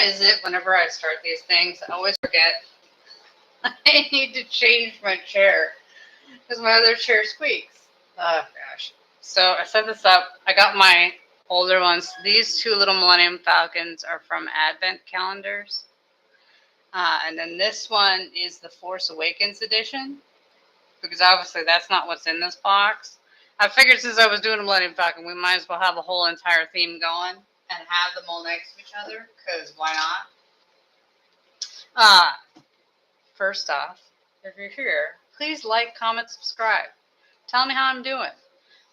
is it whenever I start these things, I always forget I need to change my chair because my other chair squeaks. Oh, gosh. So I set this up. I got my older ones. These two little Millennium Falcons are from Advent calendars. And then this one is the Force Awakens edition, because obviously that's not what's in this box. I figured since I was doing a Millennium Falcon, we might as well have a whole entire theme going and have them all next to each other, because why not? First off, if you're here, please like, comment, subscribe. Tell me how I'm doing.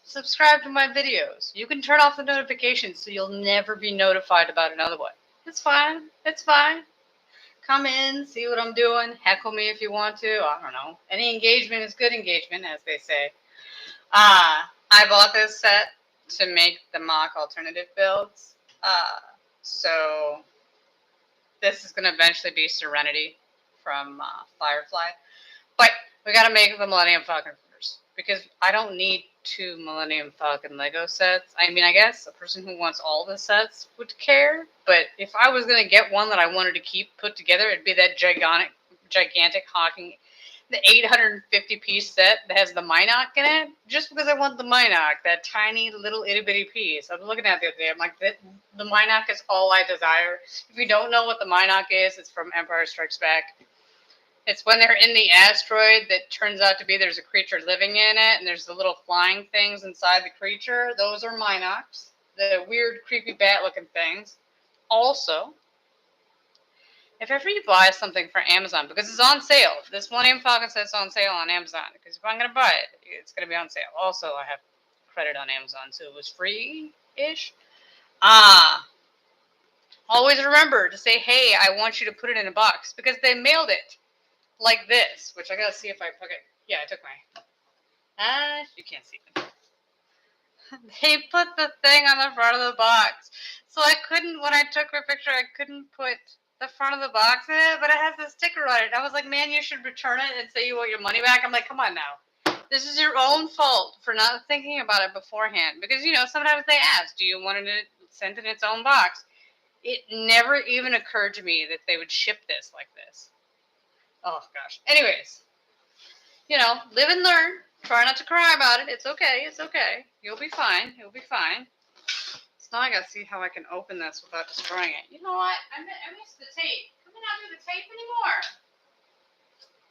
Subscribe to my videos. You can turn off the notifications so you'll never be notified about another one. It's fine. It's fine. Come in, see what I'm doing. Heckle me if you want to. I don't know. Any engagement is good engagement, as they say. I bought this set to make the MOC Alternative builds. So this is going to eventually be Serenity from Firefly. But we got to make the Millennium Falcon first, because I don't need 2 Millennium Falcon Lego sets. I mean, I guess a person who wants all the sets would care, but if I was going to get one that I wanted to keep put together, it'd be that gigantic Hawking, the 850-piece set that has the Minoc in it, just because I want the Minoc, that tiny little itty-bitty piece. I was looking at it the other day. I'm like, the Minoc is all I desire. If you don't know what the Minoc is, it's from Empire Strikes Back. It's when they're in the asteroid that turns out to be there's a creature living in it, and there's the little flying things inside the creature. Those are Minocs, the weird, creepy, bat-looking things. Also, if ever you buy something for Amazon, because it's on sale, this Millennium Falcon set's on sale on Amazon, because if I'm going to buy it, it's going to be on sale. Also, I have credit on Amazon, so it was free-ish. Always remember to say, hey, I want you to put it in a box, because they mailed it. Like this, which I gotta see if I took it. Yeah, I took my. You can't see it. They put the thing on the front of the box, so I couldn't. When I took my picture, I couldn't put the front of the box in it, but it has the sticker on it. I was like, man, you should return it and say you want your money back. I'm like, come on now. This is your own fault for not thinking about it beforehand, because sometimes they ask, do you want it sent in its own box? It never even occurred to me that they would ship this like this. Oh, gosh. Anyways, live and learn. Try not to cry about it. It's okay. It's okay. You'll be fine. You'll be fine. So now I got to see how I can open this without destroying it. You know what? I missed the tape. Can we not do the tape anymore?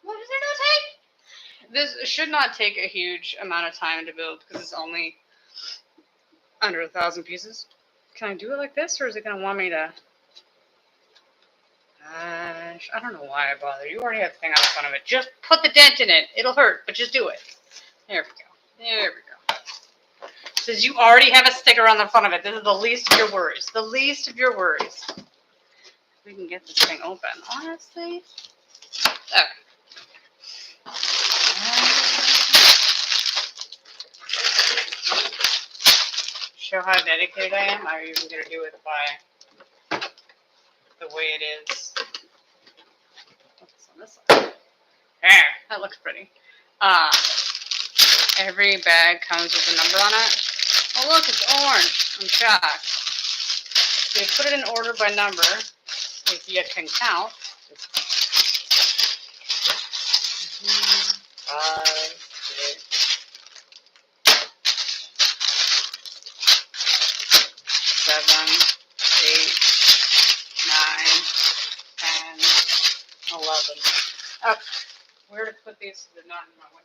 What, is there no tape? This should not take a huge amount of time to build, because it's only under 1,000 pieces. Can I do it like this, or is it going to want me to... I don't know why I bother. You already have the thing on the front of it. Just put the dent in it. It'll hurt, but just do it. There we go. There we go. It says you already have a sticker on the front of it. This is the least of your worries. The least of your worries. We can get this thing open. Honestly. Okay. Show how dedicated I am. I'm even going to do it by the way it is. What's on this side? There, that looks pretty. Every bag comes with a number on it. Oh look, it's orange. I'm shocked. So you put it in order by number, if you can count. 5, 6, 7, 8, 9, 10, 11. Okay, where to put these so they're not in my way?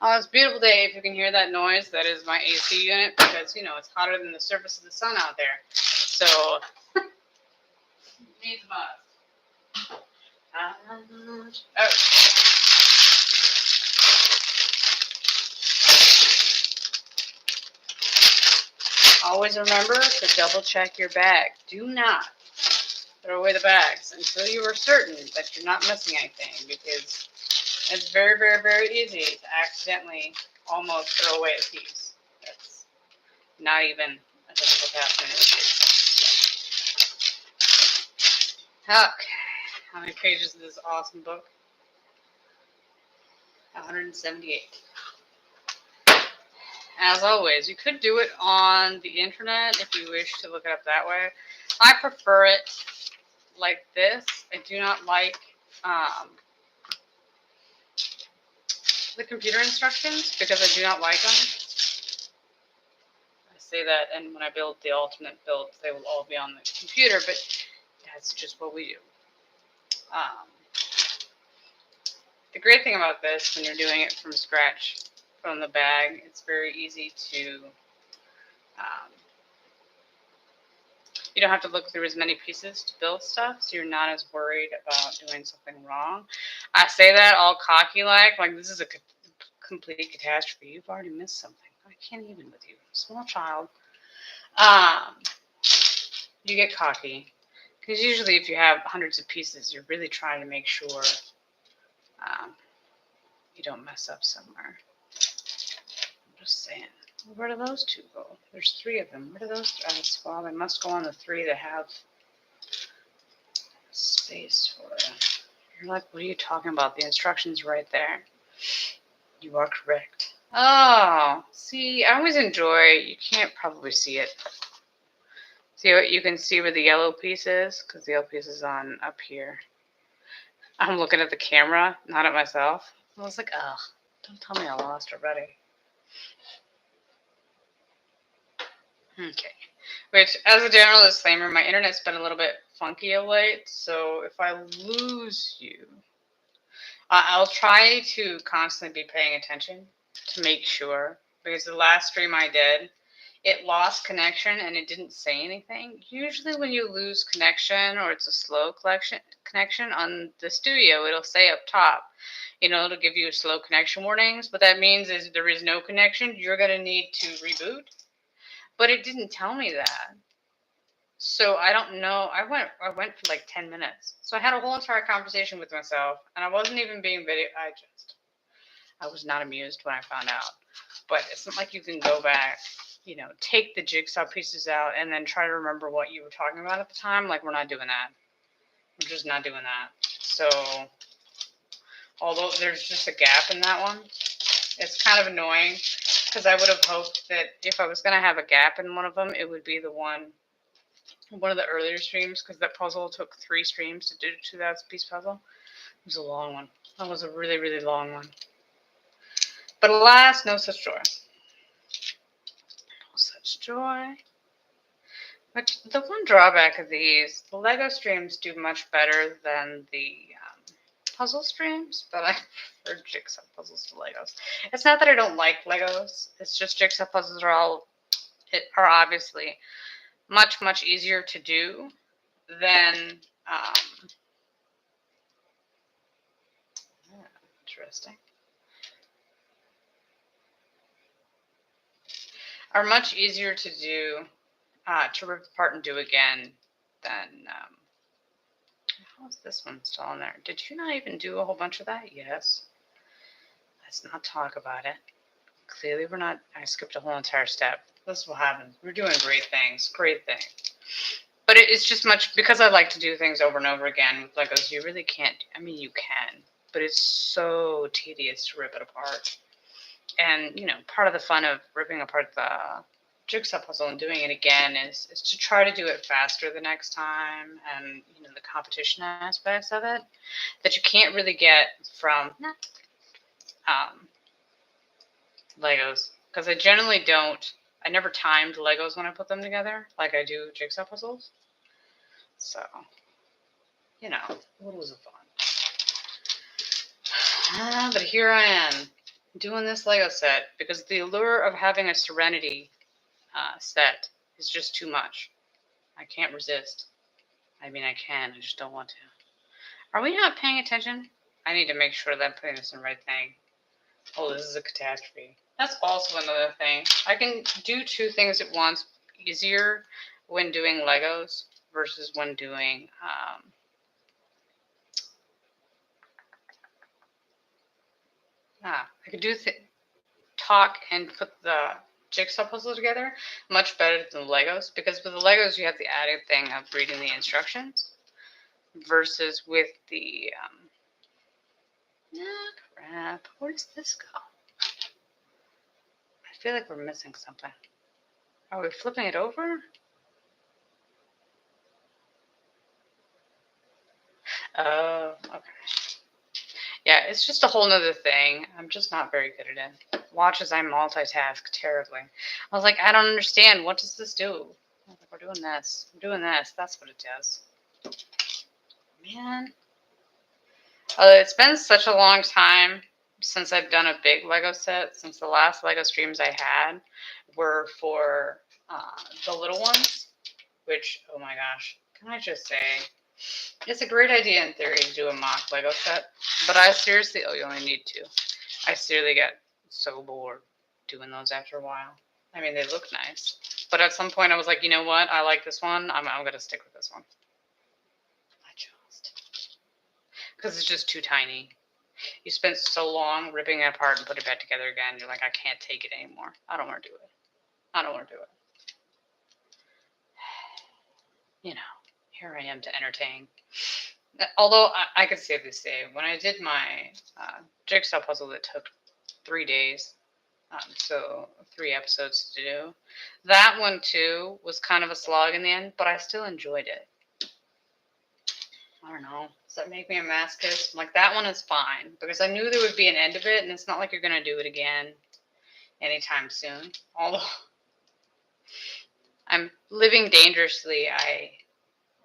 Oh, it's a beautiful day. If you can hear that noise, that is my AC unit, because, it's hotter than the surface of the sun out there. So, needs a must. Oh. Always remember to double check your bag. Do not throw away the bags until you are certain that you're not missing anything, because it's very, very, very easy to accidentally almost throw away a piece. That's not even a difficult task in this case. Okay. How many pages is this awesome book? 178. as always, you could do it on the internet if you wish to look it up that way. I prefer it like this. I do not like the computer instructions because I do not like them. I say that, and when I build the alternate builds, they will all be on the computer, but that's just what we do. The great thing about this, when you're doing it from scratch, from the bag, it's very easy to, you don't have to look through as many pieces to build stuff, so you're not as worried about doing something wrong. I say that all cocky-like this is a complete catastrophe. You've already missed something. I can't even with you. Small child. You get cocky. Because usually if you have hundreds of pieces, you're really trying to make sure you don't mess up somewhere. I'm just saying. Where do those two go? There's 3 of them. Where do those? Well, they must go on the 3 that have space for it. You're like, what are you talking about? The instructions right there. You are correct. Oh, see, I always enjoy. You can't probably see it. See what you can see where the yellow piece is, because the yellow piece is on up here. I'm looking at the camera, not at myself. I was like, oh, don't tell me I lost already. Okay. Which, as a general disclaimer, my internet's been a little bit funky of late, so if I lose you, I'll try to constantly be paying attention to make sure, because the last stream I did, it lost connection and it didn't say anything. Usually when you lose connection or it's a slow connection on the studio, it'll say up top, it'll give you slow connection warnings. What that means is there is no connection. You're going to need to reboot. But it didn't tell me that. So I don't know. I went for like 10 minutes. So I had a whole entire conversation with myself, and I wasn't even being video. I was not amused when I found out. But it's not like you can go back, take the jigsaw pieces out and then try to remember what you were talking about at the time. Like, we're not doing that. We're just not doing that. So, although there's just a gap in that one, it's kind of annoying because I would have hoped that if I was going to have a gap in one of them, it would be one of the earlier streams, because that puzzle took 3 streams to do a 2,000 piece puzzle. It was a long one. That was a really, really long one. But alas, no such joy. No such joy. But the one drawback of these, the Lego streams do much better than the puzzle streams, but I prefer jigsaw puzzles to Legos. It's not that I don't like Legos. It's just jigsaw puzzles are obviously much, much easier to do than interesting. Are much easier to do, to rip apart and do again than, how is this one still on there? Did you not even do a whole bunch of that? Yes. Let's not talk about it. Clearly we're not, I skipped a whole entire step. This is what happens. We're doing great things. But it's just because I like to do things over and over again with Legos, you really can't, you can, but it's so tedious to rip it apart. And, part of the fun of ripping apart the jigsaw puzzle and doing it again is to try to do it faster the next time, and, the competition aspects of it that you can't really get from Legos. Because I never timed Legos when I put them together like I do jigsaw puzzles. So, what was it fun? But here I am, doing this Lego set because the allure of having a Serenity set is just too much. I can't resist. I can. I just don't want to. Are we not paying attention? I need to make sure that I'm putting this in the right thing. Oh, this is a catastrophe. That's also another thing. I can do 2 things at once easier when doing Legos versus when doing I could talk and put the jigsaw puzzle together much better than the Legos, because with the Legos you have the added thing of reading the instructions versus with the crap. Where does this go? I feel like we're missing something. Are we flipping it over? Oh, okay. Yeah, it's just a whole nother thing. I'm just not very good at it. Watch as I multitask terribly. I was like, I don't understand. What does this do? I was like, we're doing this. We're doing this. That's what it does. Man. It's been such a long time since I've done a big Lego set. Since the last Lego streams I had were for the little ones, which, oh my gosh, can I just say, it's a great idea in theory to do a mock Lego set, but I seriously, oh, you only need two. I seriously get so bored doing those after a while. I mean, they look nice, but at some point I was like, you know what? I like this one. I'm going to stick with this one. Because it's just too tiny. You spent so long ripping it apart and put it back together again. You're like, I can't take it anymore. I don't want to do it. I don't want to do it. You know, here I am to entertain. Although I could safely say, when I did my jigsaw puzzle that took 3 days, so 3 episodes to do, that one too was kind of a slog in the end, but I still enjoyed it. I don't know. Does that make me a masochist? Like, that one is fine because I knew there would be an end of it, and it's not like you're going to do it again anytime soon. Although I'm living dangerously, I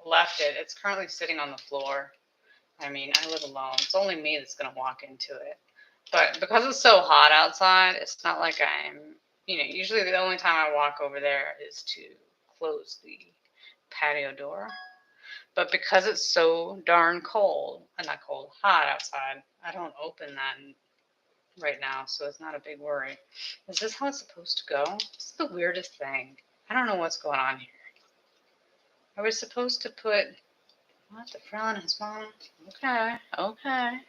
left it. It's currently sitting on the floor. I mean, I live alone. It's only me that's going to walk into it. But because it's so hot outside, it's not like I'm, usually the only time I walk over there is to close the patio door. But because it's so darn cold, not cold, hot outside, I don't open that right now, so it's not a big worry. Is this how it's supposed to go? This is the weirdest thing. I don't know what's going on here. I was supposed to put, what, the front and small? Okay.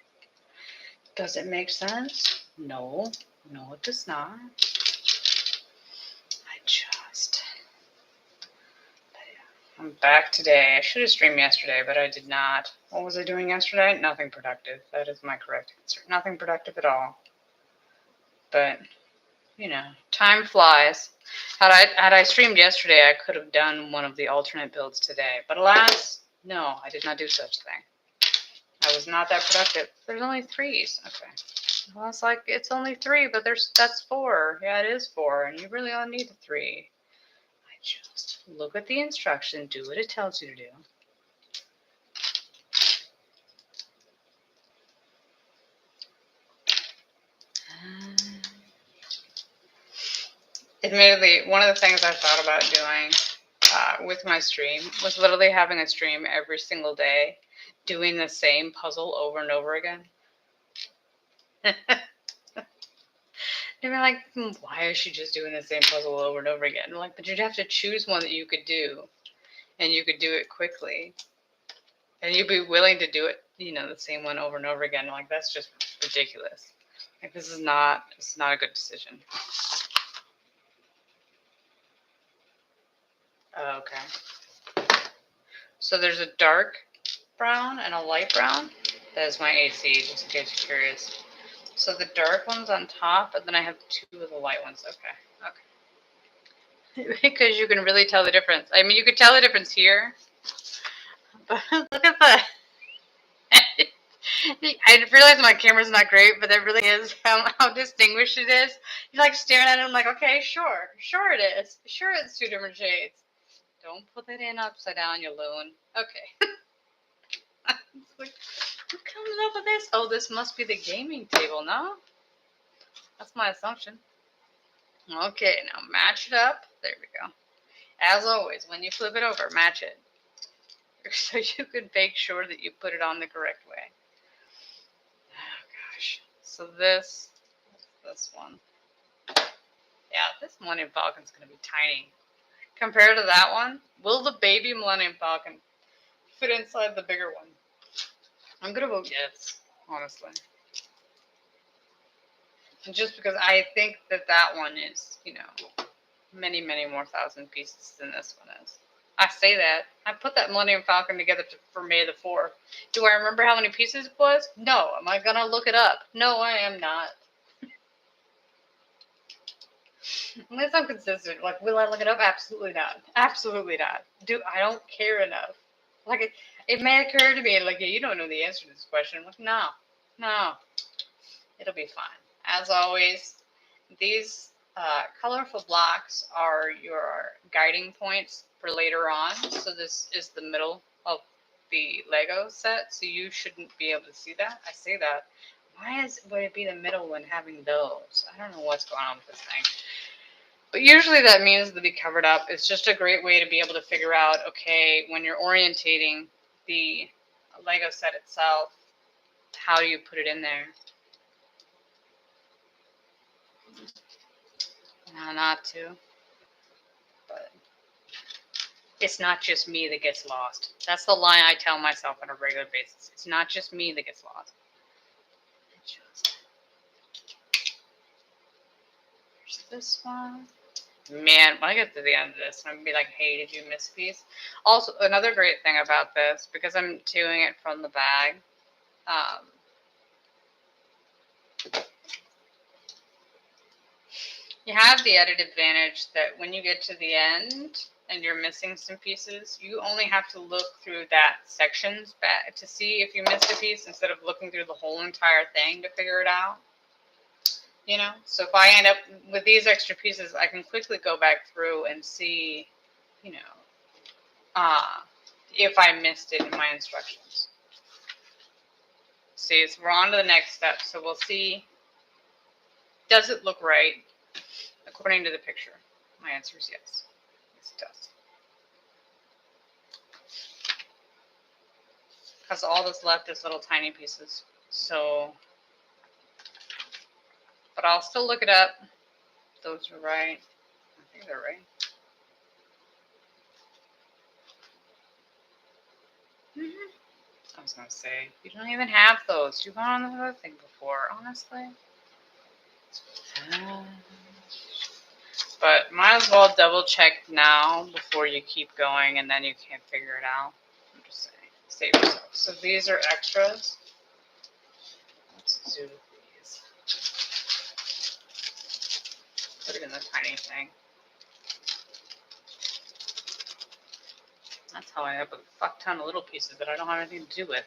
Does it make sense? No, it does not. I'm back today. I should have streamed yesterday, but I did not. What was I doing yesterday? Nothing productive. That is my correct answer. Nothing productive at all. But, time flies. Had I streamed yesterday, I could have done one of the alternate builds today. But alas, no, I did not do such a thing. I was not that productive. There's only 3s. Okay. Well, it's like, it's only 3, but that's 4. Yeah, it is 4, and you really only need the 3. Just look at the instruction, do what it tells you to do. Admittedly, one of the things I thought about doing with my stream was literally having a stream every single day, doing the same puzzle over and over again. They were like, why is she just doing the same puzzle over and over again? I'm like, but you'd have to choose one that you could do, and you could do it quickly, and you'd be willing to do it, the same one over and over again. I'm like, that's just ridiculous. Like, this is not a good decision. Okay. So there's a dark brown and a light brown. That is my AC, just in case you're curious. So the dark one's on top, and then I have 2 of the light ones. Okay. Because you can really tell the difference. I mean, you could tell the difference here. But look at the... I realize my camera's not great, but that really is how distinguished it is. You're like staring at it, I'm like, okay, sure it is. Sure it's 2 different shades. Don't put that in upside down, you loon. Okay. Like, who comes up with this? Oh, this must be the gaming table, no? That's my assumption. Okay, now match it up. There we go. As always, when you flip it over, match it. So you can make sure that you put it on the correct way. Oh, gosh. So this one. Yeah, this Millennium Falcon's going to be tiny. Compared to that one, will the baby Millennium Falcon fit inside the bigger one? I'm going to vote yes, honestly. And just because I think that one is, many, many more thousand pieces than this one is. I say that. I put that Millennium Falcon together for May the 4th. Do I remember how many pieces it was? No. Am I going to look it up? No, I am not. Unless I'm consistent. Like, will I look it up? Absolutely not. Absolutely not. I don't care enough. Like, it may occur to me, like, yeah, you don't know the answer to this question. I'm like, no, no, it'll be fine. As always, these colorful blocks are your guiding points for later on. So this is the middle of the Lego set, so you shouldn't be able to see that. I say that. Would it be the middle when having those? I don't know what's going on with this thing. But usually that means to be covered up. It's just a great way to be able to figure out, okay, when you're orientating the Lego set itself, how do you put it in there? No, not to. But it's not just me that gets lost. That's the lie I tell myself on a regular basis. It's not just me that gets lost. There's this one. Man, when I get to the end of this, I'm going to be like, hey, did you miss a piece? Also, another great thing about this, because I'm doing it from the bag, you have the added advantage that when you get to the end and you're missing some pieces, you only have to look through that section's back to see if you missed a piece instead of looking through the whole entire thing to figure it out. You know, so if I end up with these extra pieces, I can quickly go back through and see, you know, if I missed it in my instructions. See, so we're on to the next step. So we'll see, does it look right according to the picture? My answer is yes. Yes, it does. Because all that's left is little tiny pieces. So, but I'll still look it up. Those are right. I think they're right. I was going to say, you don't even have those. You've gone on the other thing before, honestly. But might as well double check now before you keep going and then you can't figure it out. I'm just saying, save yourself. So these are extras. Let's do these. Put it in the tiny thing. That's how I have a fuck ton of little pieces that I don't have anything to do with.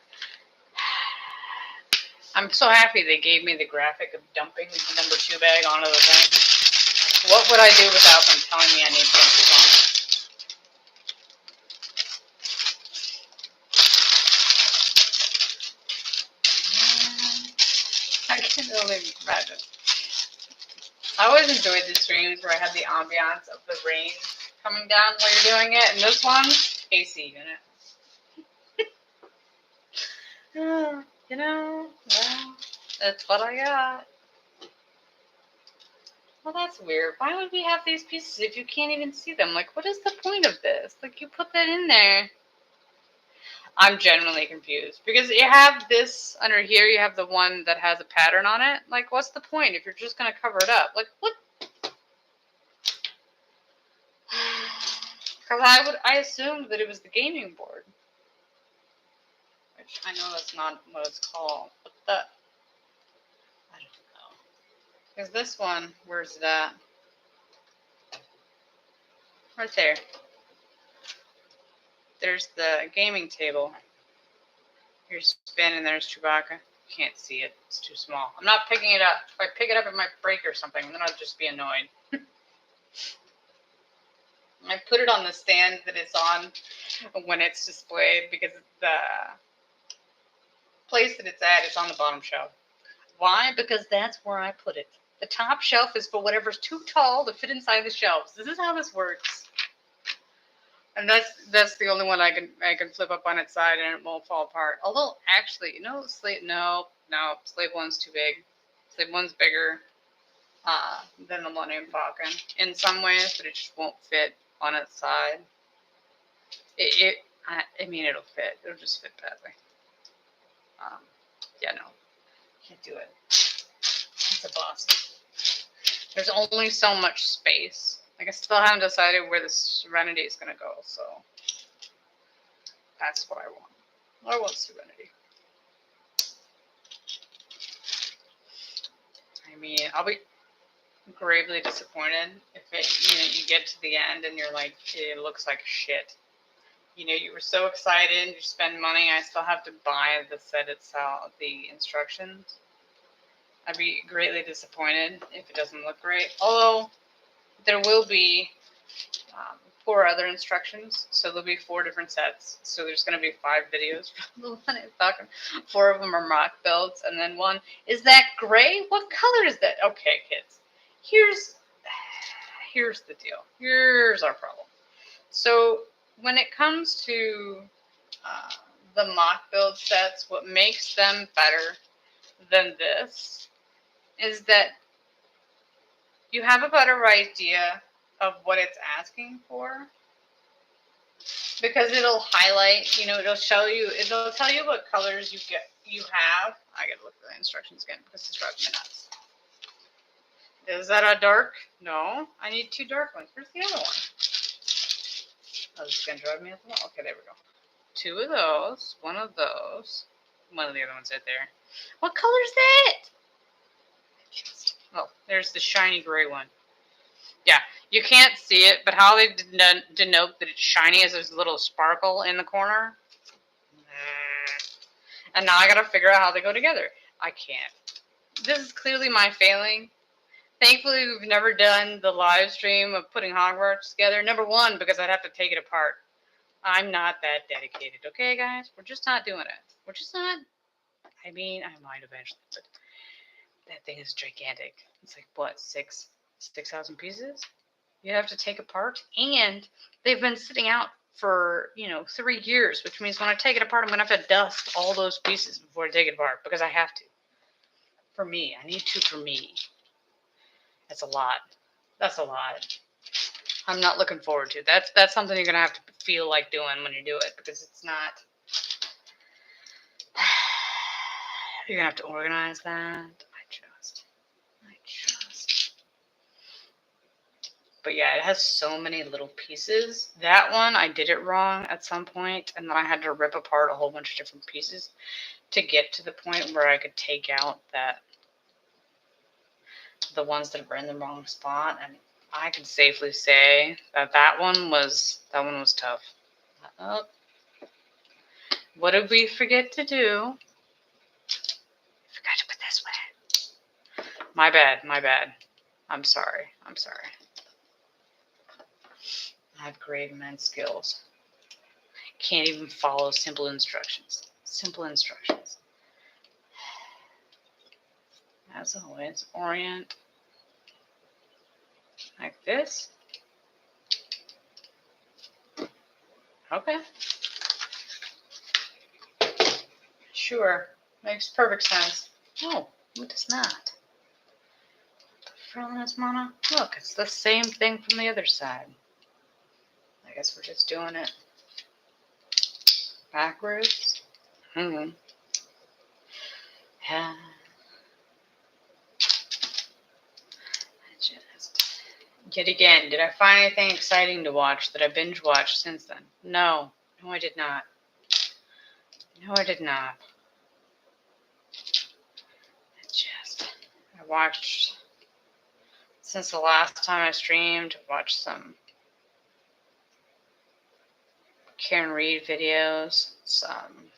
I'm so happy they gave me the graphic of dumping the number 2 bag onto the thing. What would I do without them telling me I need to dump this on? I can only imagine. I always enjoyed the streams where I had the ambiance of the rain coming down while you're doing it, and this one, AC unit. You know, well, that's what I got. Well, that's weird. Why would we have these pieces if you can't even see them? Like, what is the point of this? Like, you put that in there. I'm genuinely confused. Because you have this under here, you have the one that has a pattern on it. Like, what's the point if you're just going to cover it up? Like, what? Because I assumed that it was the gaming board. Which I know that's not what it's called. But I don't know. Because this one, where's that? Right there. There's the gaming table. Here's Spin and there's Chewbacca. Can't see it. It's too small. I'm not picking it up. If I pick it up, it might break or something. Then I'll just be annoyed. I put it on the stand that it's on when it's displayed because the place that it's at is on the bottom shelf. Why? Because that's where I put it. The top shelf is for whatever's too tall to fit inside the shelves. This is how this works. And that's the only one I can flip up on its side and it won't fall apart. Although actually, you know, Slate no, Slate 1's too big. Slate 1's bigger than the Millennium Falcon in some ways, but it just won't fit on its side. I mean, it'll fit. It'll just fit badly. Yeah, no, can't do it. It's a boss. There's only so much space. Like, I still haven't decided where the Serenity is going to go, so that's what I want. I want Serenity. I mean, gravely disappointed if you get to the end and you're like, it looks like shit. You were so excited, you spend money, I still have to buy the set itself, the instructions. I'd be greatly disappointed if it doesn't look great. Although there will be 4 other instructions, so there'll be 4 different sets. So there's going to be 5 videos from the Millennium Falcon. 4 of them are mock builds, and then one is that gray. What color is that? Okay, kids. Here's the deal. Here's our problem. So when it comes to the mock build sets, what makes them better than this is that you have a better idea of what it's asking for, because it'll highlight, it'll tell you what colors you have. I gotta look at the instructions again because it's driving me nuts. Is that a dark? No, I need 2 dark ones. Where's the other one? Oh, this is gonna drive me up the wall. Okay, there we go. 2 of those, 1 of those, 1 of the other ones right there. What color is that? Oh, there's the shiny gray one. Yeah, you can't see it, but how they denote that it's shiny is there's a little sparkle in the corner. And now I gotta figure out how they go together. I can't. This is clearly my failing. Thankfully, we've never done the live stream of putting Hogwarts together. Number 1, because I'd have to take it apart. I'm not that dedicated, okay, guys? We're just not doing it. We're just not. I mean, I might eventually, but that thing is gigantic. It's like, what, 6,000 pieces? You have to take apart, and they've been sitting out for 3 years, which means when I take it apart, I'm gonna have to dust all those pieces before I take it apart because I have to. For me, I need to. For me, that's a lot. That's a lot. I'm not looking forward to. That's something you're gonna have to feel like doing when you do it, because it's not. You're gonna have to organize that. I trust. But yeah, it has so many little pieces. That one, I did it wrong at some point, and then I had to rip apart a whole bunch of different pieces to get to the point where I could take out the ones that were in the wrong spot. And I can safely say that one was tough. Oh, what did we forget to do? Forgot to put this way. My bad. I'm sorry. I have great immense skills. Can't even follow simple instructions. As always, orient like this. Okay. Sure. Makes perfect sense. Oh, it does not. Friendliness mana. Look, it's the same thing from the other side. I guess we're just doing it backwards. Yeah. Yet again, did I find anything exciting to watch that I binge watched since then? No, I did not. I watched, since the last time I streamed, watched some Karen Reed videos, some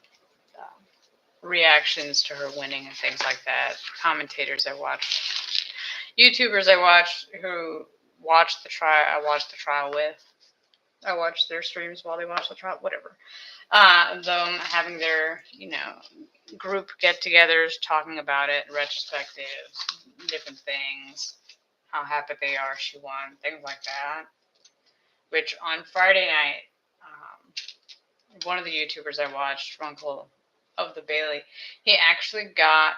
reactions to her winning and things like that. Commentators I watched. YouTubers I watched who watched the trial. I watched the trial with. I watched their streams while they watched the trial. Whatever. Them having their group get-togethers, talking about it, retrospectives, different things, how happy they are she won, things like that. Which on Friday night, one of the YouTubers I watched, Runkle of the Bailey, he actually got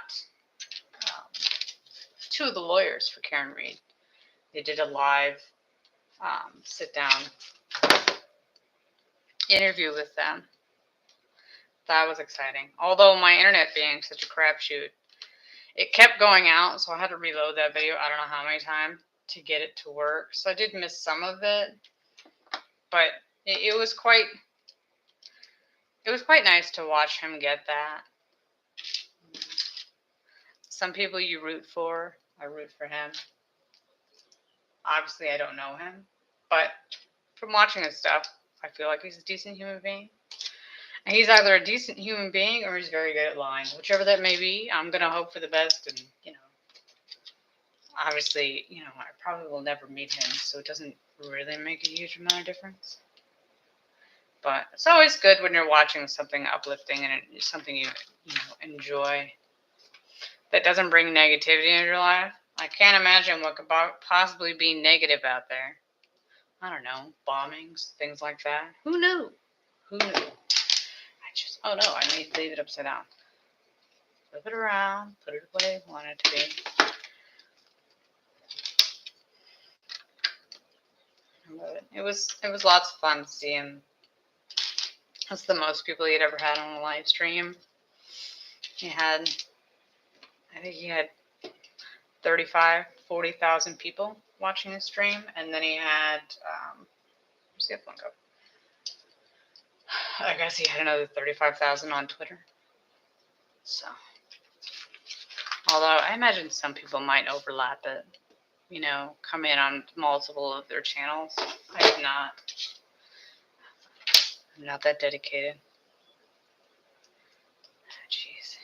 2 of the lawyers for Karen Reed. They did a live sit-down interview with them. That was exciting. Although my internet being such a crapshoot, it kept going out, so I had to reload that video I don't know how many times to get it to work. So I did miss some of it, but it was quite nice to watch him get that. Some people you root for. I root for him. Obviously, I don't know him, but from watching his stuff, I feel like he's a decent human being. And he's either a decent human being or he's very good at lying. Whichever that may be, I'm going to hope for the best. And, obviously, I probably will never meet him, so it doesn't really make a huge amount of difference. But it's always good when you're watching something uplifting and it's something you enjoy that doesn't bring negativity into your life. I can't imagine what could possibly be negative out there. I don't know, bombings, things like that. Who knew? Oh no, I need to leave it upside down. Flip it around, put it away I want it to be. I love it. It was lots of fun to see him. That's the most people he'd ever had on a live stream. I think he had 40,000 people watching his stream, and then he had, where's the other one go? I guess he had another 35,000 on Twitter. So, although I imagine some people might overlap it, come in on multiple of their channels. I'm not that dedicated. Jeez.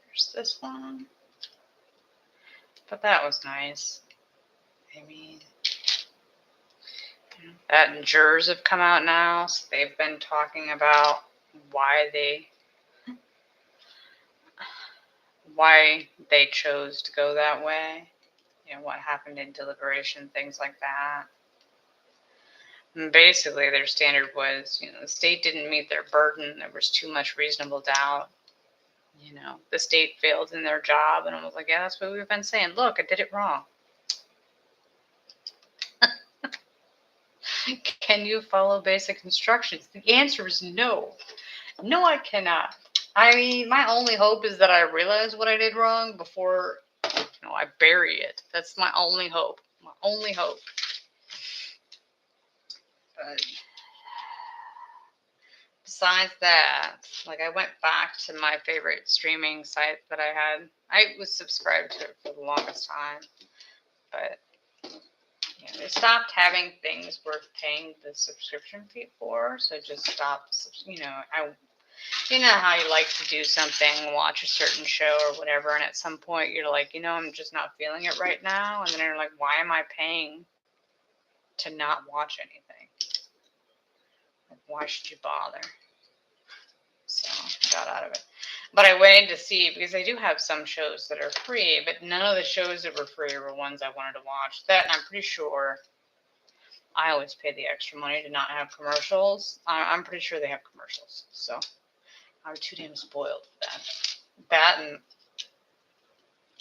There's this one. But that was nice. I mean, that and jurors have come out now, so they've been talking about why they chose to go that way. What happened in deliberation, things like that. And basically, their standard was, the state didn't meet their burden. There was too much reasonable doubt. The state failed in their job, and I was like, yeah, that's what we've been saying. Look, I did it wrong. Can you follow basic instructions? The answer is no. No, I cannot. I mean, my only hope is that I realize what I did wrong before, I bury it. That's my only hope. My only hope. But besides that, I went back to my favorite streaming site that I had. I was subscribed to it for the longest time, but they stopped having things worth paying the subscription fee for, so I just stopped. How you like to do something, watch a certain show or whatever, and at some point you're like, I'm just not feeling it right now, and then you're like, why am I paying to not watch anything? Why should you bother? So I got out of it. But I waited to see, because they do have some shows that are free, but none of the shows that were free were ones I wanted to watch. That, and I'm pretty sure I always pay the extra money to not have commercials. I'm pretty sure they have commercials. So I'm too damn spoiled for that. That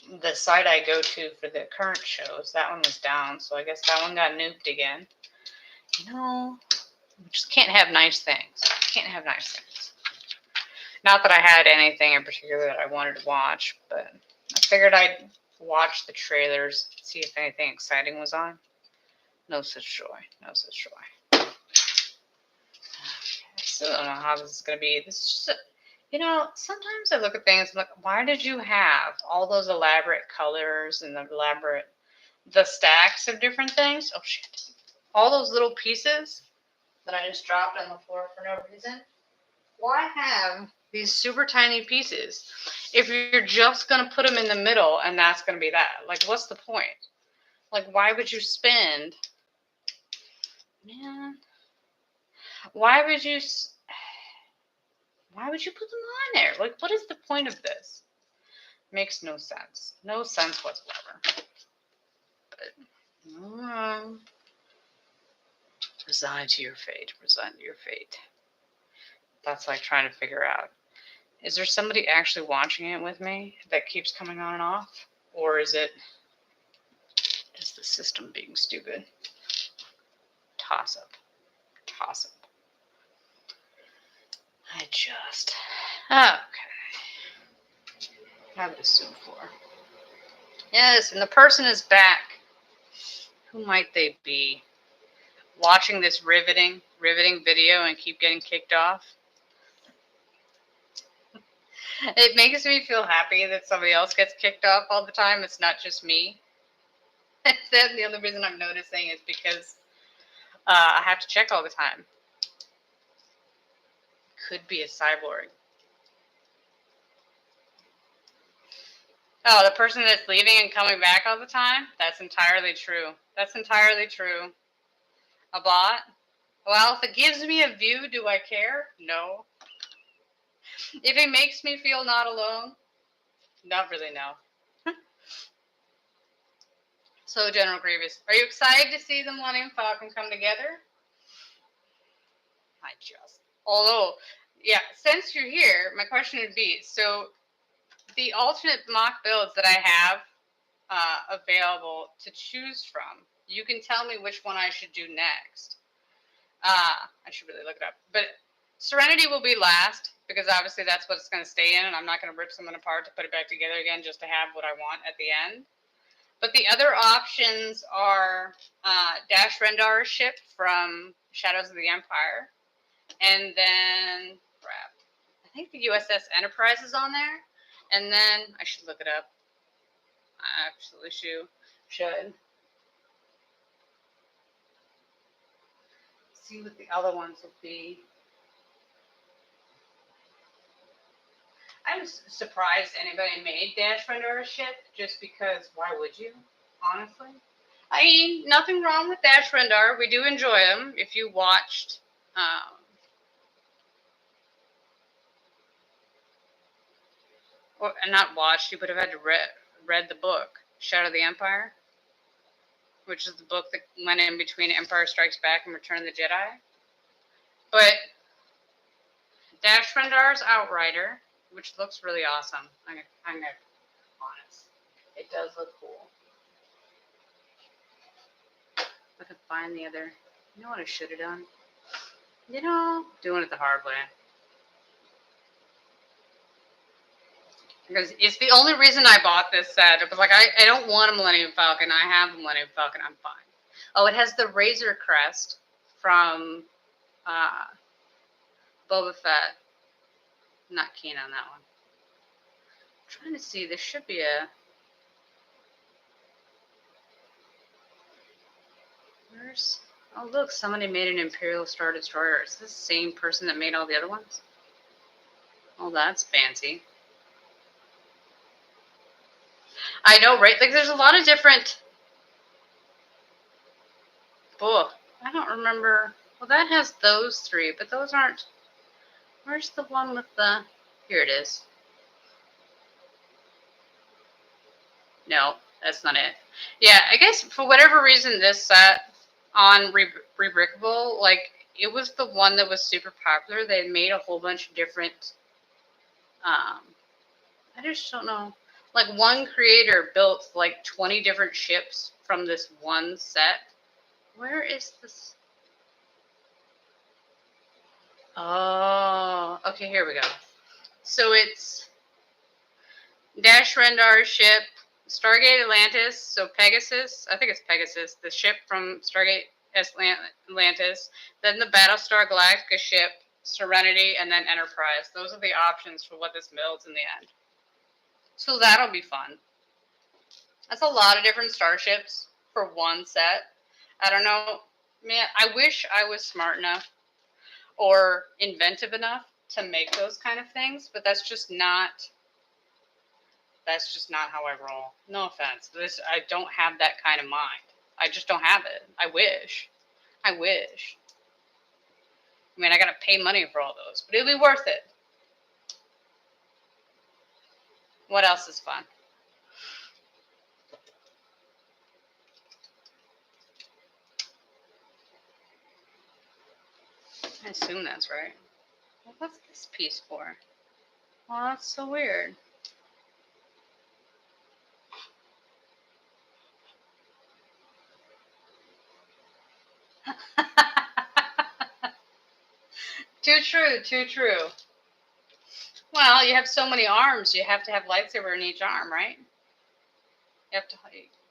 and the site I go to for the current shows, that one was down. So I guess that one got nuked again. You just can't have nice things. Can't have nice things. Not that I had anything in particular that I wanted to watch, but I figured I'd watch the trailers, see if anything exciting was on. No such joy. No such joy. I still don't know how this is going to be. This is just, sometimes I look at things and like, why did you have all those elaborate colors and the stacks of different things? Oh, shit. All those little pieces that I just dropped on the floor for no reason. Why have these super tiny pieces if you're just going to put them in the middle and that's going to be that? What's the point? Why would you spend... Man, why would you put them on there? What is the point of this? Makes no sense. No sense whatsoever. But, resign to your fate. Resign to your fate. That's like trying to figure out, is there somebody actually watching it with me that keeps coming on and off? Or is it just the system being stupid? Toss up. Okay. Have it assumed for. Yes, and the person is back. Who might they be? Watching this riveting video and keep getting kicked off? It makes me feel happy that somebody else gets kicked off all the time. It's not just me. The only reason I'm noticing is because I have to check all the time. Could be a cyborg. Oh, the person that's leaving and coming back all the time? That's entirely true. That's entirely true. A bot? Well, if it gives me a view, do I care? No. If it makes me feel not alone? Not really, no. So, General Grievous, are you excited to see the Millennium Falcon come together? I just. Although, yeah, since you're here, my question would be, so the alternate mock builds that I have available to choose from, you can tell me which one I should do next. I should really look it up. But Serenity will be last, because obviously that's what it's going to stay in, and I'm not going to rip someone apart to put it back together again just to have what I want at the end. But the other options are Dash Rendar's ship from Shadows of the Empire. And then, crap, I think the USS Enterprise is on there. And then, I should look it up. I absolutely should. See what the other ones will be. I'm surprised anybody made Dash Rendar's ship, just because, why would you, honestly? I mean, nothing wrong with Dash Rendar. We do enjoy them. If you watched, or not watched, you would have had to read the book, Shadow of the Empire, which is the book that went in between Empire Strikes Back and Return of the Jedi. But Dash Rendar's Outrider, which looks really awesome. I'm gonna be honest. It does look cool. I could find the other. You know what I should have done? Doing it the hard way. Because it's the only reason I bought this set. It was like, I don't want a Millennium Falcon. I have a Millennium Falcon. I'm fine. Oh, it has the Razor Crest from Boba Fett. I'm not keen on that one. I'm trying to see. There should be a... Where's... Oh, look. Somebody made an Imperial Star Destroyer. Is this the same person that made all the other ones? Oh, that's fancy. I know, right? Like, there's a lot of different... Oh, I don't remember. Well, that has those three, but those aren't... Where's the one with the... Here it is. No, that's not it. Yeah, I guess for whatever reason, this set on Rebrickable, like, it was the one that was super popular. They made a whole bunch of different... I just don't know. Like, one creator built, like, 20 different ships from this one set. Where is this? Oh, okay, here we go. So it's Dash Rendar's ship, Stargate Atlantis, so Pegasus, I think it's Pegasus, the ship from Stargate Atlantis, then the Battlestar Galactica ship, Serenity, and then Enterprise. Those are the options for what this builds in the end. So that'll be fun. That's a lot of different starships for one set. I don't know, man, I wish I was smart enough or inventive enough to make those kind of things, but that's just not how I roll. No offense. I don't have that kind of mind. I just don't have it. I wish. I mean, I gotta pay money for all those, but it'll be worth it. What else is fun? I assume that's right. Well, what's this piece for? Well, that's so weird. Too true, too true. Well, you have so many arms, you have to have lightsaber in each arm, right? You have to,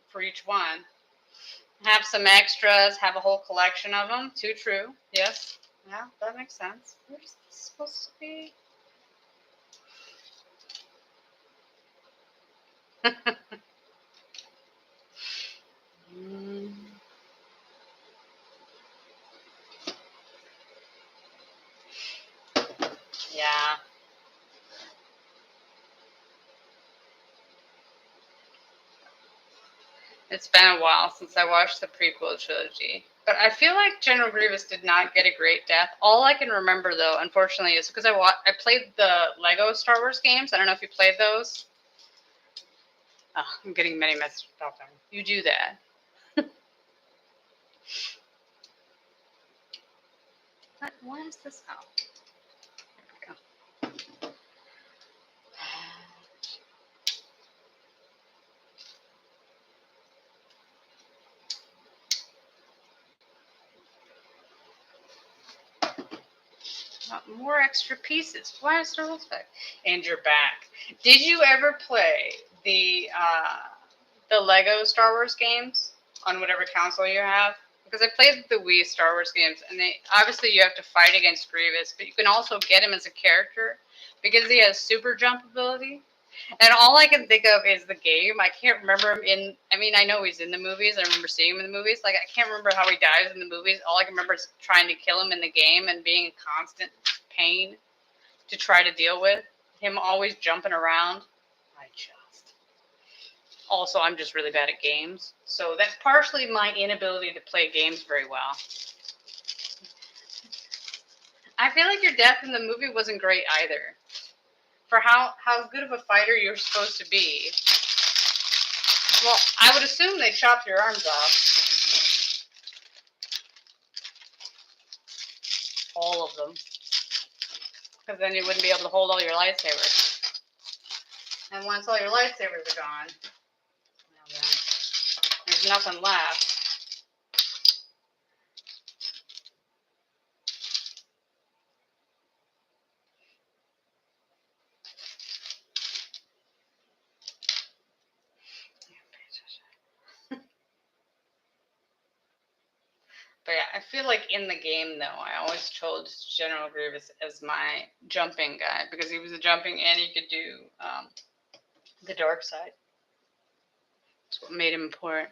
for each one. Have some extras, have a whole collection of them. Too true, yes. Yeah, that makes sense. Where's this supposed to be? It's been a while since I watched the prequel trilogy. But I feel like General Grievous did not get a great death. All I can remember, though, unfortunately, is because I played the Lego Star Wars games. I don't know if you played those. Oh, I'm getting many messages about them. You do that. Why is this out? There we go. More extra pieces. Why is there back? And you're back. Did you ever play the Lego Star Wars games on whatever console you have? Because I played the Wii Star Wars games, and they obviously you have to fight against Grievous, but you can also get him as a character because he has super jump ability. And all I can think of is the game. I can't remember him in. I mean, I know he's in the movies. I remember seeing him in the movies. Like I can't remember how he dies in the movies. All I can remember is trying to kill him in the game and being in constant pain to try to deal with him. Always jumping around. Also, I'm just really bad at games, so that's partially my inability to play games very well. I feel like your death in the movie wasn't great either. For how good of a fighter you're supposed to be. Well, I would assume they chopped your arms off. All of them. Because then you wouldn't be able to hold all your lightsabers. And once all your lightsabers are gone, well then, there's nothing left. But yeah, I feel like in the game, though, I always chose General Grievous as my jumping guy because he was a jumping and he could do the dark side. That's what made him important.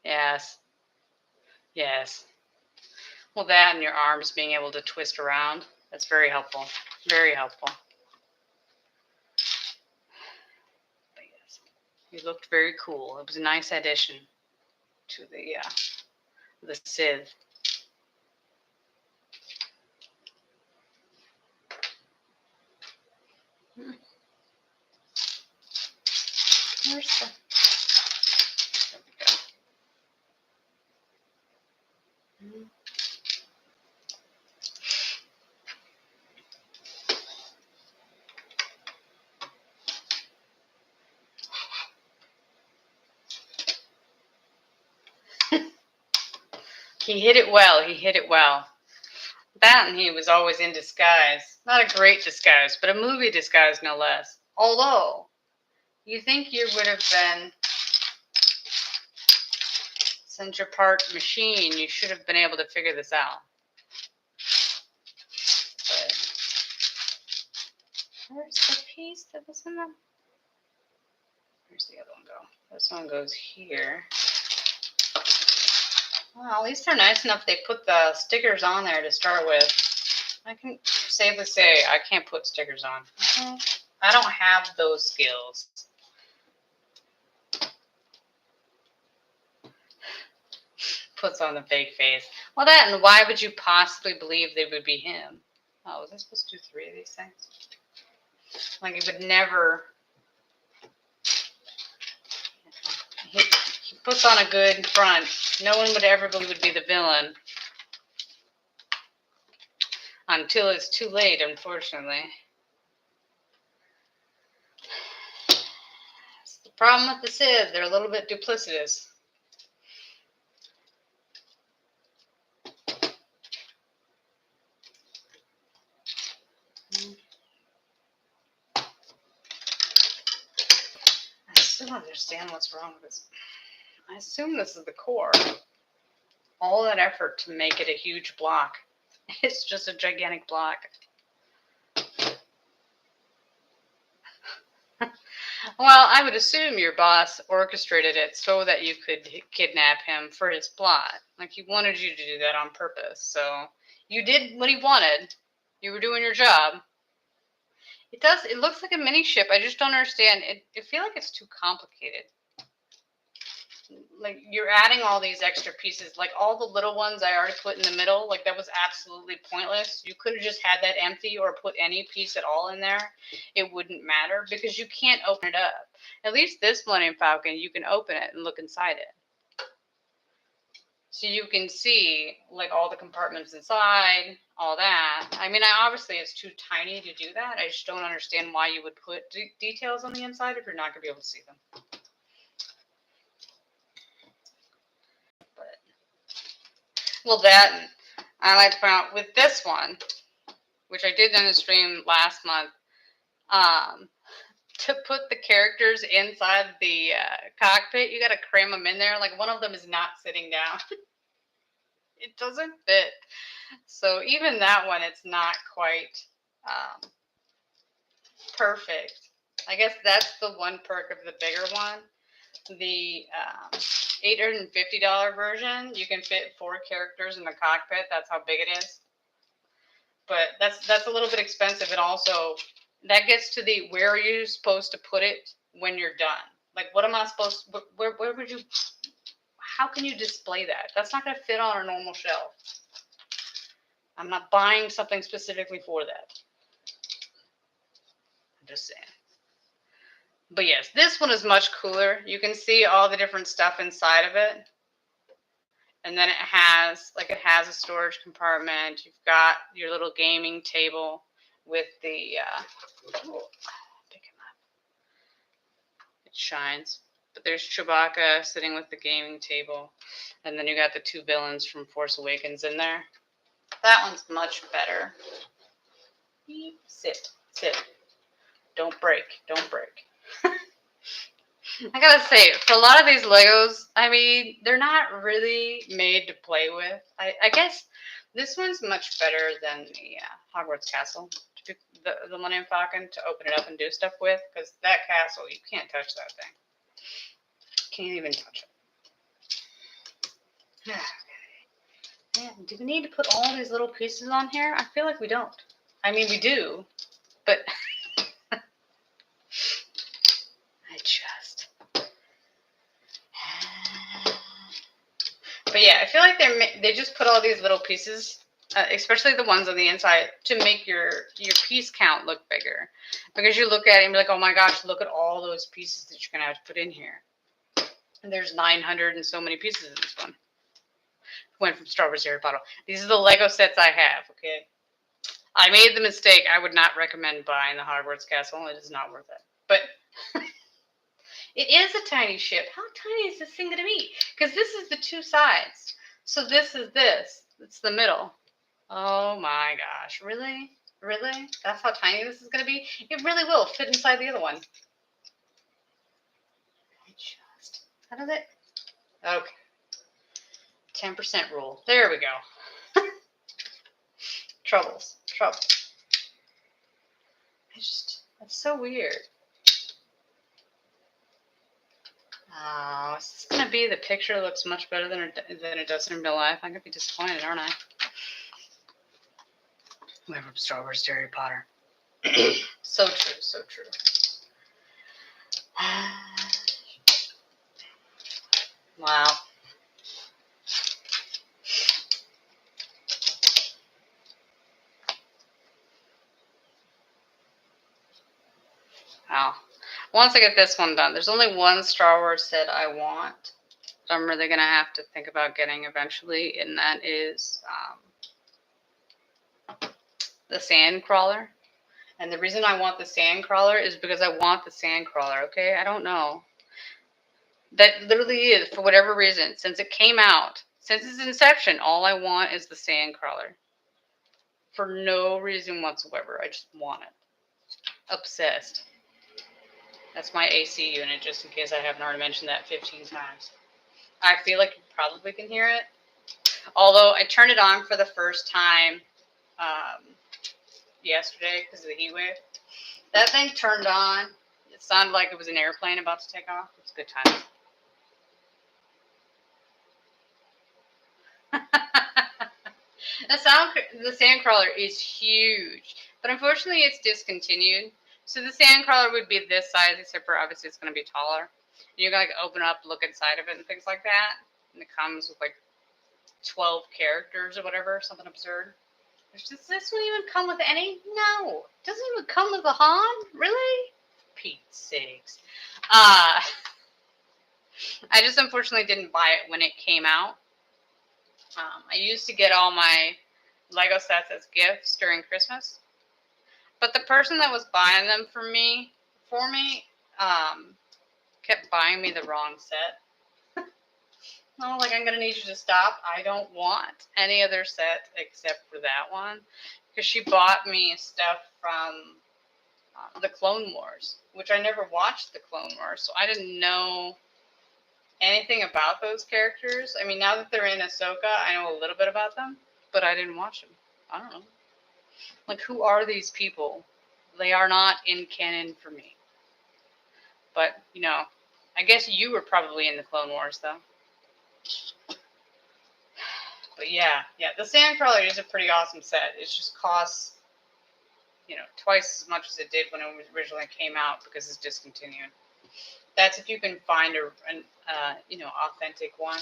Yes. Yes. Well, that and your arms being able to twist around, that's very helpful. Very helpful. But yes, he looked very cool. It was a nice addition to the Sith. Where's the... There we go. He hit it well. He hit it well. That and he was always in disguise. Not a great disguise, but a movie disguise no less. Although, you think you would have been, since you're part machine, you should have been able to figure this out. But where's the piece that was in them? Where's the other one go? This one goes here. Well, at least they're nice enough they put the stickers on there to start with. I can safely say I can't put stickers on. I don't have those skills. Puts on the fake face. Well, that and why would you possibly believe they would be him? Oh, was I supposed to do 3 of these things? Like, he would never... He puts on a good front. No one would ever believe he would be the villain. Until it's too late, unfortunately. That's the problem with the Sith. They're a little bit duplicitous. I still don't understand what's wrong with this. I assume this is the core. All that effort to make it a huge block. It's just a gigantic block. Well, I would assume your boss orchestrated it so that you could kidnap him for his plot. Like, he wanted you to do that on purpose. So you did what he wanted. You were doing your job. It looks like a mini ship. I just don't understand. I feel like it's too complicated. like you're adding all these extra pieces, like all the little ones I already put in the middle, like that was absolutely pointless. You could have just had that empty or put any piece at all in there. It wouldn't matter because you can't open it up. At least this Millennium Falcon, you can open it and look inside it. So you can see like all the compartments inside, all that. I mean, obviously it's too tiny to do that. I just don't understand why you would put details on the inside if you're not going to be able to see them. But, well, that, I like to point out with this one, which I did in a stream last month, to put the characters inside the cockpit, you got to cram them in there. Like one of them is not sitting down. It doesn't fit. So even that one, it's not quite perfect. I guess that's the one perk of the bigger one. The $850 version, you can fit 4 characters in the cockpit. That's how big it is. But that's a little bit expensive, and also that gets to the where are you supposed to put it when you're done? Like, what am I supposed to, where would you, how can you display that? That's not going to fit on a normal shelf. I'm not buying something specifically for that. I'm just saying. But yes, this one is much cooler. You can see all the different stuff inside of it. And then it has a storage compartment. You've got your little gaming table with the, pick him up. It shines. But there's Chewbacca sitting with the gaming table. And then you got the 2 villains from Force Awakens in there. That one's much better. Sit. Don't break. I gotta say, for a lot of these Legos, I mean, they're not really made to play with. I guess this one's much better than the Hogwarts Castle, the Millennium Falcon, to open it up and do stuff with, because that castle, you can't touch that thing. Can't even touch it. Man, do we need to put all these little pieces on here? I feel like we don't. I mean, we do, but But yeah, I feel like they just put all these little pieces, especially the ones on the inside, to make your piece count look bigger. Because you look at it and be like, oh my gosh, look at all those pieces that you're going to have to put in here. And there's 900 and so many pieces in this one. Went from Star Wars Harry Potter. These are the Lego sets I have, okay? I made the mistake. I would not recommend buying the Hogwarts Castle. It is not worth it. But it is a tiny ship. How tiny is this thing going to be? Because this is the 2 sides. So this is this. It's the middle. Oh my gosh. Really? Really? That's how tiny this is going to be? It really will fit inside the other one. How does it? Okay. 10% rule. There we go. Troubles. That's so weird. Oh, is this going to be the picture looks much better than it does in real life? I'm going to be disappointed, aren't I? Went from Star Wars to Harry Potter. So true. Wow. Wow. Once I get this one done, there's only one Star Wars set I want that I'm really going to have to think about getting eventually, and that is the sand crawler. And the reason I want the sand crawler is because I want the sand crawler, okay? I don't know. That literally is, for whatever reason, since it came out, since its inception, all I want is the sand crawler. For no reason whatsoever. I just want it. Obsessed. That's my AC unit, just in case I haven't already mentioned that 15 times. I feel like you probably can hear it. Although I turned it on for the first time yesterday because of the heat wave. That thing turned on. It sounded like it was an airplane about to take off. It's a good time. The sandcrawler is huge, but unfortunately it's discontinued. So the sandcrawler would be this size, except for obviously it's going to be taller. You can like open up, look inside of it, and things like that. And it comes with like 12 characters or whatever, something absurd. Does this one even come with any? No. It doesn't even come with a Han? Really? Pete's sakes. I just unfortunately didn't buy it when it came out. I used to get all my Lego sets as gifts during Christmas. But the person that was buying them for me, kept buying me the wrong set. No, like, I'm going to need you to stop. I don't want any other set except for that one. Because she bought me stuff from the Clone Wars, which I never watched the Clone Wars, so I didn't know anything about those characters. I mean, now that they're in Ahsoka, I know a little bit about them, but I didn't watch them. I don't know. Like, who are these people? They are not in canon for me. But, you know, I guess you were probably in the Clone Wars, though. But yeah, the Sandcrawler is a pretty awesome set. It just costs, you know, twice as much as it did when it originally came out because it's discontinued. That's if you can find an authentic one.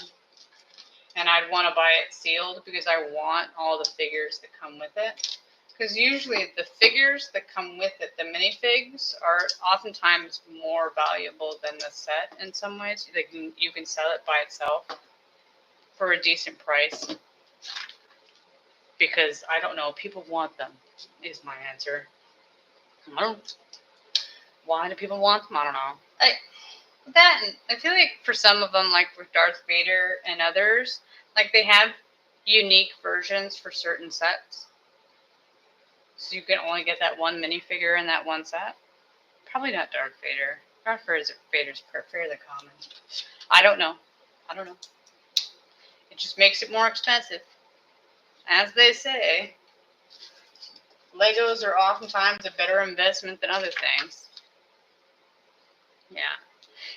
And I'd want to buy it sealed because I want all the figures that come with it. Because usually the figures that come with it, the minifigs, are oftentimes more valuable than the set in some ways. You can sell it by itself for a decent price. Because, I don't know, people want them, is my answer. Why do people want them? I don't know. I feel like for some of them, like with Darth Vader and others, like they have unique versions for certain sets. So you can only get that one minifigure in that one set. Probably not Darth Vader. Darth Vader's fairly common. I don't know. It just makes it more expensive. As they say, Legos are oftentimes a better investment than other things. Yeah.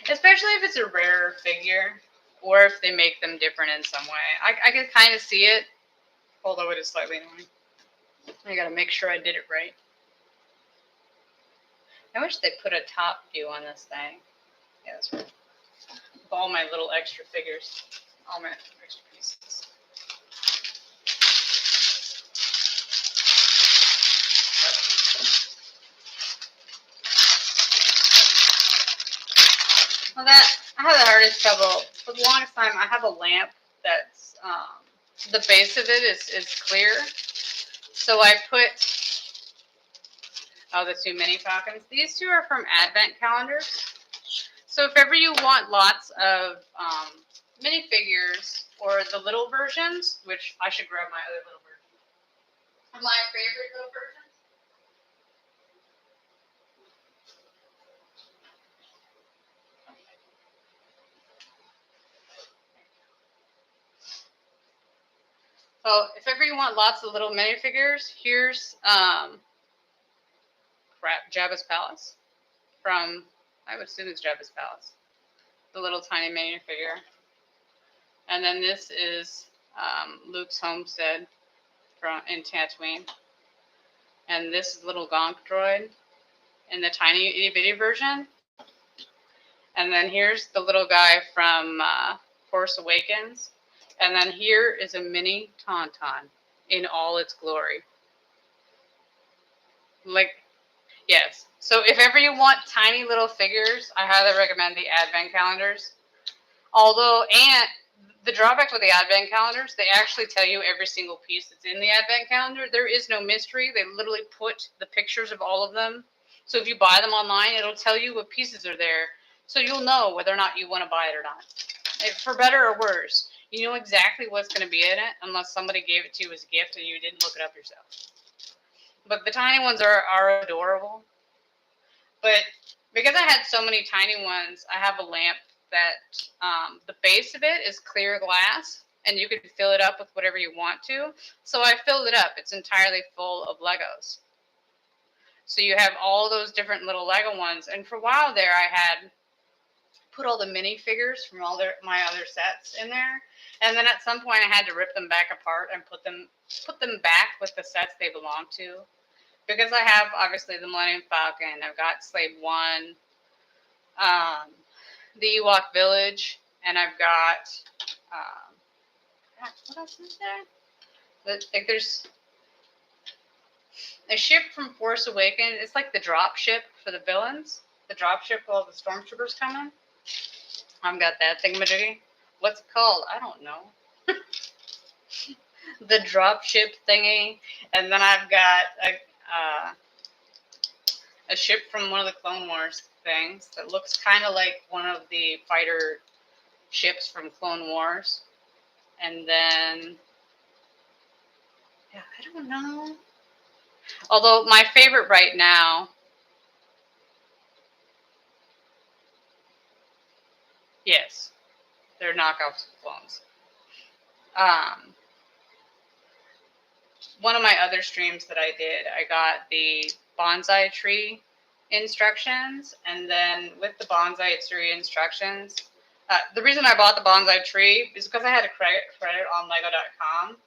Especially if it's a rare figure, or if they make them different in some way. I can kind of see it, although it is slightly annoying. I gotta make sure I did it right. I wish they put a top view on this thing. Yeah, that's right. With all my little extra figures. All my extra pieces. Well, I have the hardest trouble. For the longest time, I have a lamp that's, the base of it is clear. So I put, the two mini Falcons. These two are from Advent calendars. So if ever you want lots of minifigures or the little versions, which I should grab my other little version. My favorite little version. So if ever you want lots of little minifigures, here's Jabba's Palace from, I would assume it's Jabba's Palace. The little tiny minifigure. And then this is Luke's homestead in Tatooine. And this little Gonk droid in the tiny itty bitty version. And then here's the little guy from Force Awakens. And then here is a mini Tauntaun in all its glory. Like, yes. So if ever you want tiny little figures, I highly recommend the Advent calendars. Although, and the drawback with the Advent calendars, they actually tell you every single piece that's in the Advent calendar. There is no mystery. They literally put the pictures of all of them. So if you buy them online, it'll tell you what pieces are there. So you'll know whether or not you want to buy it or not. For better or worse, you know exactly what's going to be in it unless somebody gave it to you as a gift and you didn't look it up yourself. But the tiny ones are adorable. But because I had so many tiny ones, I have a lamp that the base of it is clear glass, and you can fill it up with whatever you want to. So I filled it up. It's entirely full of Legos. So you have all those different little Lego ones. And for a while there, I had put all the minifigures from all my other sets in there. And then at some point, I had to rip them back apart and put them back with the sets they belong to. Because I have, obviously, the Millennium Falcon. I've got Slave 1. the Ewok Village, and I've got what else is there? Like there's a ship from Force Awakens. It's like the drop ship for the villains. The drop ship while the stormtroopers come in. I've got that thingamajiggy. What's it called? I don't know. The drop ship thingy, and then I've got a ship from one of the Clone Wars things that looks kind of like one of the fighter ships from Clone Wars. And then, yeah, I don't know. Although my favorite right now, yes, they're knockoffs of clones. One of my other streams that I did, I got the bonsai tree instructions, and then with the bonsai tree instructions, the reason I bought the bonsai tree is because I had a credit on Lego.com,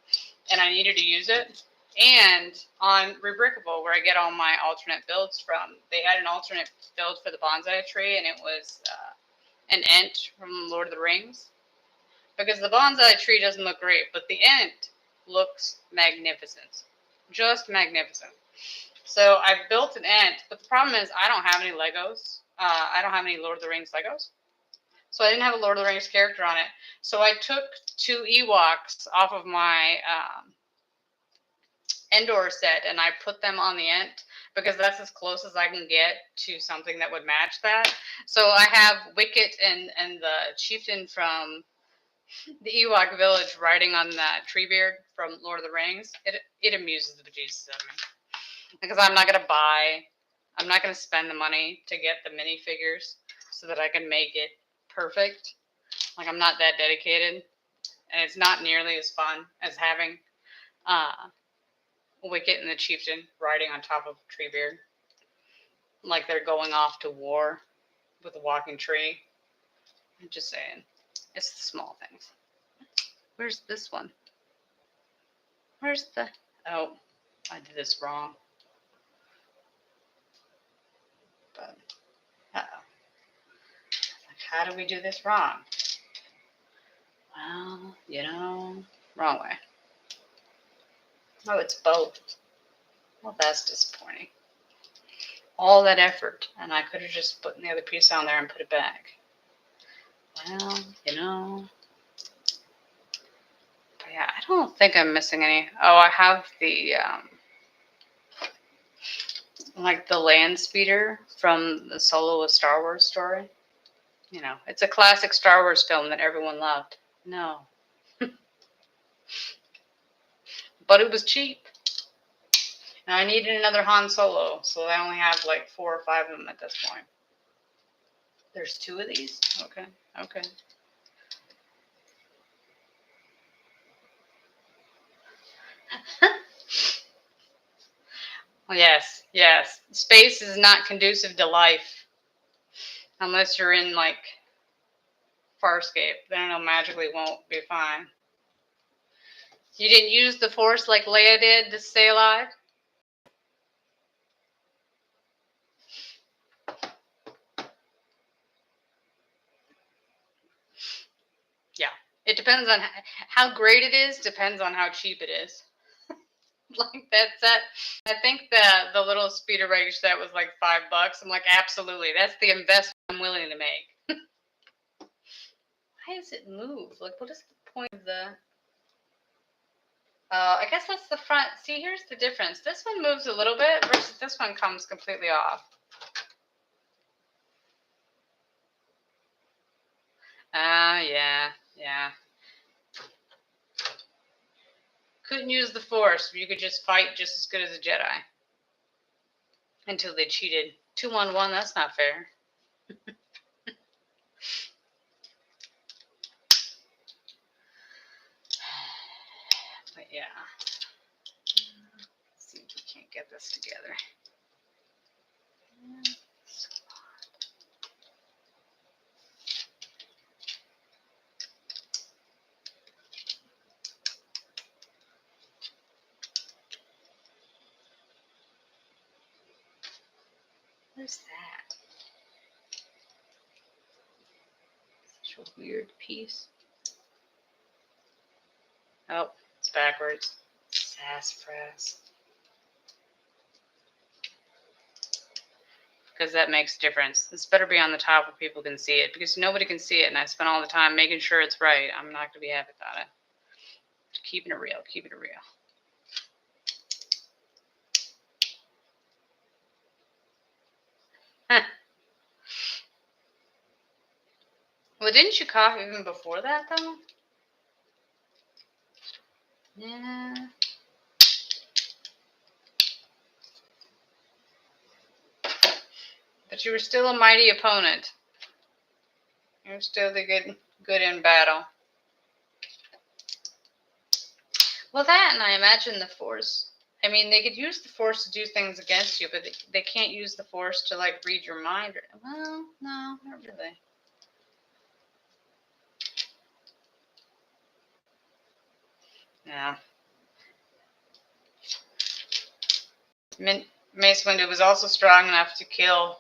and I needed to use it. And on Rebrickable, where I get all my alternate builds from, they had an alternate build for the bonsai tree, and it was an Ent from Lord of the Rings. Because the bonsai tree doesn't look great, but the Ent looks magnificent. Just magnificent. So I built an Ent, but the problem is I don't have any Legos. I don't have any Lord of the Rings Legos. So I didn't have a Lord of the Rings character on it. So I took 2 Ewoks off of my Endor set, and I put them on the Ent because that's as close as I can get to something that would match that. So I have Wicket and the chieftain from the Ewok village riding on that Treebeard from Lord of the Rings. It amuses the bejesus out of me. Because I'm not going to spend the money to get the minifigures so that I can make it perfect. Like, I'm not that dedicated. And it's not nearly as fun as having Wicket and the chieftain riding on top of Treebeard. Like they're going off to war with a walking tree. I'm just saying. It's the small things. Where's this one? Where's the... Oh, I did this wrong. But, uh-oh. Like, how do we do this wrong? Well, wrong way. Oh, it's both. Well, that's disappointing. All that effort, and I could have just put the other piece on there and put it back. Well, But yeah, I don't think I'm missing any. Oh, I have the, like the land speeder from the Solo a Star Wars story. It's a classic Star Wars film that everyone loved. No. But it was cheap. And I needed another Han Solo, so I only have like 4 or 5 of them at this point. There's 2 of these? Okay. Well, yes. Space is not conducive to life. Unless you're in, like, Farscape. Then it'll magically won't be fine. You didn't use the Force like Leia did to stay alive? Yeah. It depends on how great it is, depends on how cheap it is. Like that set. I think the little speeder bike set was like $5. I'm like, absolutely. That's the investment I'm willing to make. Why does it move? Like, what is the point of the... I guess that's the front. See, here's the difference. This one moves a little bit versus this one comes completely off. Yeah. Couldn't use the Force. You could just fight just as good as a Jedi. Until they cheated. 2-on-1, that's not fair. But yeah. Let's see if we can't get this together. Where's that? weird piece. Oh, it's backwards. Sassafras. Because that makes a difference. This better be on the top where people can see it, because nobody can see it, and I spent all the time making sure it's right. I'm not going to be happy about it. Keeping it real, keeping it real. Well, didn't you cough even before that, though? Yeah. But you were still a mighty opponent. You're still the good in battle. Well, that, and I imagine the Force. I mean, they could use the Force to do things against you, but they can't use the Force to, like, read your mind. Well, no, not really. Yeah. Mace Windu was also strong enough to kill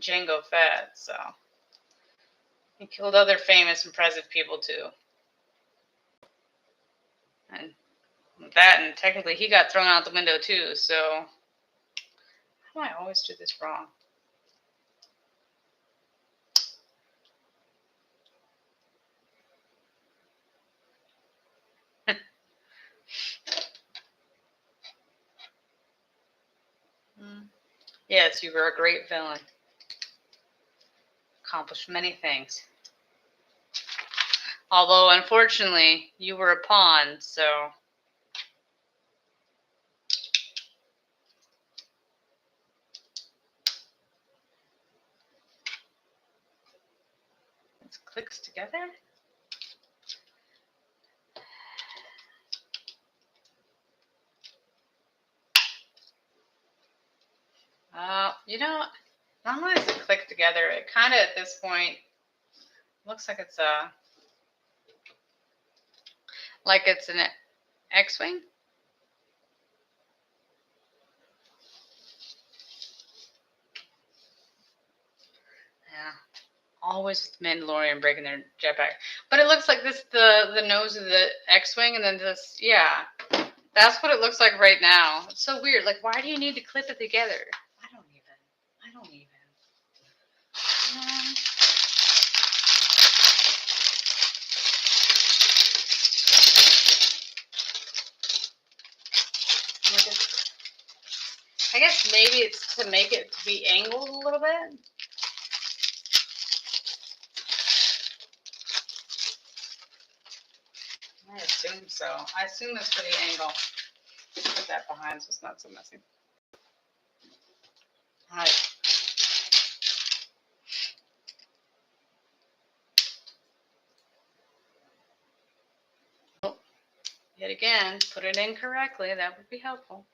Jango Fett, so he killed other famous, impressive people too. And that, and technically he got thrown out the window too, so how do I always do this wrong? Yes, you were a great villain. Accomplished many things. Although, unfortunately, you were a pawn, so... It clicks together? You know, not only does it click together, it kind of, at this point, looks like it's an X-Wing. Yeah. Always with Mandalorian breaking their jetpack. But it looks like this, the nose of the X-Wing, and then this, yeah. That's what it looks like right now. It's so weird. Like, why do you need to clip it together? I don't even. I guess maybe it's to make it to be angled a little bit. I assume so. I assume it's for the angle. Put that behind so it's not so messy. All right. Oh, yet again, put it in correctly. That would be helpful.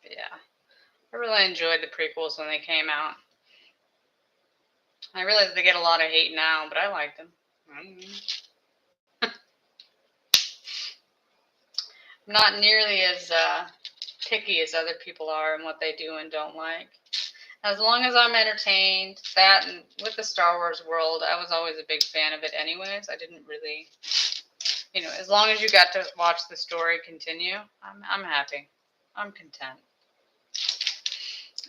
Yeah. I really enjoyed the prequels when they came out. I realize they get a lot of hate now, but I liked them. I'm not nearly as picky as other people are in what they do and don't like. As long as I'm entertained, that and with the Star Wars world, I was always a big fan of it anyways. I didn't really, as long as you got to watch the story continue, I'm happy. I'm content.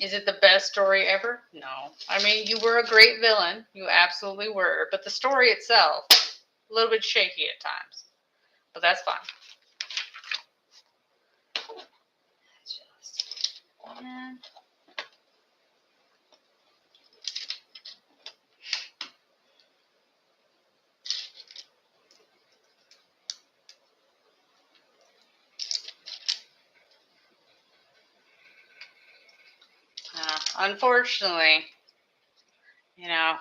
Is it the best story ever? No. I mean, you were a great villain. You absolutely were. But the story itself, a little bit shaky at times. But that's fine. Unfortunately,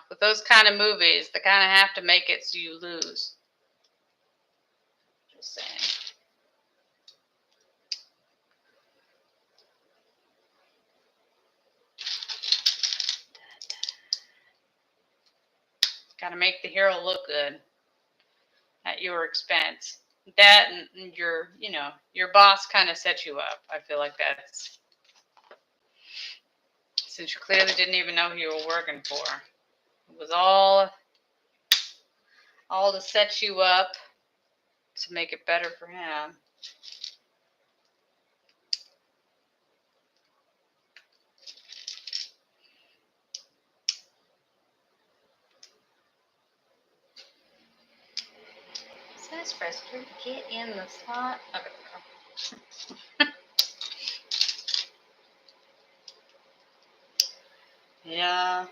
with those kind of movies, they kind of have to make it so you lose. Just saying. Got to make the hero look good at your expense. That and your boss kind of set you up. I feel like that's, since you clearly didn't even know who you were working for. It was all to set you up to make it better for him. Says press to get in the slot. Okay. Yeah.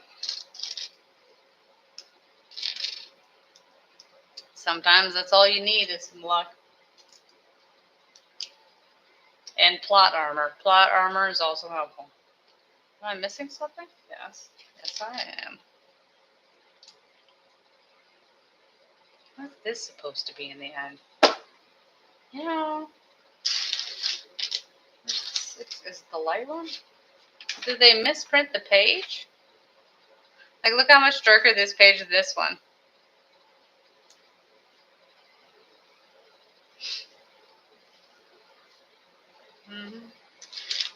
Sometimes that's all you need is some luck. And plot armor. Plot armor is also helpful. Am I missing something? Yes. Yes, I am. What's this supposed to be in the end? You know, is the light one? Did they misprint the page? Like, look how much darker this page is this one.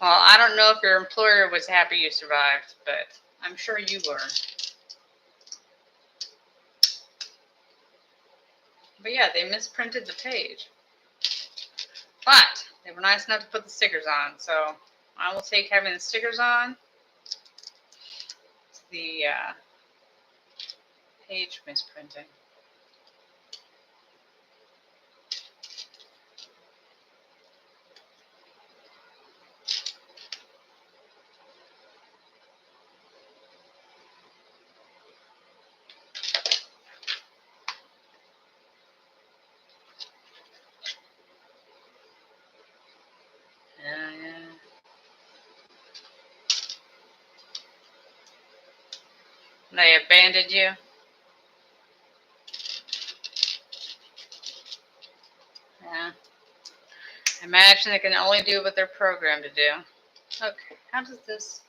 Well, I don't know if your employer was happy you survived, but I'm sure you were. But yeah, they misprinted the page. But they were nice enough to put the stickers on, so I will take having the stickers on. The page misprinting. Yeah. They abandoned you? Yeah. Imagine they can only do what they're programmed to do. Okay, how does this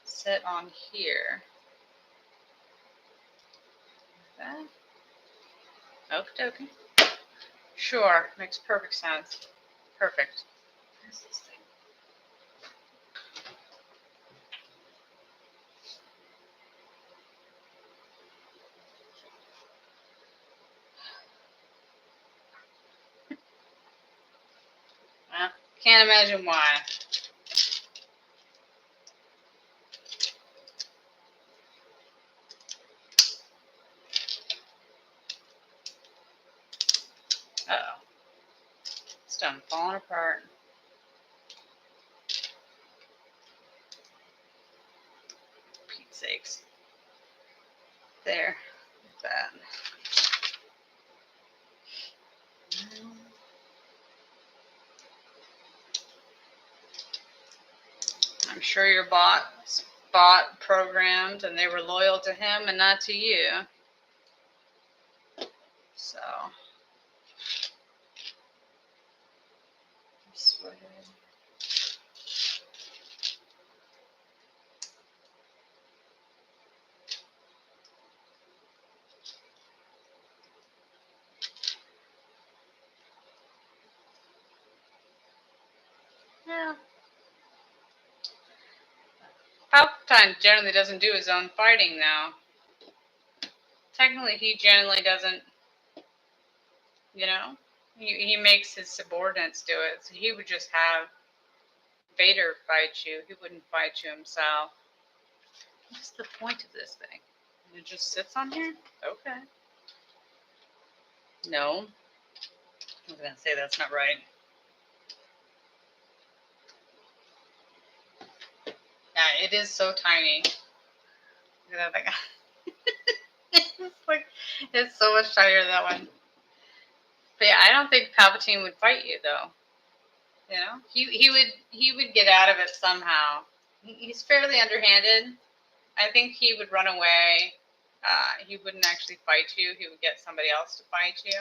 sit on here? That? Okie dokie. Sure, makes perfect sense. Perfect. Where's this thing? Well, can't imagine why. Uh-oh. It's done falling apart. Pete's sakes. There. That. I'm sure your bot programmed and they were loyal to him and not to you. So. Yeah. Palpatine generally doesn't do his own fighting now. Technically, he generally doesn't, he makes his subordinates do it. So he would just have Vader fight you. He wouldn't fight you himself. What's the point of this thing? It just sits on here? Okay. No. I was going to say that's not right. Yeah, it is so tiny. Look at that thing. It's so much tinier than that one. But yeah, I don't think Palpatine would fight you though. You know, he would get out of it somehow. He's fairly underhanded. I think he would run away. He wouldn't actually fight you. He would get somebody else to fight you.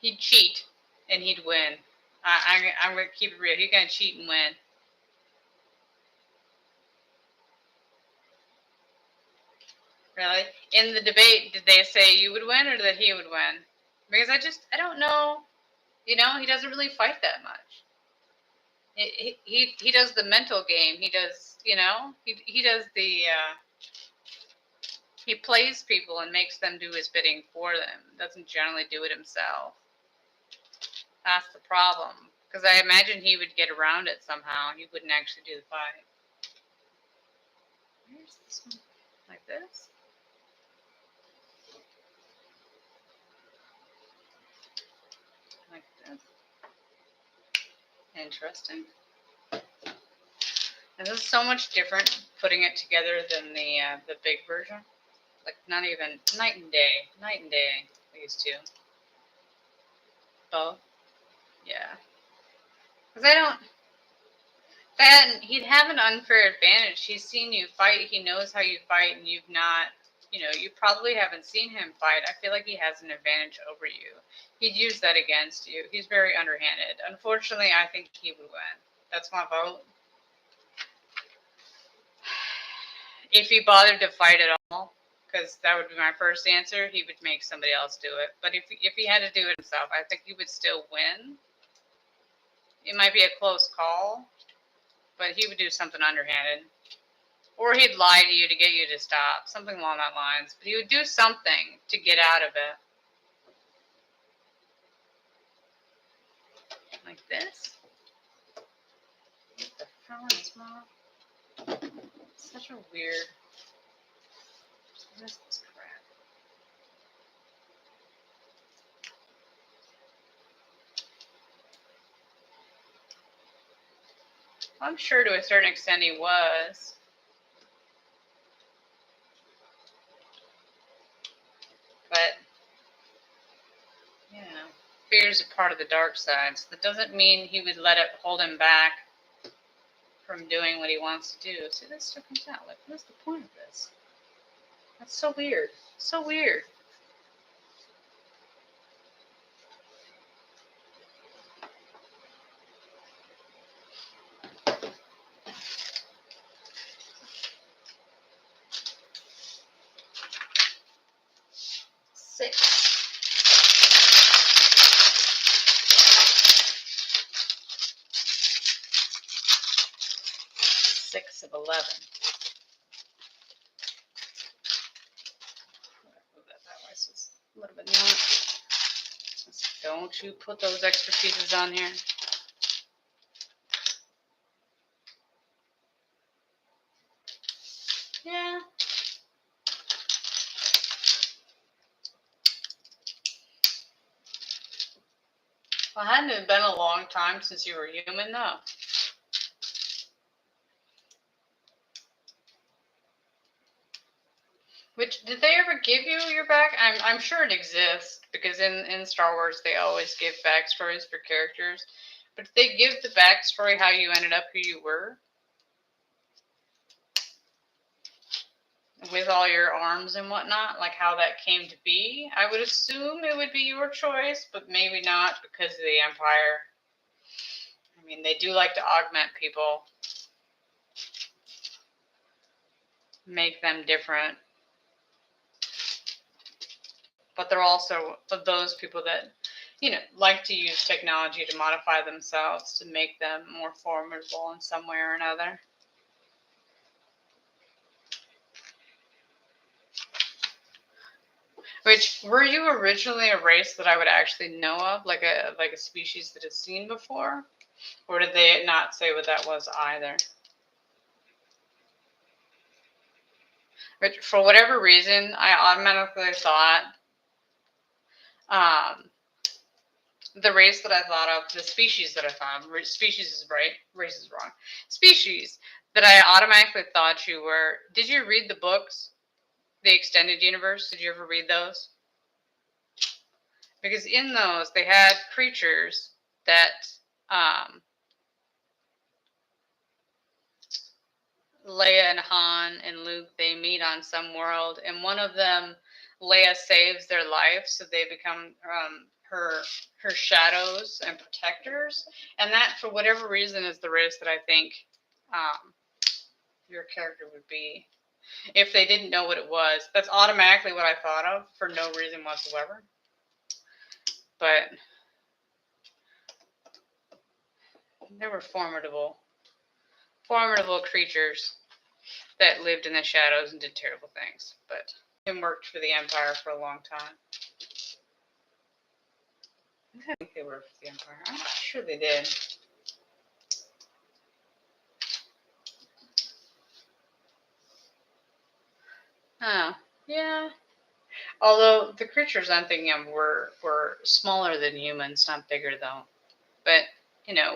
He'd cheat and he'd win. I'm going to keep it real. He's going to cheat and win. Really? In the debate, did they say you would win or that he would win? Because I don't know. You know, he doesn't really fight that much. He does the mental game. He does, you know, he does the, he plays people and makes them do his bidding for them. Doesn't generally do it himself. That's the problem. Because I imagine he would get around it somehow. He wouldn't actually do the fight. Where's this one? Like this? Like this? Interesting. And this is so much different putting it together than the big version. Like not even night and day. These two. Both. Yeah. Because I don't. That he'd have an unfair advantage. He's seen you fight. He knows how you fight, and you've not. You know, you probably haven't seen him fight. I feel like he has an advantage over you. He'd use that against you. He's very underhanded. Unfortunately, I think he would win. That's my vote. If he bothered to fight at all, because that would be my first answer, he would make somebody else do it. But if he had to do it himself, I think he would still win. It might be a close call, but he would do something underhanded. Or he'd lie to you to get you to stop, something along that lines. But he would do something to get out of it. Like this? What the hell is small? Such a weird. What is this crap? I'm sure to a certain extent he was. But, yeah, fear is a part of the dark side. So that doesn't mean he would let it hold him back from doing what he wants to do. See, this stuff comes out. Like, what is the point of this? That's so weird. So weird. Six. 6 of 11. Move that way so it's a little bit more. Don't you put those extra pieces on here. Yeah. Well, hadn't it been a long time since you were human, though? Which, did they ever give you your back? I'm sure it exists, because in Star Wars they always give backstories for characters. But did they give the backstory how you ended up who you were? With all your arms and whatnot, like how that came to be? I would assume it would be your choice, but maybe not because of the Empire. I mean, they do like to augment people, make them different. But they're also those people that, you know, like to use technology to modify themselves to make them more formidable in some way or another. Which, were you originally a race that I would actually know of, like a species that has seen before? Or did they not say what that was either? Which, for whatever reason, I automatically thought the race that I thought of, the species that I thought of, species is right, race is wrong. Species that I automatically thought you were. Did you read the books, The Extended Universe? Did you ever read those? Because in those, they had creatures that Leia and Han and Luke, they meet on some world, and one of them, Leia saves their life, so they become her shadows and protectors. And that, for whatever reason, is the race that I think your character would be. If they didn't know what it was, that's automatically what I thought of for no reason whatsoever. But they were formidable creatures that lived in the shadows and did terrible things. But it worked for the Empire for a long time. I think they worked for the Empire. I'm sure they did. Oh, yeah. Although the creatures I'm thinking of were smaller than humans, not bigger though. But,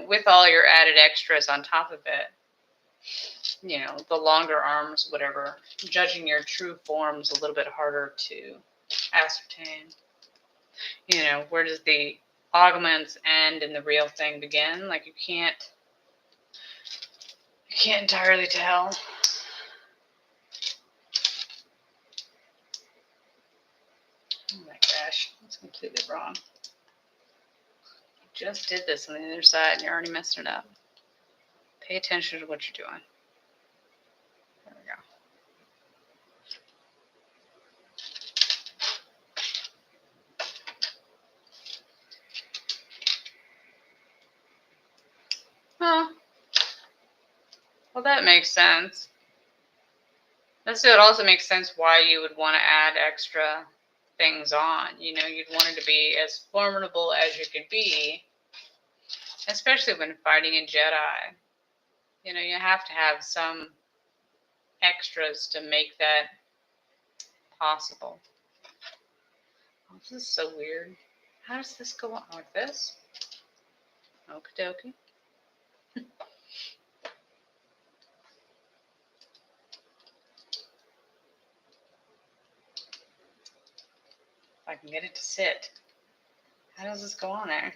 with all your added extras on top of it, the longer arms, whatever, judging your true form's a little bit harder to ascertain. Where does the augments end and the real thing begin? Like you can't entirely tell. Oh my gosh, that's completely wrong. You just did this on the other side and you're already messing it up. Pay attention to what you're doing. There we go. Oh, well, that makes sense. It also makes sense why you would want to add extra things on. You'd want it to be as formidable as you could be, especially when fighting a Jedi. You have to have some extras to make that possible. Oh, this is so weird. How does this go on? Like this? Okie dokie. If I can get it to sit. How does this go on there?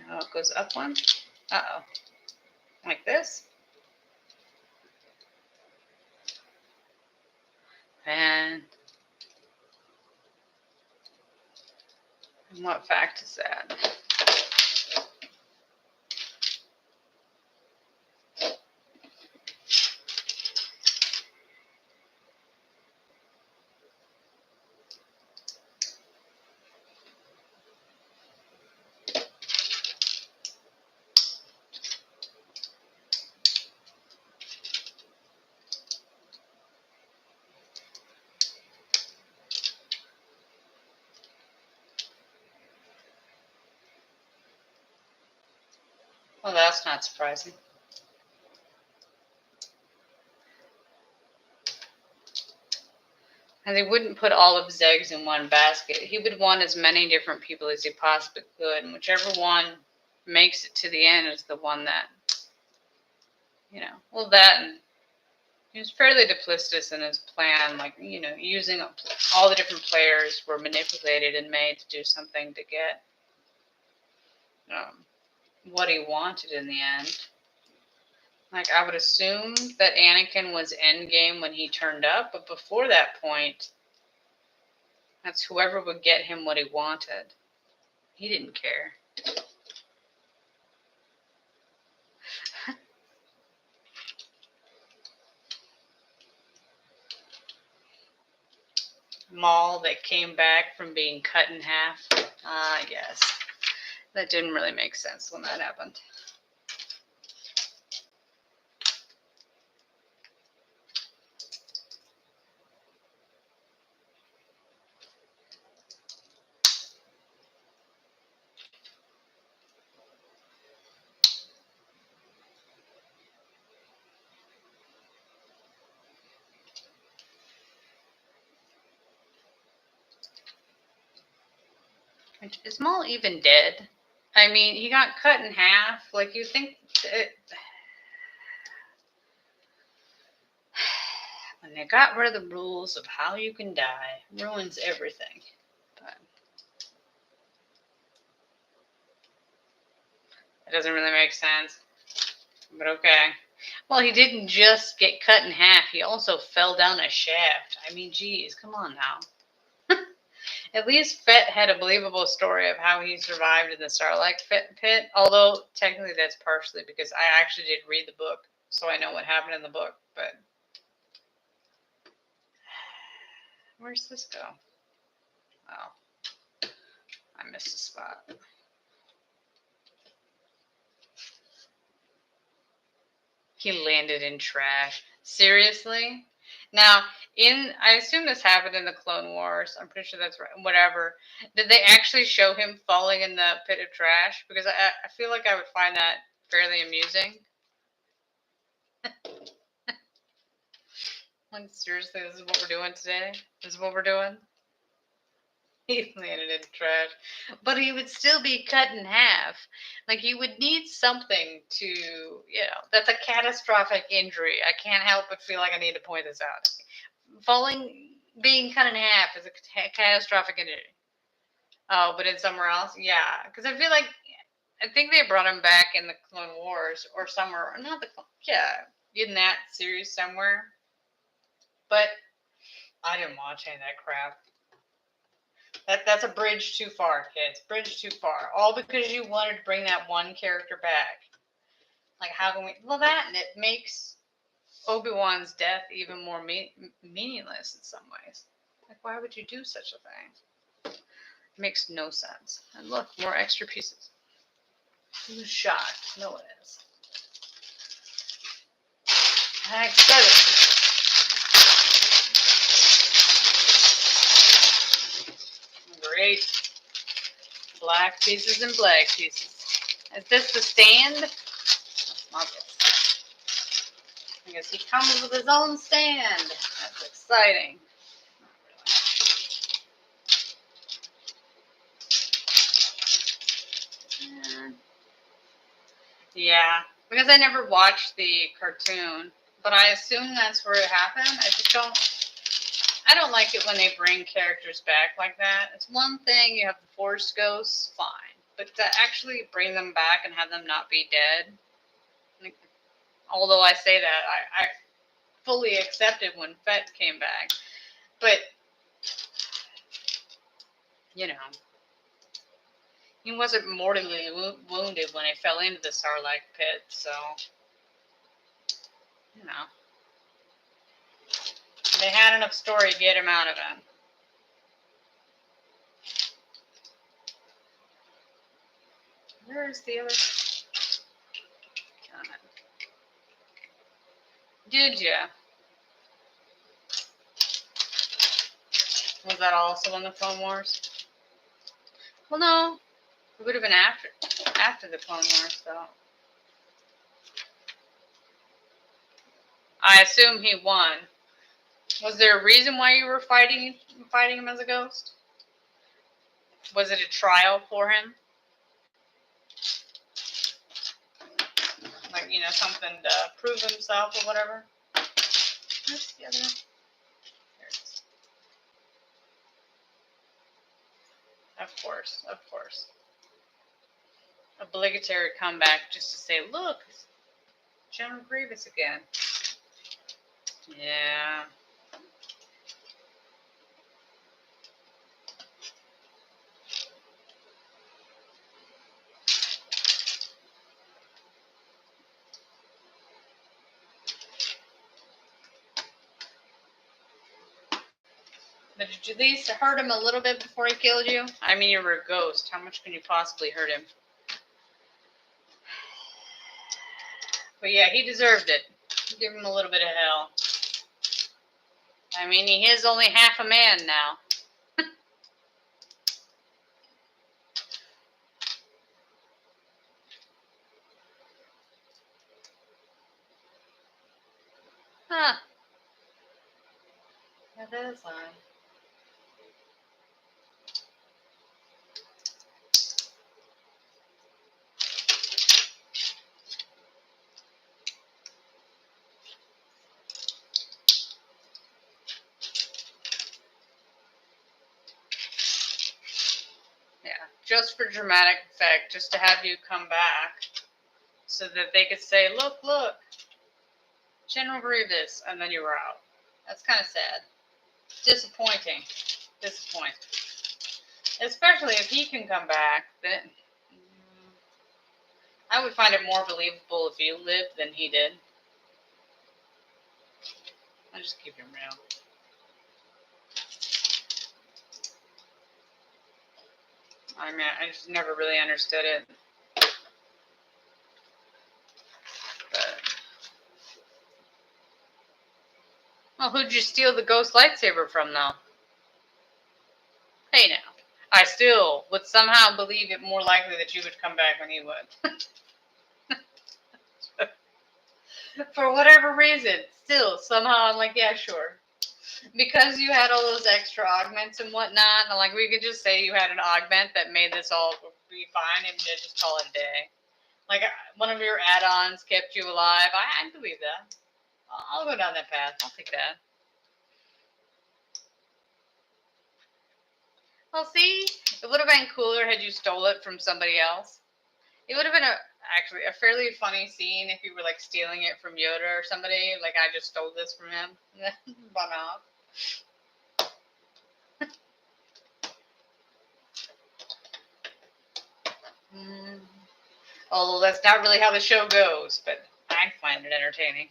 No, it goes up one. Uh-oh. Like this? And what fact is that? Well, that's not surprising. And he wouldn't put all of his eggs in one basket. He would want as many different people as he possibly could, and whichever one makes it to the end is the one that, and he was fairly duplicitous in his plan, like, using all the different players were manipulated and made to do something to get what he wanted in the end. Like, I would assume that Anakin was endgame when he turned up, but before that point, that's whoever would get him what he wanted. He didn't care. Maul that came back from being cut in half. Yes. That didn't really make sense when that happened. Is Maul even dead? I mean, he got cut in half. Like, you think when they got rid of the rules of how you can die, ruins everything. But it doesn't really make sense. But okay. Well, he didn't just get cut in half. He also fell down a shaft. I mean, geez, come on now. At least Fett had a believable story of how he survived in the Sarlacc pit, although technically that's partially because I actually did read the book. so I know what happened in the book. But where's this go? Oh, I missed a spot. He landed in trash. Seriously? Now, I assume this happened in the Clone Wars. I'm pretty sure that's right. Whatever. Did they actually show him falling in the pit of trash? Because I feel like I would find that fairly amusing. Like, seriously, this is what we're doing today? This is what we're doing? He landed in trash. But he would still be cut in half. Like, you would need something to, that's a catastrophic injury. I can't help but feel like I need to point this out. Being cut in half is a catastrophic injury. Oh, but in somewhere else? Yeah. Because I think they brought him back in the Clone Wars or somewhere. In that series somewhere. But I didn't watch any of that crap. That's a bridge too far, kids. Bridge too far. All because you wanted to bring that one character back. Like, how can we... Well, that, and it makes Obi-Wan's death even more meaningless in some ways. Like, why would you do such a thing? It makes no sense. And look, more extra pieces. Who's shocked? No one is. I'm excited. Great. Black pieces and black pieces. Is this the stand? That's not this. I guess he comes with his own stand. That's exciting. Yeah, because I never watched the cartoon, but I assume that's where it happened. I don't like it when they bring characters back like that. It's one thing, you have the Force Ghosts, fine. But to actually bring them back and have them not be dead, like, although I say that, I fully accepted when Fett came back. But, he wasn't mortally wounded when he fell into the Sarlacc pit, so, they had enough story to get him out of it. Where's the other? Did ya? Was that also in the Clone Wars? Well, no. It would have been after the Clone Wars, though. I assume he won. Was there a reason why you were fighting him as a ghost? Was it a trial for him? Like, something to prove himself or whatever? Where's the other? There it is. Of course. Obligatory comeback just to say, look, General Grievous again. Yeah. But did you at least hurt him a little bit before he killed you? I mean, you were a ghost. How much can you possibly hurt him? But yeah, he deserved it. Give him a little bit of hell. I mean, he is only half a man now. Huh. Yeah, that is odd. Yeah, just for dramatic effect, just to have you come back, so that they could say, look, General Grievous, and then you were out. That's kind of sad. Disappointing. Especially if he can come back, then I would find it more believable if you lived than he did. I just keep it real. I mean, I just never really understood it. But, well, who'd you steal the ghost lightsaber from, though? Hey, now. I still would somehow believe it more likely that you would come back when he would. For whatever reason, still, somehow, I'm like, yeah, sure. Because you had all those extra augments and whatnot, and like, we could just say you had an augment that made this all be fine and just call it a day. Like, one of your add-ons kept you alive. I believe that. I'll go down that path. I'll take that. Well, see, it would have been cooler had you stole it from somebody else. It would have been actually a fairly funny scene if you were like stealing it from Yoda or somebody. Like, I just stole this from him. Run off. Although that's not really how the show goes, but I find it entertaining.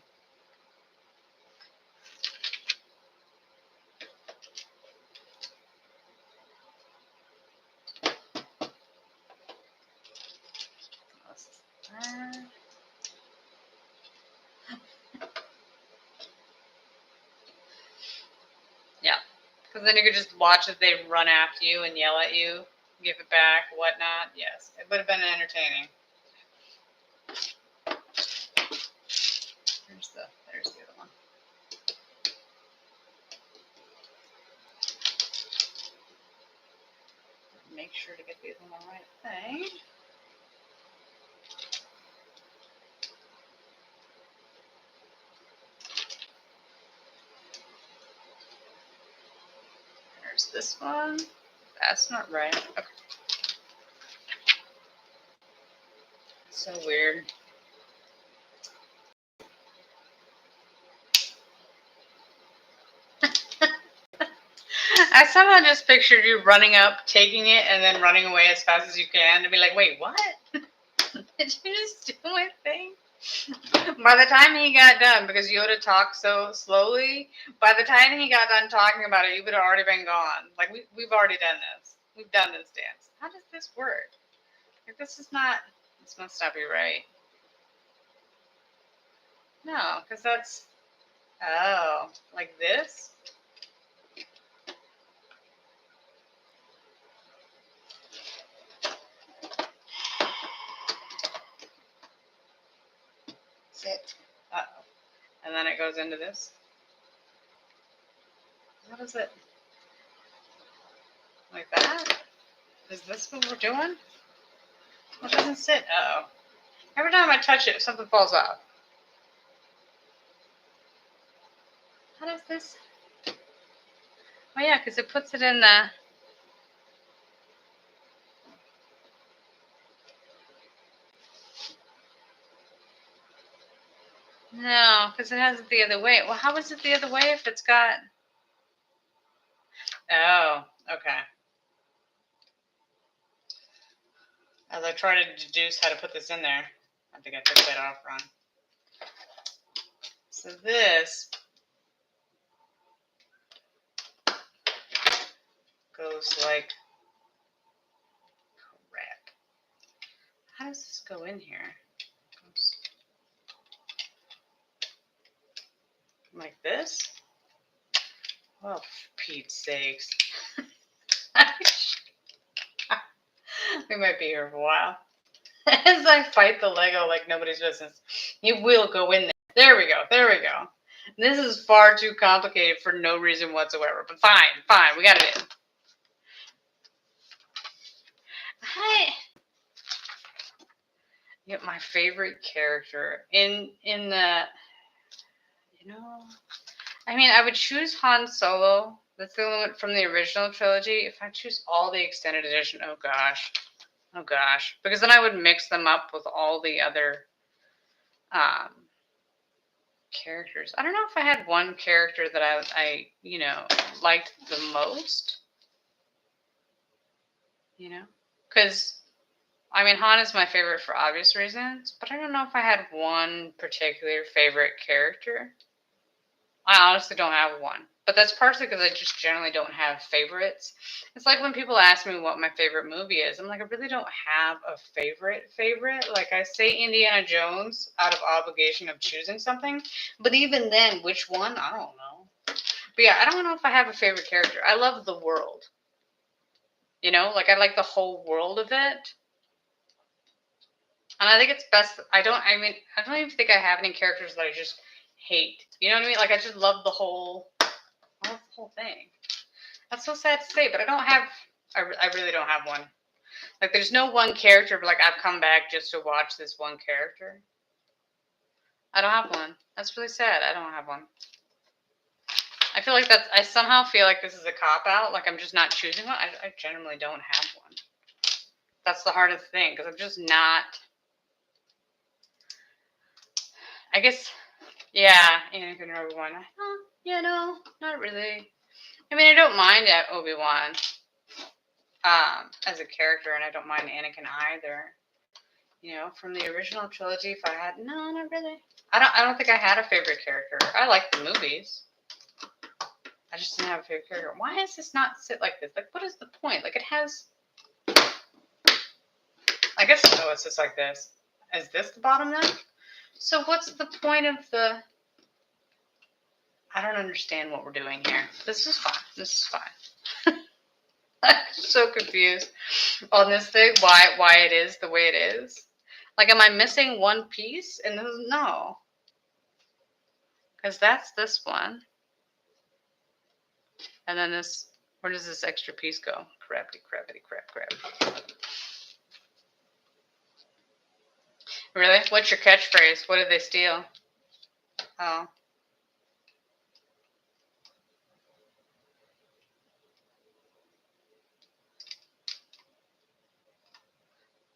Yeah, because then you could just watch as they run after you and yell at you, give it back, whatnot. Yes, it would have been entertaining. There's the other one. Make sure to get these on the right thing. There's this one. That's not right. Okay. So weird. I somehow just pictured you running up, taking it, and then running away as fast as you can to be like, wait, what? Did you just do my thing? By the time he got done, because Yoda talked so slowly, by the time he got done talking about it, you would have already been gone. Like, we've already done this. We've done this dance. How does this work? Like, this must not be right. No, because that's, oh, like this? Sit. Uh-oh. And then it goes into this. What is it? Like that? Is this what we're doing? It doesn't sit. Uh-oh. Every time I touch it, something falls off. How does this? Oh, yeah, because it puts it in the... No, because it has it the other way. Well, how is it the other way if it's got... Oh, okay. As I try to deduce how to put this in there, I think I took that off wrong. So this goes like crap. How does this go in here? Oops. Like this? Oh, for Pete's sakes. We might be here for a while. As I fight the Lego like nobody's business. It will go in there. There we go. There we go. This is far too complicated for no reason whatsoever. But fine. We got it in. Yeah, my favorite character in the, I mean, I would choose Han Solo. That's the only one from the original trilogy. If I choose all the extended edition, oh gosh, because then I would mix them up with all the other characters. I don't know if I had one character that I liked the most. Because I mean, Han is my favorite for obvious reasons, but I don't know if I had one particular favorite character. I honestly don't have one. But that's partially because I just generally don't have favorites. It's like when people ask me what my favorite movie is, I'm like, I really don't have a favorite. Like I say Indiana Jones out of obligation of choosing something. But even then, which one? I don't know. But yeah, I don't know if I have a favorite character. I love the world. Like I like the whole world of it. And I think it's best. I don't even think I have any characters that I just hate. You know what I mean? Like I just love the whole thing. That's so sad to say, but I really don't have one. Like there's no one character, but like I've come back just to watch this one character. I don't have one. That's really sad. I don't have one. I somehow feel like this is a cop out. Like I'm just not choosing one. I generally don't have one. That's the hardest thing because I'm just not. I guess, yeah, Anakin or Obi-Wan. No, not really. I mean, I don't mind Obi-Wan as a character, and I don't mind Anakin either. From the original trilogy, if I had, no, not really. I don't think I had a favorite character. I like the movies. I just didn't have a favorite character. Why does this not sit like this? Like, what is the point? Like, it has. I guess it's just like this. Is this the bottom then? So what's the point of the? I don't understand what we're doing here. This is fine. I'm so confused on this thing. Why it is the way it is? Like, am I missing one piece? And no, because that's this one, and then this. Where does this extra piece go? Crap. Really? What's your catchphrase? What did they steal? Oh.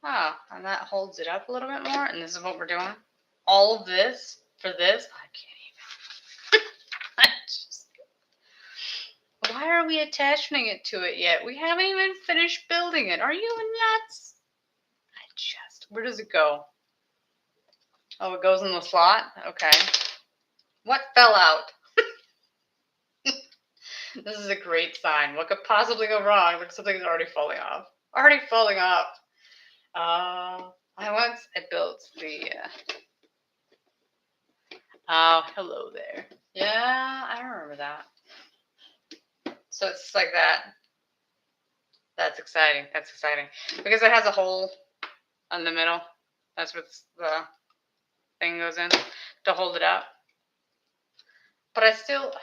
Oh, and that holds it up a little bit more, and this is what we're doing. All of this for this? I can't even. Why are we attaching it to it yet? We haven't even finished building it. Are you nuts? Where does it go? Oh, it goes in the slot? Okay. What fell out? This is a great sign. What could possibly go wrong? Like something's already falling off. I built the. Oh, hello there. Yeah, I remember that. So it's like that. That's exciting. Because it has a hole in the middle. That's what the thing goes in to hold it up. But I still.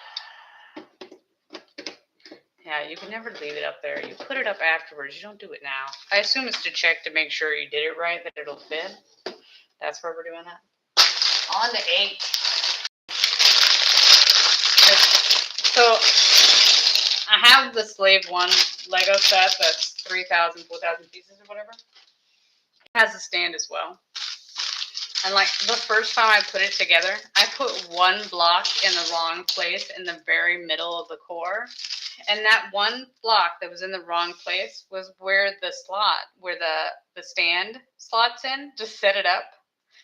Yeah, you can never leave it up there. You put it up afterwards. You don't do it now. I assume it's to check to make sure you did it right, that it'll fit. That's where we're doing that. On to 8. So I have the Slave 1 Lego set that's 3,000, 4,000 pieces or whatever. It has a stand as well. And like the first time I put it together, I put one block in the wrong place in the very middle of the core. And that one block that was in the wrong place was where the stand slots in to set it up.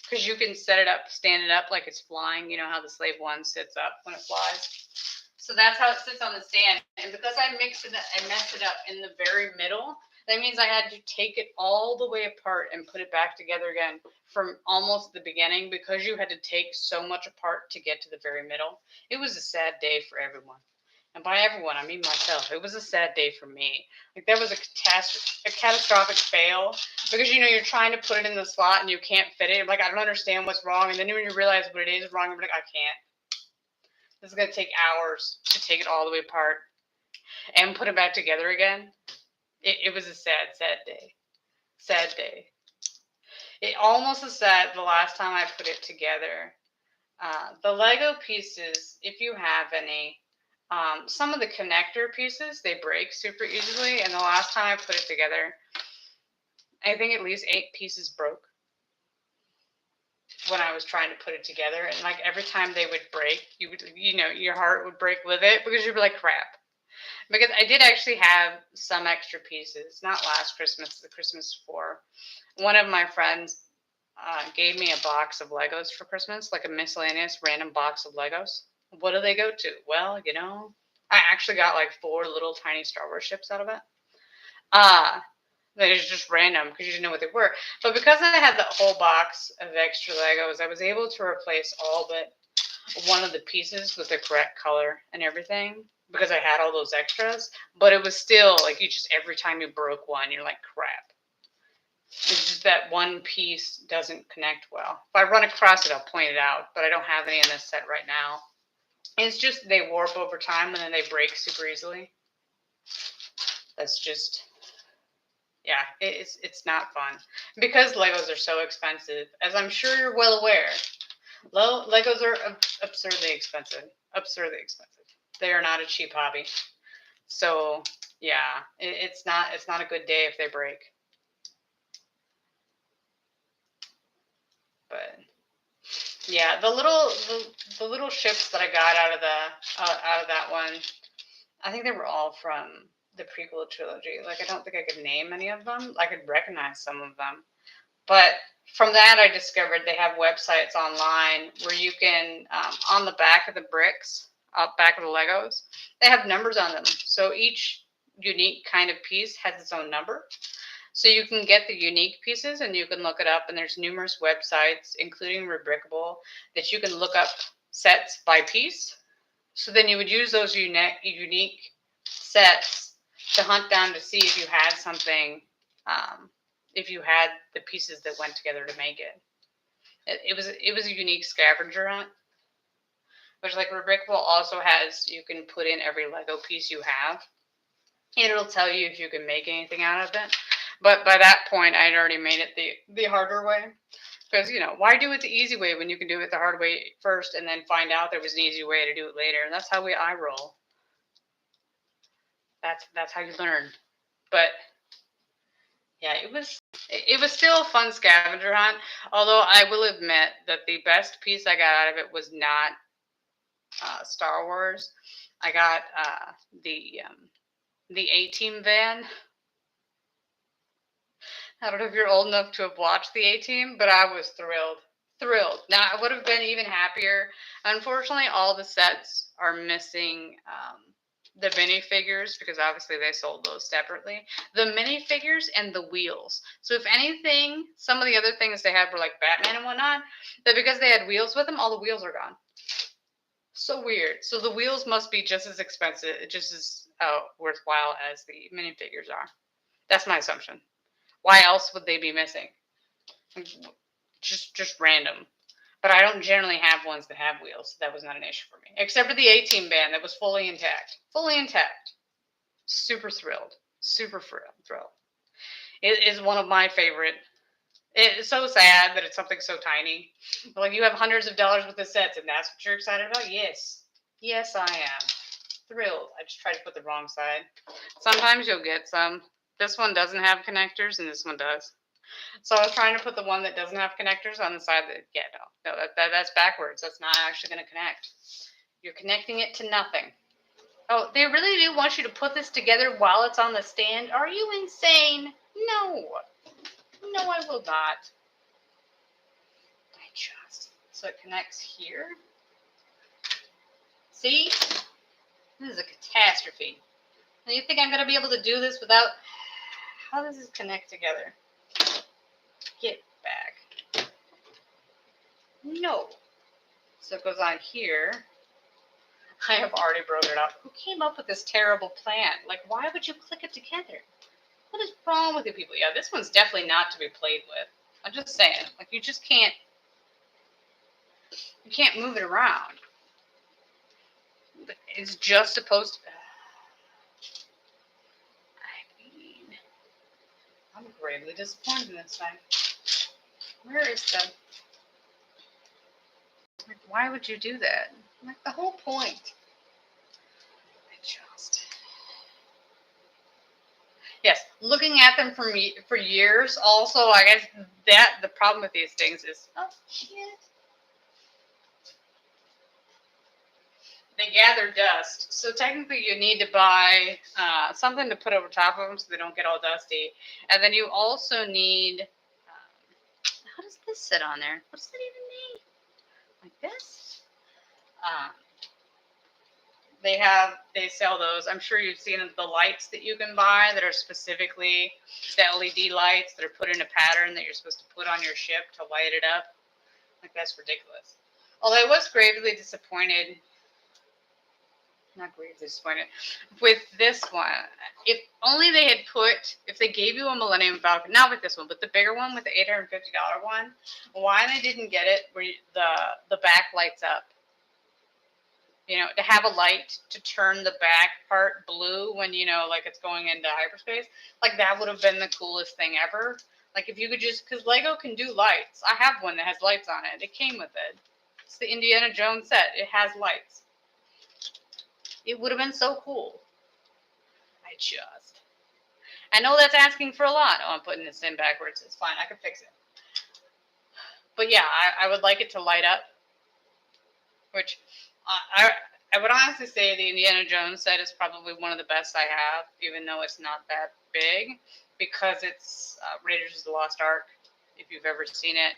Because you can set it up, stand it up like it's flying. You know how the Slave 1 sits up when it flies. So that's how it sits on the stand. And because I messed it up in the very middle, that means I had to take it all the way apart and put it back together again from almost the beginning because you had to take so much apart to get to the very middle. It was a sad day for everyone. And by everyone, I mean myself. It was a sad day for me. Like, that was a catastrophic fail because, you're trying to put it in the slot and you can't fit it. You're like, I don't understand what's wrong. And then when you realize what it is wrong, you're like, I can't. This is going to take hours to take it all the way apart and put it back together again. It was a sad, sad day. Sad day. It almost as sad the last time I put it together. The Lego pieces, if you have any, some of the connector pieces, they break super easily. And the last time I put it together, I think at least 8 pieces broke when I was trying to put it together. And like every time they would break, your heart would break with it because you'd be like, crap. Because I did actually have some extra pieces, not last Christmas, the Christmas before. One of my friends gave me a box of Legos for Christmas, like a miscellaneous random box of Legos. What do they go to? Well, I actually got like 4 little tiny Star Wars ships out of it. They was just random because you didn't know what they were. But because I had that whole box of extra Legos, I was able to replace all but one of the pieces with the correct color and everything because I had all those extras. But it was still like you just every time you broke one, you're like, crap. It's just that one piece doesn't connect well. If I run across it, I'll point it out. But I don't have any in this set right now. It's just they warp over time and then they break super easily. That's just, yeah, it's not fun. Because Legos are so expensive, as I'm sure you're well aware, Legos are absurdly expensive. Absurdly expensive. They are not a cheap hobby. So, yeah, it's not a good day if they break. But yeah, the little ships that I got out of that one, I think they were all from the prequel trilogy. Like I don't think I could name any of them. I could recognize some of them, but from that I discovered they have websites online where you can on the back of the bricks, back of the Legos, they have numbers on them. So each unique kind of piece has its own number. So you can get the unique pieces and you can look it up. And there's numerous websites, including Rubricable, that you can look up sets by piece. So then you would use those unique sets to hunt down to see if you had something, if you had the pieces that went together to make it. It was a unique scavenger hunt, which like Rubricable also has. You can put in every Lego piece you have, and it'll tell you if you can make anything out of it. But by that point, I'd already made it the harder way. Because, why do it the easy way when you can do it the hard way first and then find out there was an easy way to do it later? And that's how I roll. That's how you learn. But yeah, it was still a fun scavenger hunt. Although I will admit that the best piece I got out of it was not Star Wars. I got the A-Team van. I don't know if you're old enough to have watched the A-Team, but I was thrilled. Thrilled. Now, I would have been even happier. Unfortunately, all the sets are missing the minifigures because obviously they sold those separately. The minifigures and the wheels. So if anything, some of the other things they had were like Batman and whatnot, but because they had wheels with them, all the wheels are gone. So weird. So the wheels must be just as expensive, just as worthwhile as the minifigures are. That's my assumption. Why else would they be missing? Just random. But I don't generally have ones that have wheels. So that was not an issue for me. Except for the A-Team band that was fully intact. Fully intact. Super thrilled. Super thrilled. It is one of my favorite. It's so sad that it's something so tiny. But like you have hundreds of dollars worth of sets and that's what you're excited about? Yes. Yes, I am. Thrilled. I just tried to put the wrong side. Sometimes you'll get some. This one doesn't have connectors and this one does. So I was trying to put the one that doesn't have connectors on the side that, no, that's backwards. That's not actually going to connect. You're connecting it to nothing. Oh, they really do want you to put this together while it's on the stand? Are you insane? No. No, I will not. So it connects here. See? This is a catastrophe. And you think I'm going to be able to do this without... How does this connect together? Get back. No. So it goes on here. I have already broken it up. Who came up with this terrible plan? Like, why would you click it together? What is wrong with you people? Yeah, this one's definitely not to be played with. I'm just saying. Like, you just can't... You can't move it around. It's just supposed to... I mean... I'm gravely disappointed in this thing. Where is the... Like, why would you do that? Like, the whole point. Yes, looking at them for years. Also, I guess that the problem with these things is, oh shit, they gather dust. So technically, you need to buy something to put over top of them so they don't get all dusty. And then you also need. How does this sit on there? What does that even mean? Like this? They sell those. I'm sure you've seen the lights that you can buy that are specifically the LED lights that are put in a pattern that you're supposed to put on your ship to light it up. Like, that's ridiculous. Although I was gravely disappointed, not gravely disappointed, with this one. If only they had if they gave you a Millennium Falcon, not with this one, but the bigger one with the $850 one, why they didn't get it where the back lights up. You know, to have a light to turn the back part blue when, you know, like it's going into hyperspace. Like, that would have been the coolest thing ever. Like, if you could just, because Lego can do lights. I have one that has lights on it. It came with it. It's the Indiana Jones set. It has lights. It would have been so cool. I know that's asking for a lot. Oh, I'm putting this in backwards. It's fine. I can fix it. But yeah, I would like it to light up. Which, I would honestly say the Indiana Jones set is probably one of the best I have, even though it's not that big, because it's Raiders of the Lost Ark, if you've ever seen it.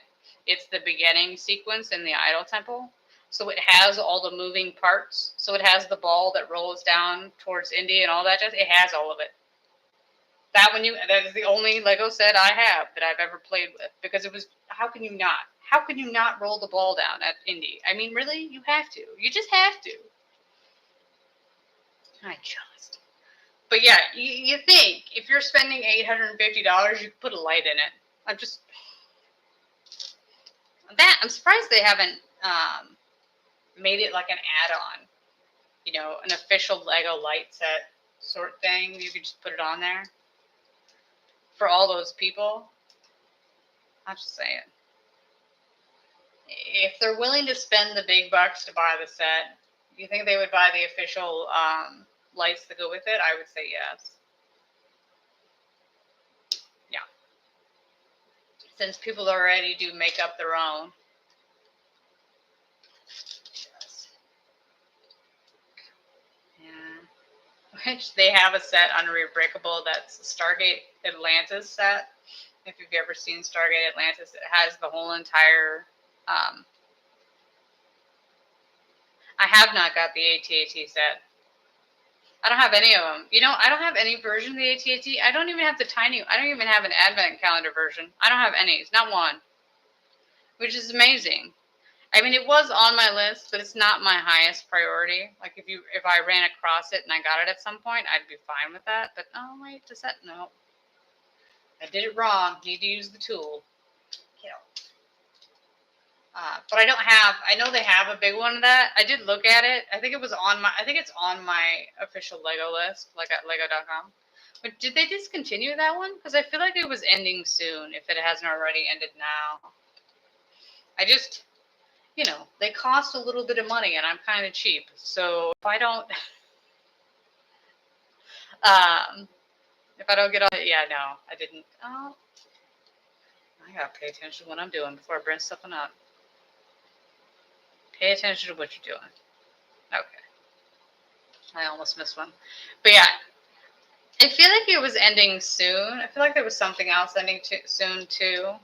It's the beginning sequence in the Idol Temple. So it has all the moving parts. So it has the ball that rolls down towards Indy and all that. It has all of it. That is the only Lego set I have that I've ever played with, because it was, how can you not? How can you not roll the ball down at Indy? I mean, really? You have to. You just have to. But yeah, you think if you're spending $850, you could put a light in it. I'm surprised they haven't made it like an add-on. You know, an official Lego light set sort thing. You could just put it on there for all those people. I'm just saying. If they're willing to spend the big bucks to buy the set, do you think they would buy the official lights that go with it? I would say yes. Yeah. Since people already do make up their own. Yeah. Which they have a set on Unbreakable that's Stargate Atlantis set. If you've ever seen Stargate Atlantis, it has the whole entire... I have not got the AT-AT set. I don't have any of them. You know, I don't have any version of the AT-AT. I don't even have the tiny... I don't even have an advent calendar version. I don't have any. It's not one. Which is amazing. I mean, it was on my list, but it's not my highest priority. Like, if I ran across it and I got it at some point, I'd be fine with that. But, oh, wait, does that... No. I did it wrong. Need to use the tool. But I don't have... I know they have a big one of that. I did look at it. I think it was on my... I think it's on my official Lego list, like at Lego.com. But did they discontinue that one? Because I feel like it was ending soon, if it hasn't already ended now. I just... You know, they cost a little bit of money, and I'm kind of cheap. So if I don't... if I don't get on it... Yeah, no, I didn't... Oh... I gotta pay attention to what I'm doing before I bring something up. Pay attention to what you're doing. Okay. I almost missed one. But yeah, I feel like it was ending soon. I feel like there was something else ending soon too.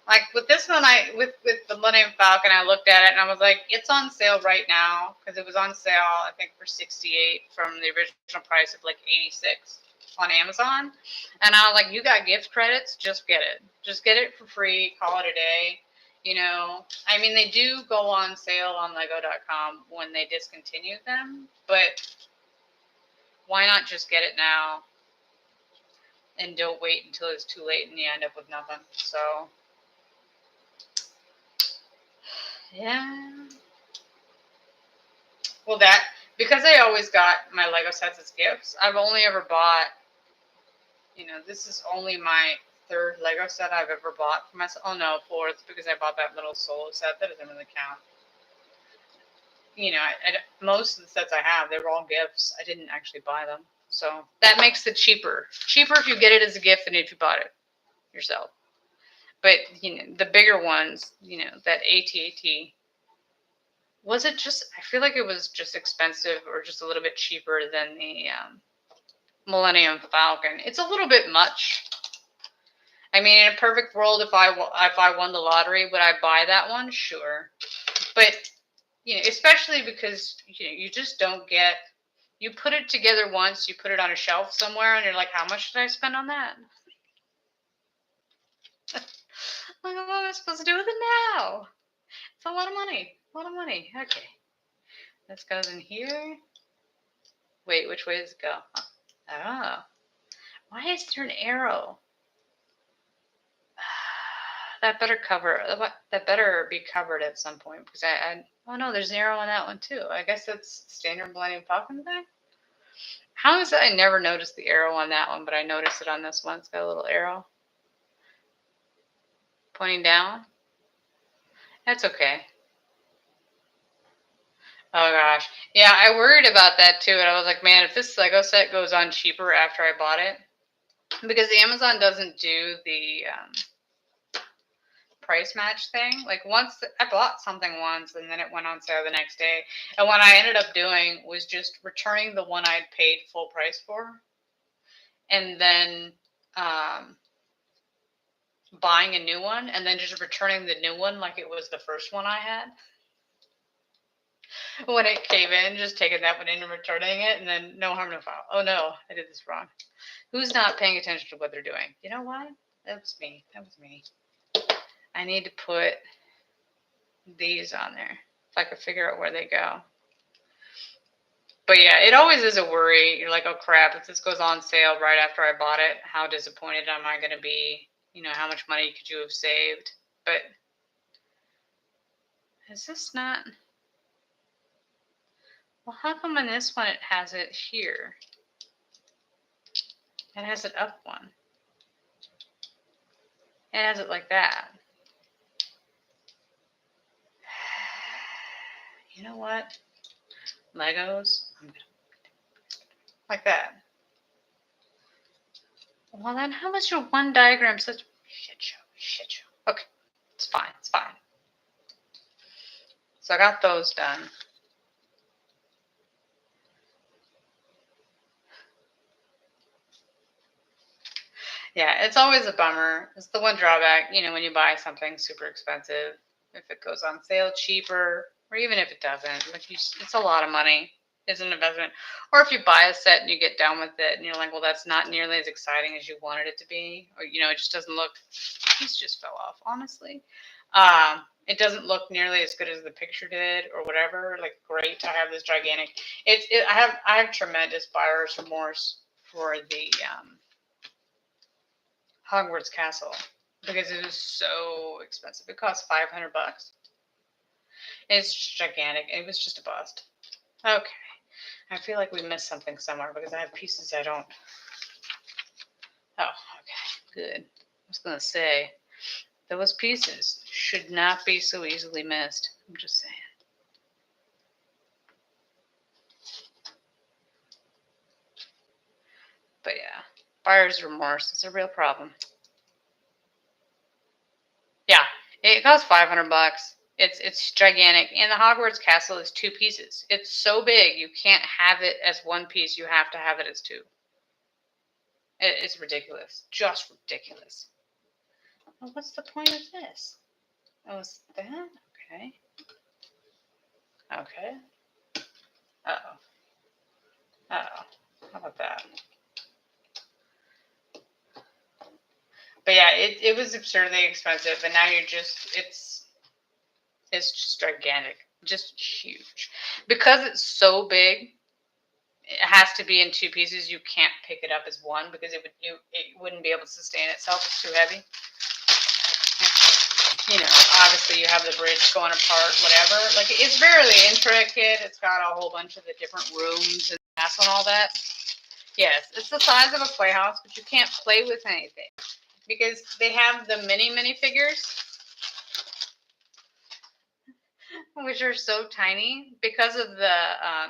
Like with this one, with the Millennium Falcon, I looked at it and I was like, it's on sale right now, because it was on sale, I think, for $68 from the original price of like $86 on Amazon. And I was like, you got gift credits? Just get it. Just get it for free. Call it a day. You know, I mean, they do go on sale on Lego.com when they discontinue them, but why not just get it now and don't wait until it's too late and you end up with nothing? So, yeah. Well, because I always got my Lego sets as gifts, I've only ever bought, you know, this is only my third Lego set I've ever bought for myself. Oh no, fourth, because I bought that little solo set. That doesn't really count. You know, most of the sets I have, they were all gifts. I didn't actually buy them. So that makes it cheaper. Cheaper if you get it as a gift than if you bought it yourself. But, you know, the bigger ones, you know, that AT-AT, was it just, I feel like it was just expensive or just a little bit cheaper than the Millennium Falcon. It's a little bit much. I mean, in a perfect world, if I won the lottery, would I buy that one? Sure. But You know, especially because you just don't get. You put it together once, you put it on a shelf somewhere, and you're like, how much did I spend on that? Like, what am I supposed to do with it now? It's a lot of money. A lot of money. Okay. This goes in here. Wait, which way does it go? Oh. Why is there an arrow? That better be covered at some point because oh no, there's an arrow on that one too. I guess that's standard Millennium Falcon thing. How is it I never noticed the arrow on that one, but I noticed it on this one? It's got a little arrow pointing down. That's okay. Oh gosh. Yeah, I worried about that too. And I was like, man, if this Lego set goes on cheaper after I bought it, because Amazon doesn't do the price match thing. Like once I bought something once and then it went on sale the next day. And what I ended up doing was just returning the one I'd paid full price for. And then buying a new one and then just returning the new one like it was the first one I had. When it came in, just taking that one in and returning it, and then no harm, no foul. Oh no, I did this wrong. Who's not paying attention to what they're doing? You know what? That was me. That was me. I need to put these on there if I could figure out where they go. But yeah, it always is a worry. You're like, oh crap, if this goes on sale right after I bought it, how disappointed am I going to be? You know, how much money could you have saved? But is this not... Well, how come on this one it has it here? It has it up one. It has it like that. You know what? Legos. I'm gonna like that. Well then, how was your one diagram such shit show? Shit show. Okay, it's fine. It's fine. So I got those done. Yeah, it's always a bummer. It's the one drawback, you know, when you buy something super expensive, if it goes on sale cheaper, or even if it doesn't, like it's a lot of money. It's an investment. Or if you buy a set and you get done with it and you're like, well, that's not nearly as exciting as you wanted it to be, or you know, it just doesn't look. Piece just fell off, honestly. It doesn't look nearly as good as the picture did, or whatever. Like, great, I have this gigantic. I have tremendous buyer's remorse for the Hogwarts Castle because it is so expensive. It cost $500. It's gigantic. It was just a bust. Okay. I feel like we missed something somewhere because I have pieces I don't. Oh, okay. Good. I was going to say, those pieces should not be so easily missed. I'm just saying. But yeah, buyer's remorse is a real problem. Yeah, it costs $500. It's gigantic, and the Hogwarts Castle is 2 pieces. It's so big you can't have it as 1 piece. You have to have it as 2. It's ridiculous, just ridiculous. Well, what's the point of this? Oh, is that okay? Okay. Uh-oh. Uh-oh. How about that? But yeah, it was absurdly expensive, and now you're just it's just gigantic, just huge. Because it's so big, it has to be in 2 pieces. You can't pick it up as 1 because it wouldn't be able to sustain itself. It's too heavy. You know, obviously you have the bridge going apart, whatever. Like, it's very intricate. It's got a whole bunch of the different rooms and castle and all that. Yes, it's the size of a playhouse, but you can't play with anything because they have the mini figures, which are so tiny because of the,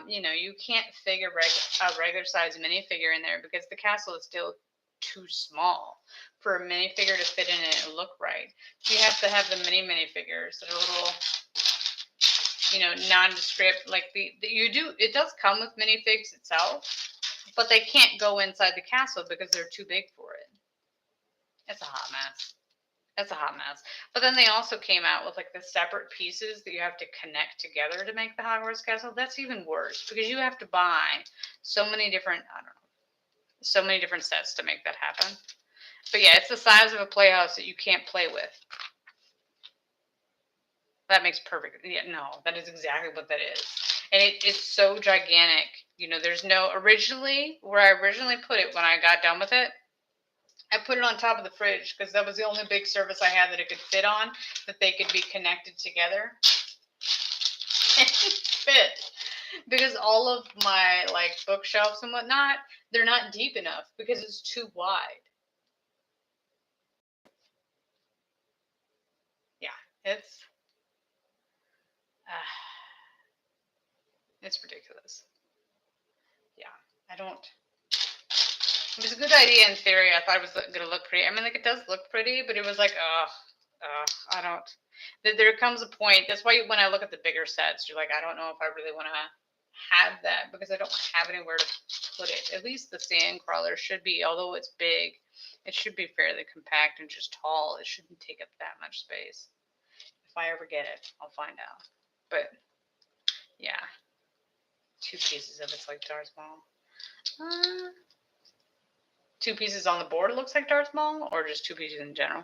you know, you can't fit a regular size minifigure in there because the castle is still too small for a minifigure to fit in it and look right. So you have to have the mini figures that are little, you know, nondescript. Like it does come with minifigs itself, but they can't go inside the castle because they're too big for it. It's a hot mess. That's a hot mess. But then they also came out with like the separate pieces that you have to connect together to make the Hogwarts castle. That's even worse because you have to buy so many different, I don't know, so many different sets to make that happen. But yeah, it's the size of a playhouse that you can't play with. That makes perfect. Yeah, no, that is exactly what that is. And it's so gigantic. You know, there's no, originally, where I originally put it when I got done with it, I put it on top of the fridge because that was the only big surface I had that it could fit on, that they could be connected together. And it fit. Because all of my like bookshelves and whatnot, they're not deep enough because it's too wide. Yeah, it's it's ridiculous. Yeah, I don't. It was a good idea in theory. I thought it was going to look pretty. I mean, like, it does look pretty, but it was like, I don't. There comes a point. That's why when I look at the bigger sets, you're like, I don't know if I really want to have that because I don't have anywhere to put it. At least the sand crawler should be, although it's big, it should be fairly compact and just tall. It shouldn't take up that much space. If I ever get it, I'll find out. But yeah, 2 pieces of it's like Darth Maul. 2 pieces on the board looks like Darth Maul, or just 2 pieces in general?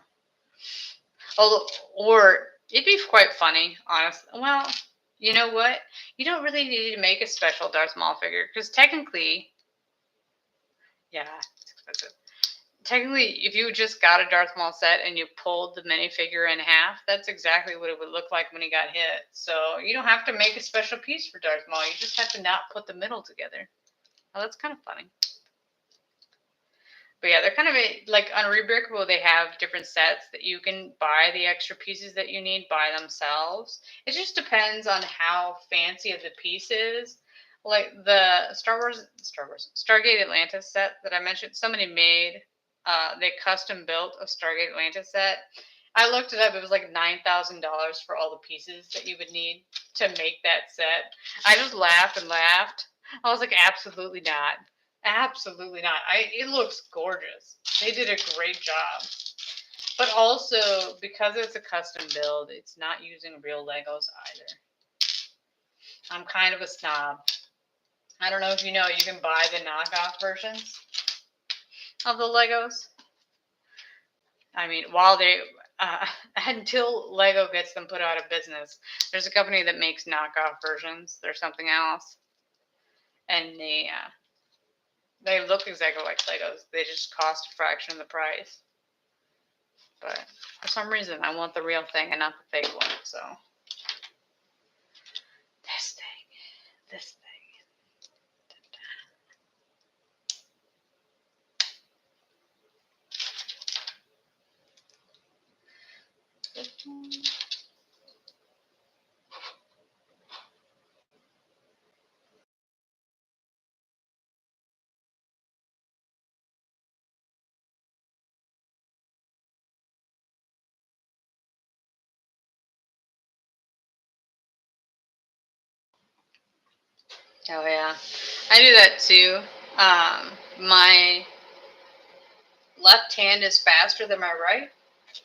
Oh, or it'd be quite funny, honestly. Well, you know what? You don't really need to make a special Darth Maul figure because technically, yeah, it's expensive. Technically, if you just got a Darth Maul set and you pulled the minifigure in half, that's exactly what it would look like when he got hit. So you don't have to make a special piece for Darth Maul. You just have to not put the middle together. Oh, that's kind of funny. But yeah, they're kind of like on Rebrickable, they have different sets that you can buy the extra pieces that you need by themselves. It just depends on how fancy of the piece is. Like the Stargate Atlantis set that I mentioned, somebody made, they custom built a Stargate Atlantis set. I looked it up, it was like $9,000 for all the pieces that you would need to make that set. I just laughed and laughed. I was like, absolutely not. Absolutely not. It looks gorgeous. They did a great job. But also, because it's a custom build, it's not using real Legos either. I'm kind of a snob. I don't know if you know, you can buy the knockoff versions of the Legos. I mean, while they, until Lego gets them put out of business, there's a company that makes knockoff versions. There's something else. And they look exactly like Legos. They just cost a fraction of the price. But for some reason, I want the real thing and not the fake one. So this thing. Oh yeah, I do that too. My left hand is faster than my right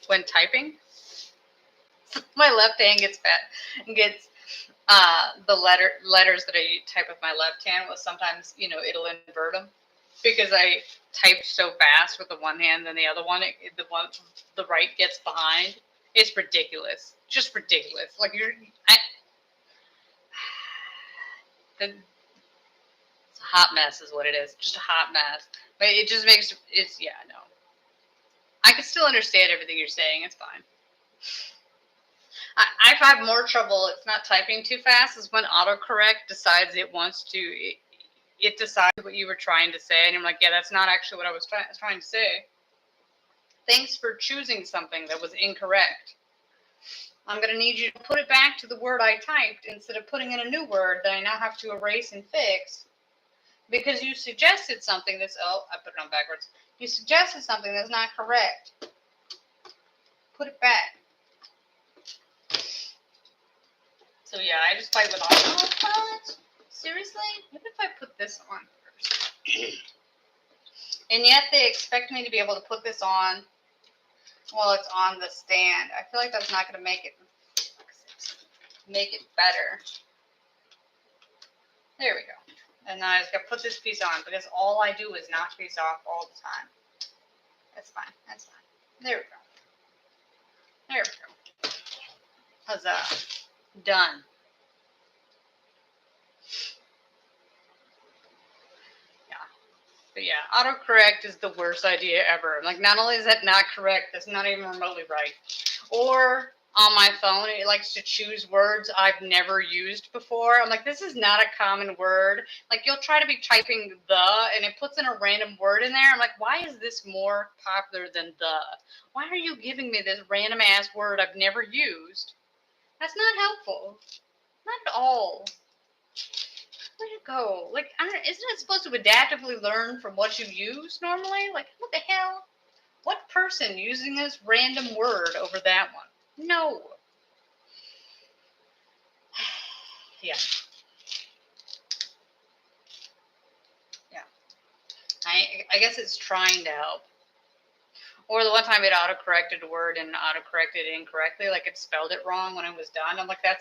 when typing. My left hand gets the letters that I type with my left hand. Well, sometimes it'll invert them because I type so fast with the one hand, then the other one, the right gets behind. It's ridiculous, just ridiculous. Like it's a hot mess, is what it is. Just a hot mess. But it just makes no. I can still understand everything you're saying. It's fine. I've had more trouble. It's not typing too fast. Is when autocorrect decides it wants to. It decides what you were trying to say, and I'm like, yeah, that's not actually what I was trying to say. Thanks for choosing something that was incorrect. I'm going to need you to put it back to the word I typed instead of putting in a new word that I now have to erase and fix because you suggested something that's, I put it on backwards. You suggested something that's not correct. Put it back. So yeah, I just fight with all. Oh, what? Seriously? What if I put this on first? And yet they expect me to be able to put this on Well, it's on the stand. I feel like that's not going to make it better. There we go. And now I just got to put this piece on because all I do is knock these off all the time. That's fine. That's fine. There we go. There we go. Huzzah. Done. But yeah, autocorrect is the worst idea ever. Like, not only is that not correct, that's not even remotely right. Or on my phone, it likes to choose words I've never used before. I'm like, this is not a common word. Like, you'll try to be typing the, and it puts in a random word in there. I'm like, why is this more popular than the? Why are you giving me this random ass word I've never used? That's not helpful. Not at all. Where'd it go? Like, isn't it supposed to adaptively learn from what you use normally? Like, what the hell? What person using this random word over that one? No. Yeah. Yeah. I guess it's trying to help. Or the one time it autocorrected a word and autocorrected it incorrectly, like it spelled it wrong when it was done. I'm like, I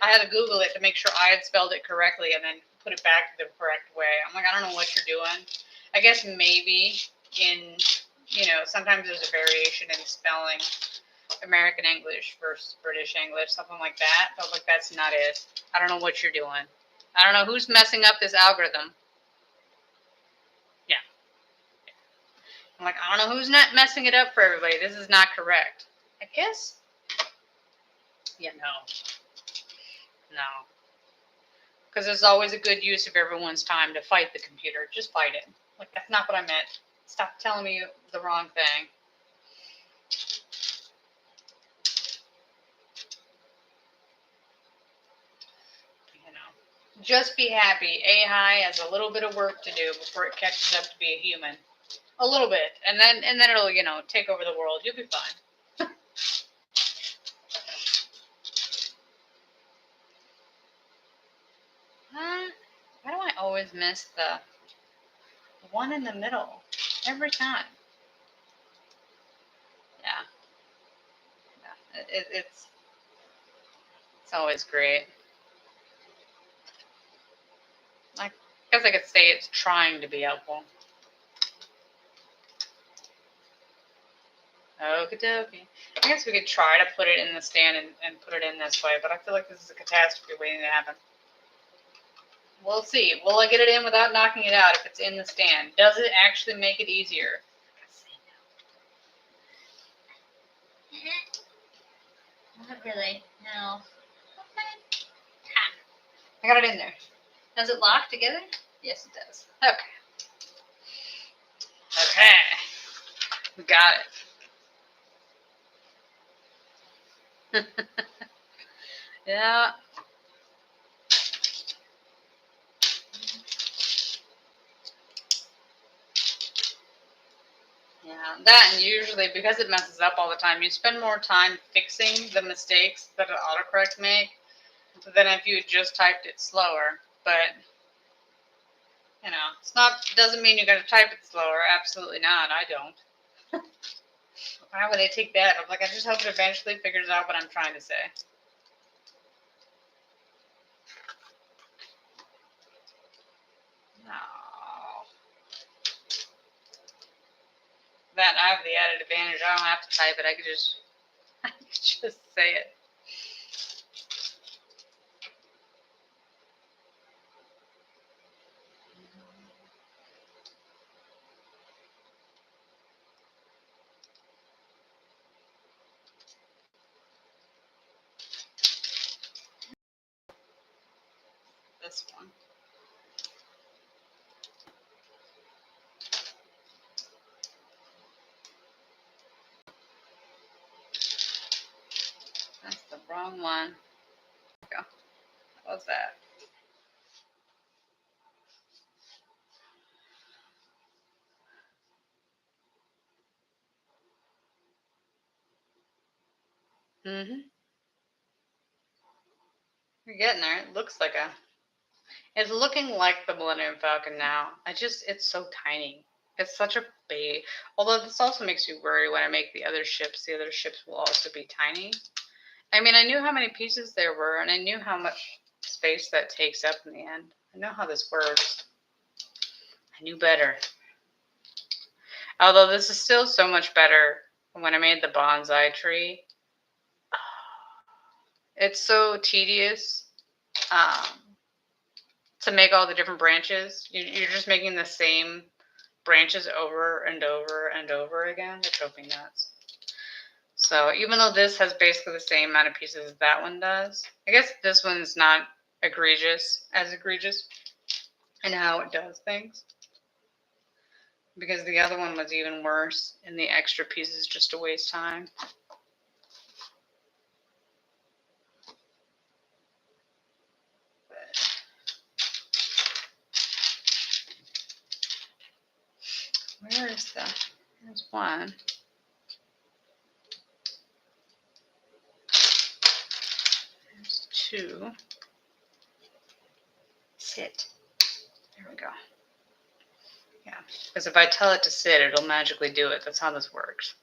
had to Google it to make sure I had spelled it correctly and then put it back the correct way. I'm like, I don't know what you're doing. I guess maybe in, sometimes there's a variation in spelling American English versus British English, something like that. But like, that's not it. I don't know what you're doing. I don't know who's messing up this algorithm. Yeah. I'm like, I don't know who's not messing it up for everybody. This is not correct. I guess. Yeah, no. Because there's always a good use of everyone's time to fight the computer. Just fight it. Like, that's not what I meant. Stop telling me the wrong thing. Just be happy. AI has a little bit of work to do before it catches up to be a human. A little bit. And then it'll, take over the world. You'll be fine. Why do I always miss the one in the middle? Every time. Yeah. It's always great. I guess I could say it's trying to be helpful. Okie dokie. I guess we could try to put it in the stand and put it in this way, but I feel like this is a catastrophe waiting to happen. We'll see. Will I get it in without knocking it out if it's in the stand? Does it actually make it easier? Not really. No. I got it in there. Does it lock together? Yes, it does. Okay. Okay. We got it. Yeah. Yeah, that, and usually because it messes up all the time, you spend more time fixing the mistakes that an autocorrect make than if you had just typed it slower. But doesn't mean you're going to type it slower. Absolutely not. I don't. Why would I take that? I'm like, I just hope it eventually figures out what I'm trying to say. No. That I have the added advantage. I don't have to type it. I could just say it. This one. That's the wrong one. Go. What was that? Mm-hmm. You're getting there. It looks like it's looking like the Millennium Falcon now. It's so tiny. It's such a bait. Although this also makes you worry when I make the other ships. The other ships will also be tiny. I mean, I knew how many pieces there were, and I knew how much space that takes up in the end. I know how this works. I knew better. Although this is still so much better when I made the bonsai tree. It's so tedious to make all the different branches. You're just making the same branches over and over and over again. It drove me nuts. So even though this has basically the same amount of pieces as that one does, I guess this one's not as egregious in how it does things. Because the other one was even worse, and the extra pieces just to waste time. Where is that? There's one. There's two. Sit. There we go. Yeah, because if I tell it to sit, it'll magically do it. That's how this works.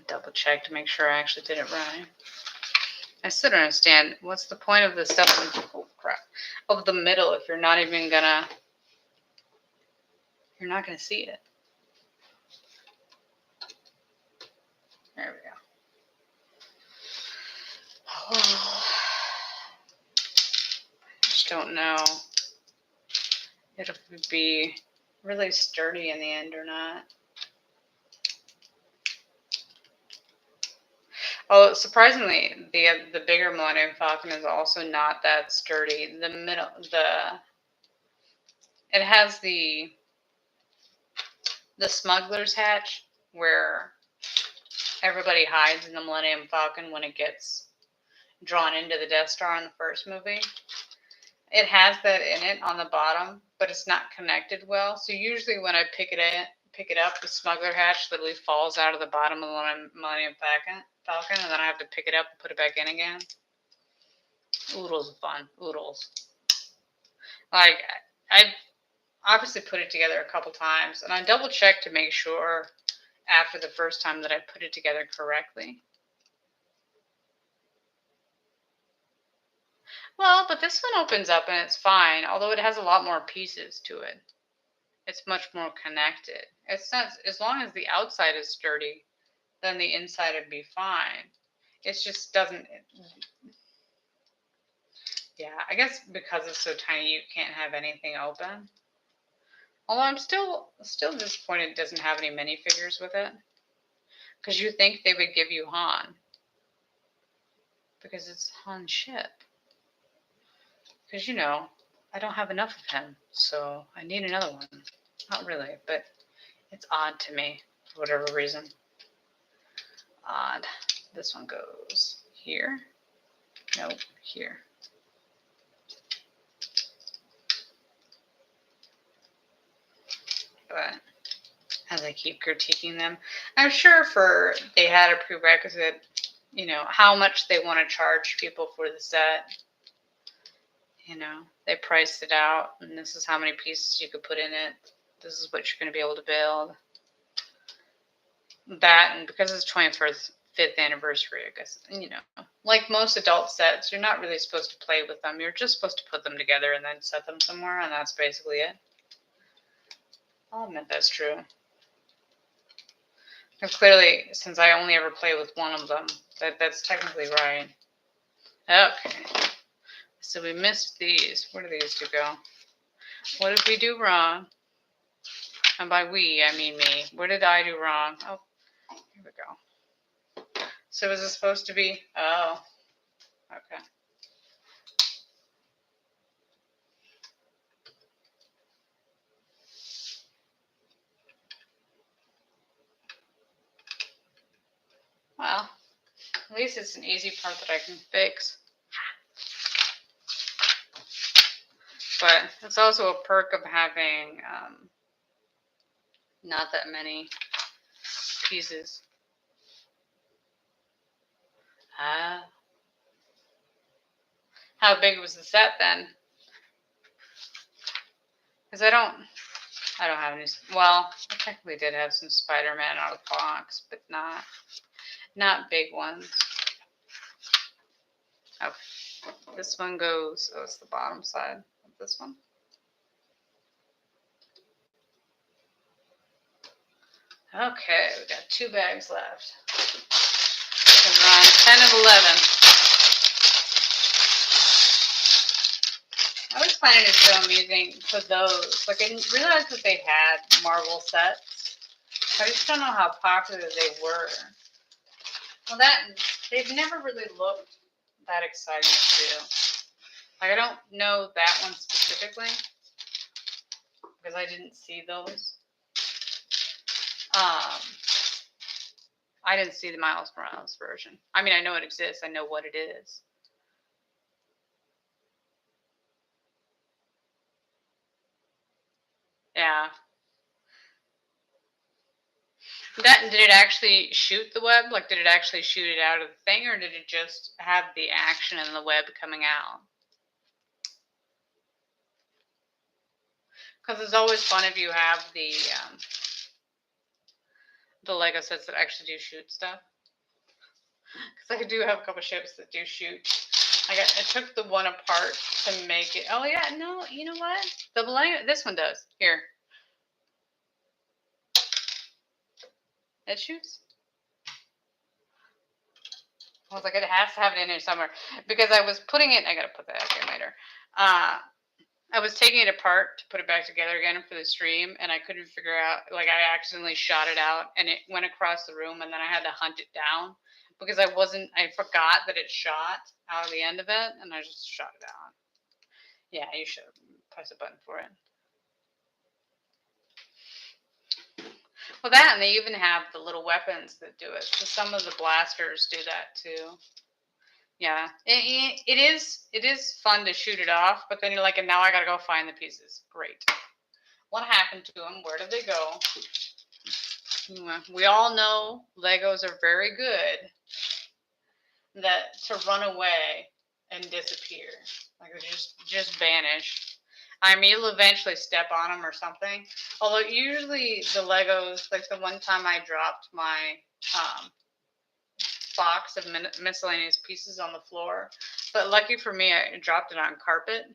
Double check to make sure I actually did it right. I still don't understand. What's the point of this stuff in, oh crap, of the middle if you're not even gonna, you're not gonna see it. There we go. Oh, I just don't know if it would be really sturdy in the end or not. Oh, surprisingly, the bigger Millennium Falcon is also not that sturdy. The middle, it has the smuggler's hatch where everybody hides in the Millennium Falcon when it gets drawn into the Death Star in the first movie. It has that in it on the bottom, but it's not connected well. So usually when I pick it up, the smuggler hatch literally falls out of the bottom of the Millennium Falcon, and then I have to pick it up and put it back in again. Oodles of fun. Oodles. Like, I obviously put it together a couple times, and I double checked to make sure after the first time that I put it together correctly. Well, but this one opens up and it's fine, although it has a lot more pieces to it. It's much more connected. It's not, as long as the outside is sturdy, then the inside would be fine. It just doesn't. Yeah, I guess because it's so tiny, you can't have anything open. Although I'm still disappointed it doesn't have any minifigures with it. Because you think they would give you Han. Because it's Han's ship. Because, you know, I don't have enough of him. So I need another one. Not really, but it's odd to me for whatever reason. Odd. This one goes here. Nope, here. But as I keep critiquing them, I'm sure they had a prerequisite, you know, how much they want to charge people for the set. You know, they priced it out, and this is how many pieces you could put in it. This is what you're going to be able to build. That, and because it's 25th anniversary, I guess, you know, like most adult sets, you're not really supposed to play with them. You're just supposed to put them together and then set them somewhere, and that's basically it. I'll admit that's true. And clearly, since I only ever play with one of them, that's technically right. Okay. So we missed these. Where do these two go? What did we do wrong? And by we, I mean me. What did I do wrong? Oh, here we go. So is it supposed to be? Oh, okay. Well, at least it's an easy part that I can fix. But it's also a perk of having not that many pieces. How big was the set then? Because I don't have any. Well, I technically did have some Spider-Man out of the box, but not big ones. Oh, this one goes. Oh, it's the bottom side of this one. Okay, we got 2 bags left. And we're on 10 and 11. I was finding it so amusing for those. Like, I didn't realize that they had Marvel sets. I just don't know how popular they were. Well, they've never really looked that exciting to do. Like, I don't know that one specifically because I didn't see those. I didn't see the Miles Morales version. I mean, I know it exists. I know what it is. Yeah. Did it actually shoot the web? Like, did it actually shoot it out of the thing, or did it just have the action and the web coming out? Because it's always fun if you have the Lego sets that actually do shoot stuff. Because I do have a couple ships that do shoot. I took the one apart to make it. Oh yeah, no, you know what? The Millennium. This one does. Here. It shoots. I was like, it has to have it in there somewhere because I was putting it. I gotta put that up here later. I was taking it apart to put it back together again for the stream, and I couldn't figure out. Like, I accidentally shot it out, and it went across the room, and then I had to hunt it down because I forgot that it shot out of the end of it, and I just shot it out. Yeah, you should press a button for it. Well, that, and they even have the little weapons that do it. So some of the blasters do that too. Yeah, it is fun to shoot it off, but then you're like, and now I gotta go find the pieces. Great. What happened to them? Where did they go? We all know Legos are very good to run away and disappear. Like, they just vanish. I mean, you'll eventually step on them or something. Although usually the Legos, like the one time I dropped my box of miscellaneous pieces on the floor, but lucky for me, I dropped it on carpet,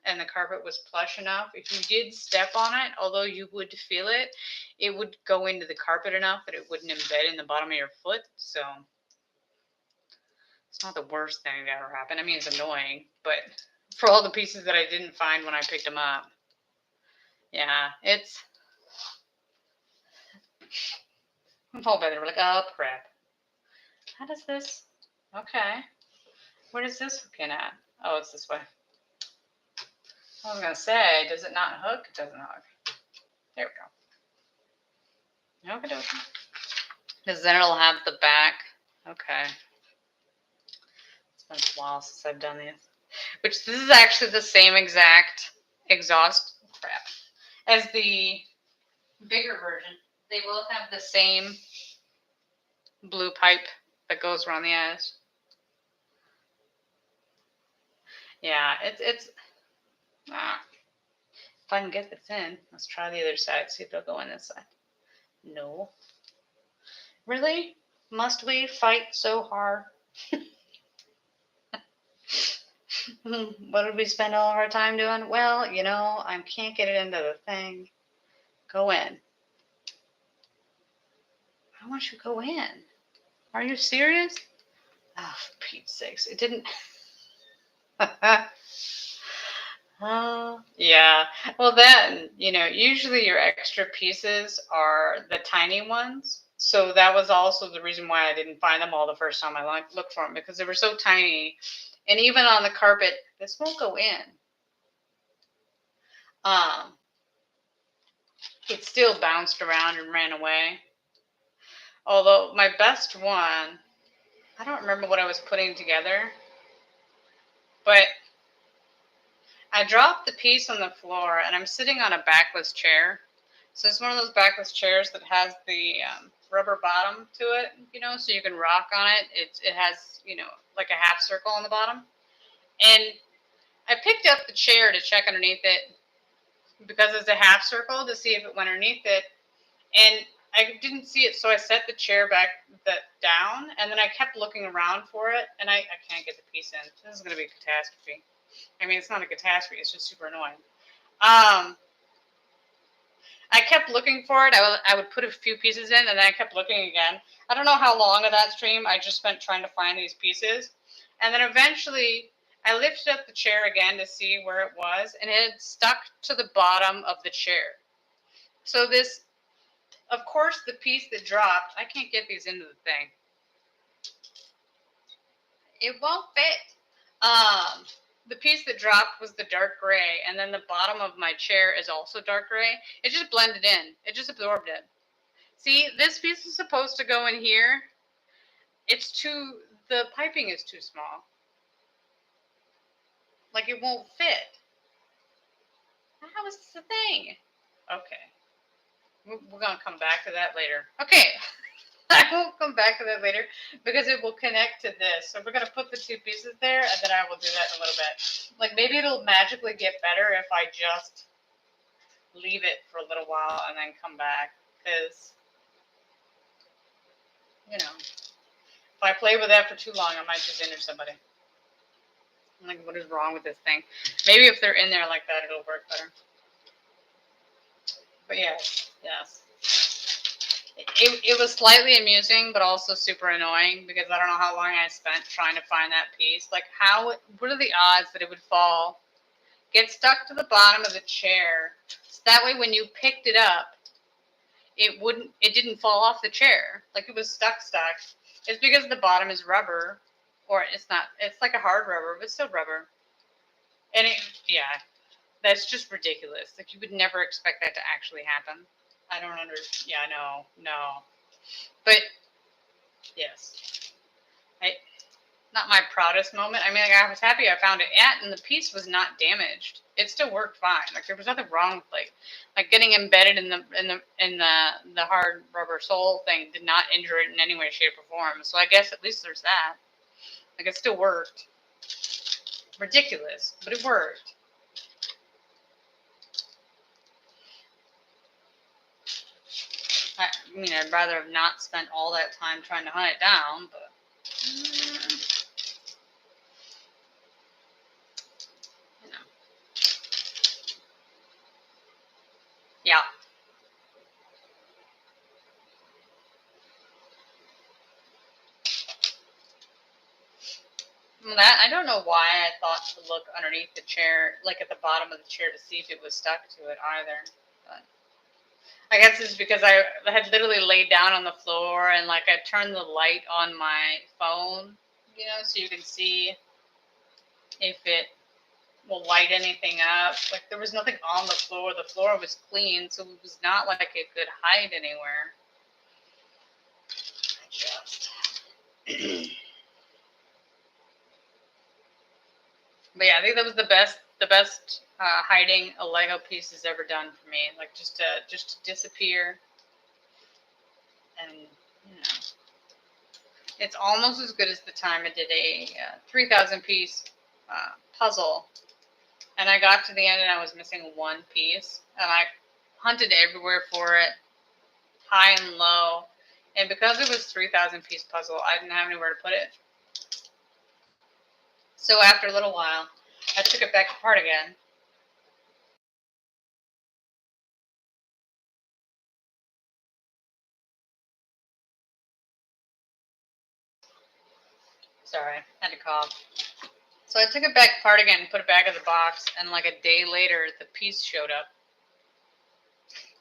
and the carpet was plush enough. If you did step on it, although you would feel it, it would go into the carpet enough that it wouldn't embed in the bottom of your foot. So it's not the worst thing that ever happened. I mean, it's annoying, but for all the pieces that I didn't find when I picked them up, yeah, it's. Oh, but they were like, oh crap. How does this? Okay. Where does this hook in at? Oh, it's this way. I was going to say, does it not hook? It doesn't hook. There we go. Okay. Because then it'll have the back. Okay. It's been a while since I've done these. Which, this is actually the same exact exhaust as the bigger version. They both have the same blue pipe that goes around the edge. Yeah, it's if I can get this in, let's try the other side, see if it'll go in this side. No. Really? Must we fight so hard? What did we spend all of our time doing? Well, I can't get it into the thing. Go in. Why won't you go in? Are you serious? Oh, for Pete's sakes. It didn't. Yeah. Well, then, usually your extra pieces are the tiny ones. So that was also the reason why I didn't find them all the first time I looked for them, because they were so tiny. And even on the carpet, this won't go in. It still bounced around and ran away. Although my best one, I don't remember what I was putting together, but I dropped the piece on the floor, and I'm sitting on a backless chair. So it's one of those backless chairs that has the rubber bottom to it, so you can rock on it. It has, like a half circle on the bottom. And I picked up the chair to check underneath it because it's a half circle to see if it went underneath it, and I didn't see it, so I set the chair back down, and then I kept looking around for it, and I can't get the piece in. This is going to be a catastrophe. I mean, it's not a catastrophe, it's just super annoying. I kept looking for it. I would put a few pieces in, and then I kept looking again. I don't know how long of that stream I just spent trying to find these pieces. And then eventually, I lifted up the chair again to see where it was, and it had stuck to the bottom of the chair. So this, of course, the piece that dropped, I can't get these into the thing. It won't fit. The piece that dropped was the dark gray, and then the bottom of my chair is also dark gray. It just blended in. It just absorbed it. See, this piece is supposed to go in here. The piping is too small. Like, it won't fit. How is this a thing? Okay. We're going to come back to that later. Okay. I will come back to that later because it will connect to this. So we're going to put the two pieces there, and then I will do that in a little bit. Like, maybe it'll magically get better if I just leave it for a little while and then come back. Because, you know, if I play with that for too long, I might just injure somebody. I'm like, what is wrong with this thing? Maybe if they're in there like that, it'll work better. But yes. It was slightly amusing, but also super annoying because I don't know how long I spent trying to find that piece. Like, what are the odds that it would fall, get stuck to the bottom of the chair, so that way when you picked it up, it didn't fall off the chair. Like, it was stuck. It's because the bottom is rubber, or it's not. It's like a hard rubber, but still rubber. And that's just ridiculous. Like, you would never expect that to actually happen. I don't understand. Yeah, no. But, yes. Not my proudest moment. I mean, like, I was happy I found it and the piece was not damaged. It still worked fine. Like, there was nothing wrong with, like getting embedded in the hard rubber sole thing did not injure it in any way, shape, or form. So I guess at least there's that. Like, it still worked. Ridiculous, but it worked. I mean, I'd rather have not spent all that time trying to hunt it down, but you know. Yeah. That, I don't know why I thought to look underneath the chair, like at the bottom of the chair, to see if it was stuck to it either. But I guess it's because I had literally laid down on the floor and, like, I turned the light on my phone, so you can see if it will light anything up. Like, there was nothing on the floor. The floor was clean, so it was not like it could hide anywhere. But yeah, I think that was the best hiding a Lego piece has ever done for me. Like, just to disappear, and it's almost as good as the time I did a 3,000 piece puzzle, and I got to the end and I was missing one piece, and I hunted everywhere for it, high and low, and because it was 3,000 piece puzzle, I didn't have anywhere to put it. So after a little while, I took it back apart again. Sorry, I had to cough. So I took it back apart again and put it back in the box, and like a day later, the piece showed up.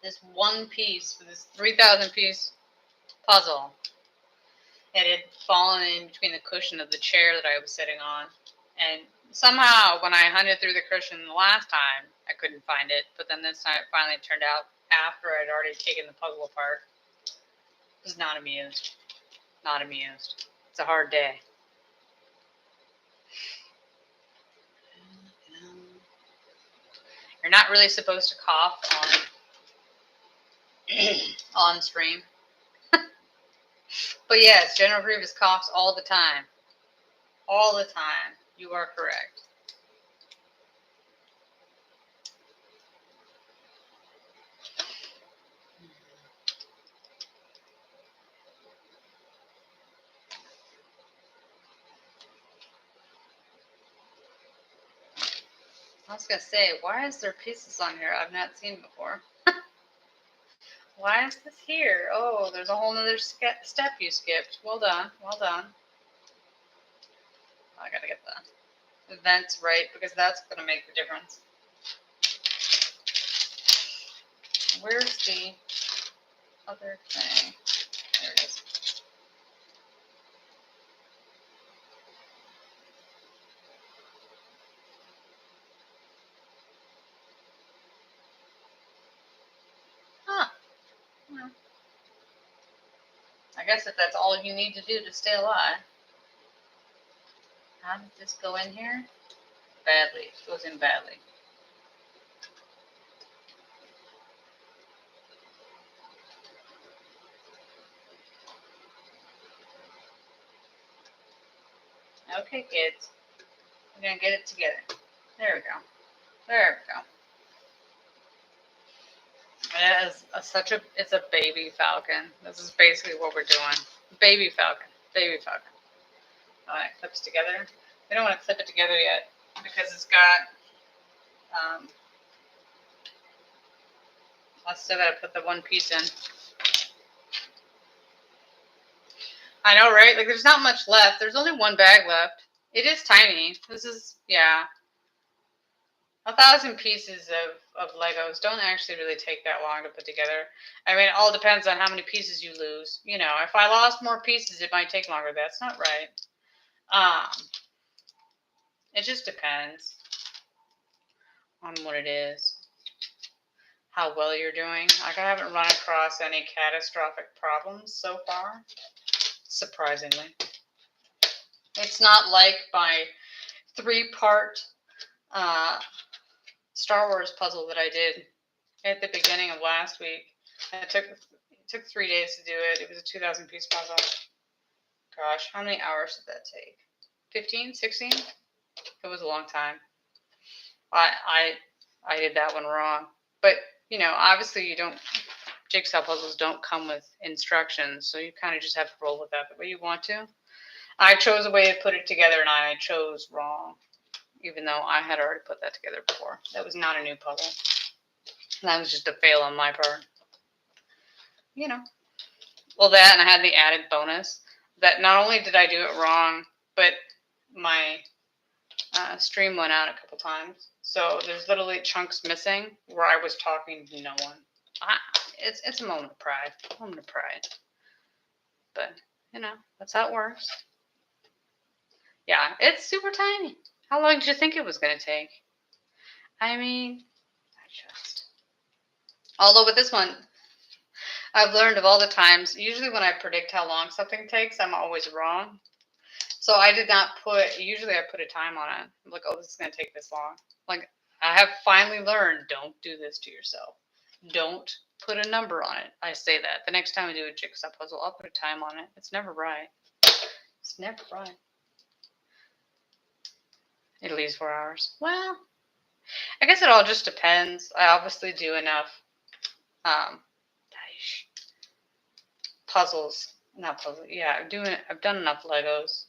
This one piece for this 3,000 piece puzzle. It had fallen in between the cushion of the chair that I was sitting on. And somehow, when I hunted through the cushion the last time, I couldn't find it. But then this time it finally turned out after I'd already taken the puzzle apart. I was not amused. Not amused. It's a hard day. You're not really supposed to cough on stream. But yes, General Grievous coughs all the time. All the time. You are correct. was going to say, why is there pieces on here I've not seen before? Why is this here? Oh, there's a whole nother step you skipped. Well done. Well done. I got to get the vents right because that's going to make the difference. Where's the other thing? There it is. Huh. Well, I guess if that's all you need to do to stay alive. How did this go in here? Badly. It goes in badly. Okay, kids. We're going to get it together. There we go. There we go. It is it's a baby falcon. This is basically what we're doing. Baby falcon. Baby falcon. Oh, it clips together. We don't want to clip it together yet because it's got, I still got to put the one piece in. I know, right? Like, there's not much left. There's only one bag left. It is tiny. This is, yeah. 1,000 pieces of Legos don't actually really take that long to put together. I mean, it all depends on how many pieces you lose. You know, if I lost more pieces, it might take longer. That's not right. It just depends on what it is, how well you're doing. Like, I haven't run across any catastrophic problems so far, surprisingly. It's not like my 3-part Star Wars puzzle that I did at the beginning of last week. It took 3 days to do it. It was a 2,000 piece puzzle. Gosh, how many hours did that take? 15, 16? It was a long time. I did that one wrong. But, you know, obviously jigsaw puzzles don't come with instructions, so you kind of just have to roll with that the way you want to. I chose a way to put it together, and I chose wrong, even though I had already put that together before. That was not a new puzzle. That was just a fail on my part. You know. Well, that, and I had the added bonus that not only did I do it wrong, but my stream went out a couple times. So there's literally chunks missing where I was talking to no one. It's a moment of pride. Moment of pride. But, you know, that's how it works. Yeah, it's super tiny. How long did you think it was going to take? I mean, although with this one, I've learned of all the times, usually when I predict how long something takes, I'm always wrong. So I did not usually I put a time on it. I'm like, oh, this is going to take this long. Like, I have finally learned, don't do this to yourself. Don't put a number on it. I say that. The next time I do a jigsaw puzzle, I'll put a time on it. It's never right. It's never right. At least 4 hours. Well, I guess it all just depends. I obviously do enough puzzles. Not puzzles. Yeah, I've done enough Legos.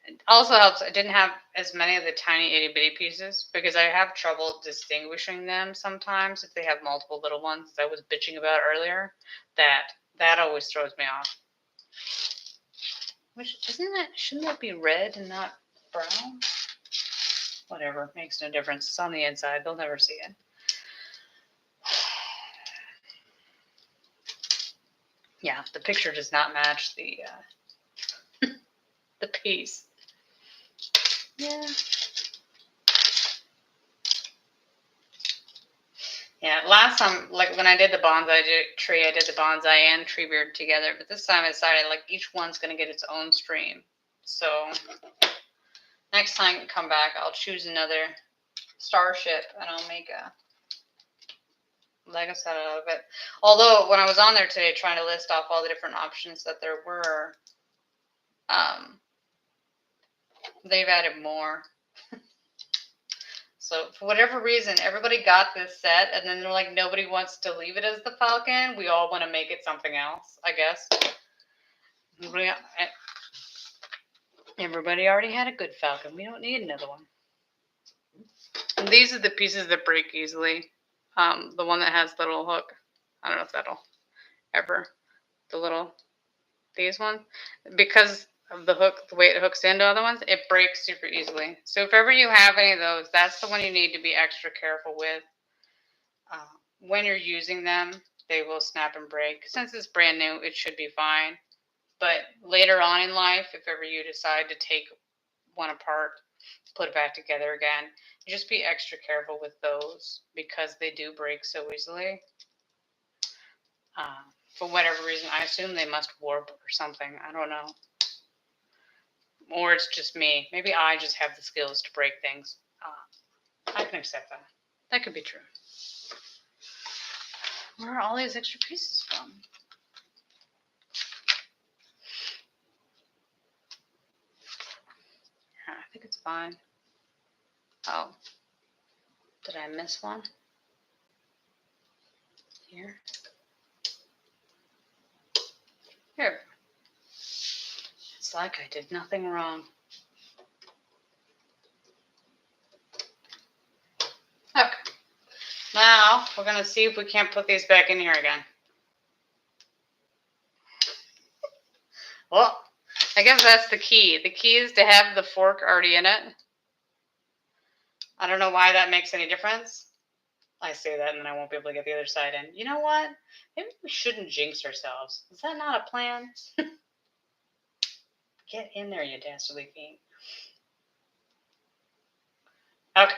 It also helps I didn't have as many of the tiny itty bitty pieces because I have trouble distinguishing them sometimes if they have multiple little ones that I was bitching about earlier. That always throws me off. Which shouldn't that be red and not brown? Whatever, makes no difference. It's on the inside. They'll never see it. Yeah, the picture does not match the the piece. Yeah. Yeah, last time, like when I did the bonsai tree, I did the bonsai and tree beard together. But this time I decided like each one's going to get its own stream. So next time I come back, I'll choose another starship and I'll make a Lego set out of it. Although when I was on there today trying to list off all the different options that there were, they've added more. So for whatever reason, everybody got this set, and then they're like, nobody wants to leave it as the Falcon. We all want to make it something else, I guess. Everybody already had a good Falcon. We don't need another one. These are the pieces that break easily. The one that has the little hook. I don't know if that'll ever. These ones. Because of the hook, the way it hooks into other ones, it breaks super easily. So if ever you have any of those, that's the one you need to be extra careful with. When you're using them, they will snap and break. Since it's brand new, it should be fine. But later on in life, if ever you decide to take one apart, put it back together again, just be extra careful with those because they do break so easily. For whatever reason, I assume they must warp or something. I don't know. Or it's just me. Maybe I just have the skills to break things. I can accept that. That could be true. Where are all these extra pieces from? I think it's fine. Oh. Did I miss one? Here. Here. It's like I did nothing wrong. Okay. Now, we're going to see if we can't put these back in here again. Well, I guess that's the key. The key is to have the fork already in it. I don't know why that makes any difference. I say that and then I won't be able to get the other side in. You know what? Maybe we shouldn't jinx ourselves. Is that not a plan? Get in there, you dastardly fiend. Okay,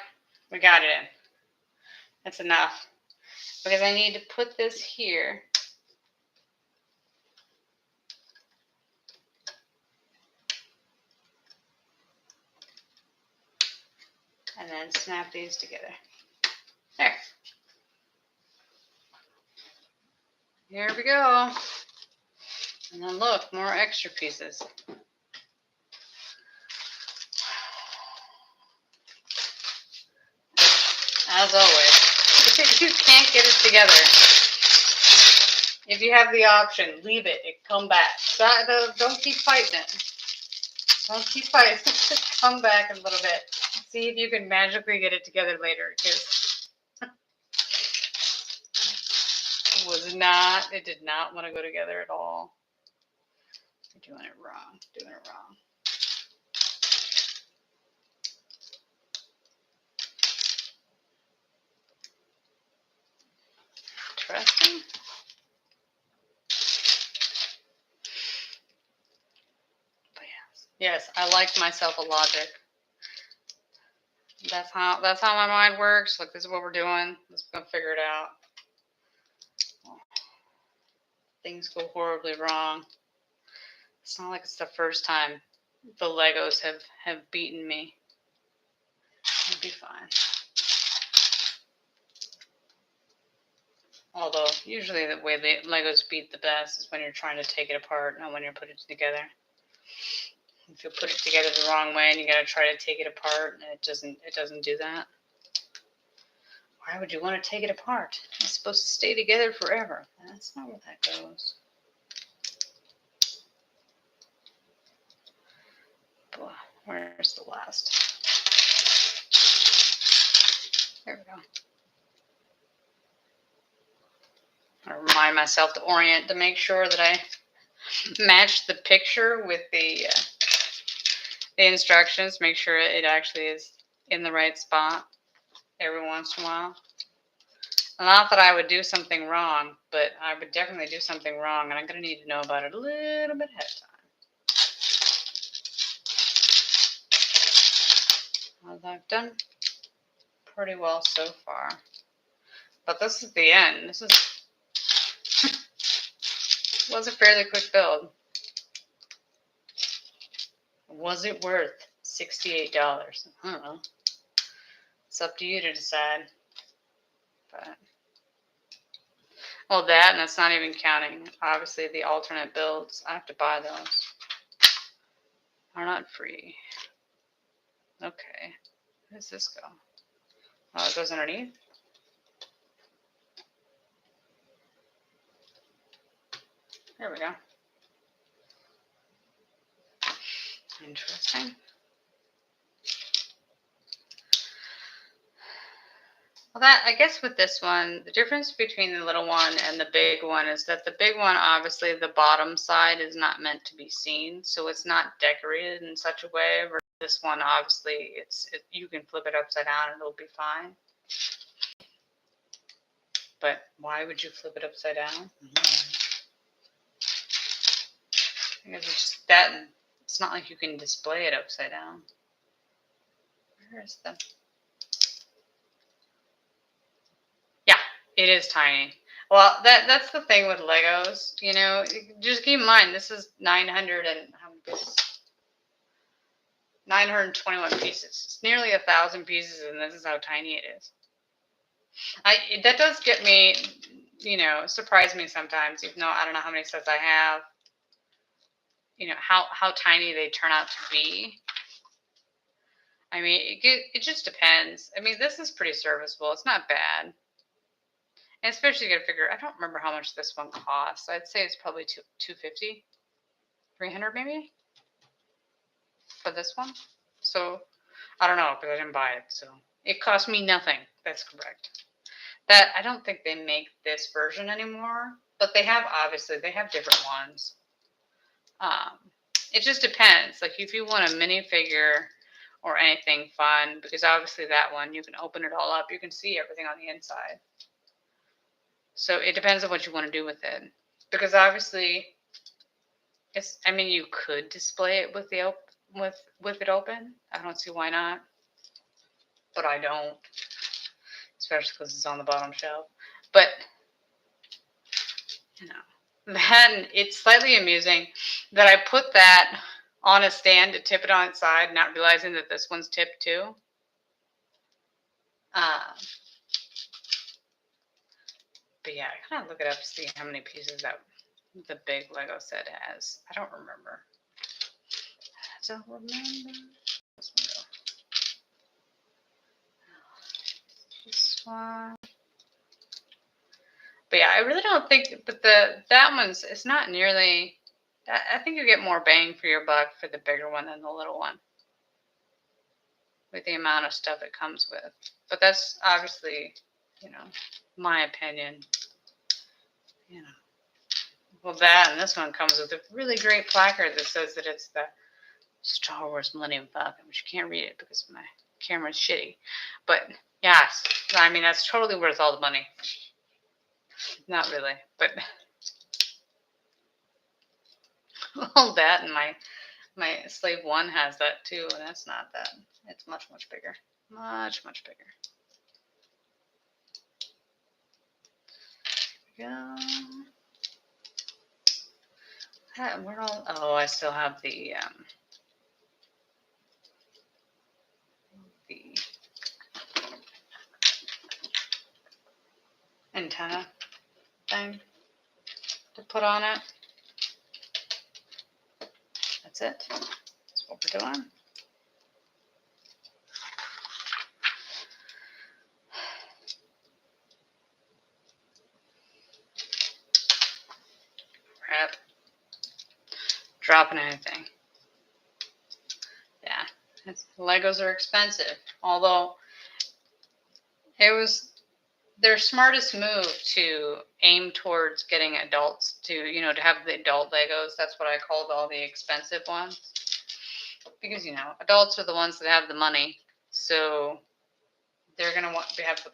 we got it in. That's enough. Because I need to put this here. And then snap these together. There. Here we go. And then look, more extra pieces. As always, if you can't get it together, if you have the option, leave it. Come back. Don't keep fighting it. Don't keep fighting. Come back a little bit. See if you can magically get it together later. Because it did not want to go together at all. You're doing it wrong. Doing it wrong. Interesting. But yes, I like myself a logic. That's how my mind works. Look, this is what we're doing. Let's go figure it out. Things go horribly wrong. It's not like it's the first time the Legos have beaten me. It'll be fine. Although, usually the way the Legos beat the best is when you're trying to take it apart, not when you're putting it together. If you put it together the wrong way and you gotta try to take it apart, it doesn't do that. Why would you want to take it apart? It's supposed to stay together forever. That's not where that goes. Where's the last? There we go. I remind myself to orient to make sure that I match the picture with the instructions. Make sure it actually is in the right spot every once in a while. Not that I would do something wrong, but I would definitely do something wrong, and I'm going to need to know about it a little bit ahead of time. Well, I've done pretty well so far. But this is the end. This was a fairly quick build. Was it worth $68? I don't know. It's up to you to decide. But well, that, and that's not even counting, obviously, the alternate builds. I have to buy those. Are not free. Okay. Where does this go? Oh, it goes underneath? There we go. Interesting. Well, that I guess with this one, the difference between the little one and the big one is that the big one, obviously, the bottom side is not meant to be seen, so it's not decorated in such a way. Where this one, obviously, you can flip it upside down and it'll be fine. But why would you flip it upside down? Because it's just that. It's not like you can display it upside down. Where is the? Yeah, it is tiny. Well, that's the thing with Legos. You know, just keep in mind this is 900 and how many pieces? 921 pieces. It's nearly 1,000 pieces, and this is how tiny it is. That does get me, you know, surprise me sometimes, even though I don't know how many sets I have. You know how tiny they turn out to be. I mean, it just depends. I mean, this is pretty serviceable. It's not bad. And especially you got to figure, I don't remember how much this one costs. I'd say it's probably $250, $300 maybe for this one. So I don't know because I didn't buy it. So it cost me nothing. That's correct. That I don't think they make this version anymore, but they have they have different ones. It just depends. Like if you want a minifigure or anything fun, because obviously that one you can open it all up, you can see everything on the inside. So it depends on what you want to do with it, because obviously, I mean, you could display it with with it open. I don't see why not, but I don't, especially because it's on the bottom shelf. But you know, then it's slightly amusing that I put that on a stand to tip it on its side, not realizing that this one's tipped too. But yeah, I kind of look it up to see how many pieces that the big Lego set has. I don't remember. I don't remember. This one. But yeah, I really don't think. But that one's it's not nearly. I think you get more bang for your buck for the bigger one than the little one, with the amount of stuff it comes with. But that's obviously, you know, my opinion. You know, well, that and this one comes with a really great placard that says that it's the Star Wars Millennium Falcon, which you can't read it because my camera's shitty. But yes, I mean that's totally worth all the money. Not really, but all that and my Slave 1 has that too, and that's not that. It's much bigger, much bigger. Here we go. We're all. Oh, I still have the antenna thing to put on it. That's it. That's what we're doing. Crap. Dropping anything. Yeah. Legos are expensive. Although it was their smartest move to aim towards getting adults to, you know, to have the adult Legos. That's what I called all the expensive ones. Because, you know, adults are the ones that have the money. So they're going to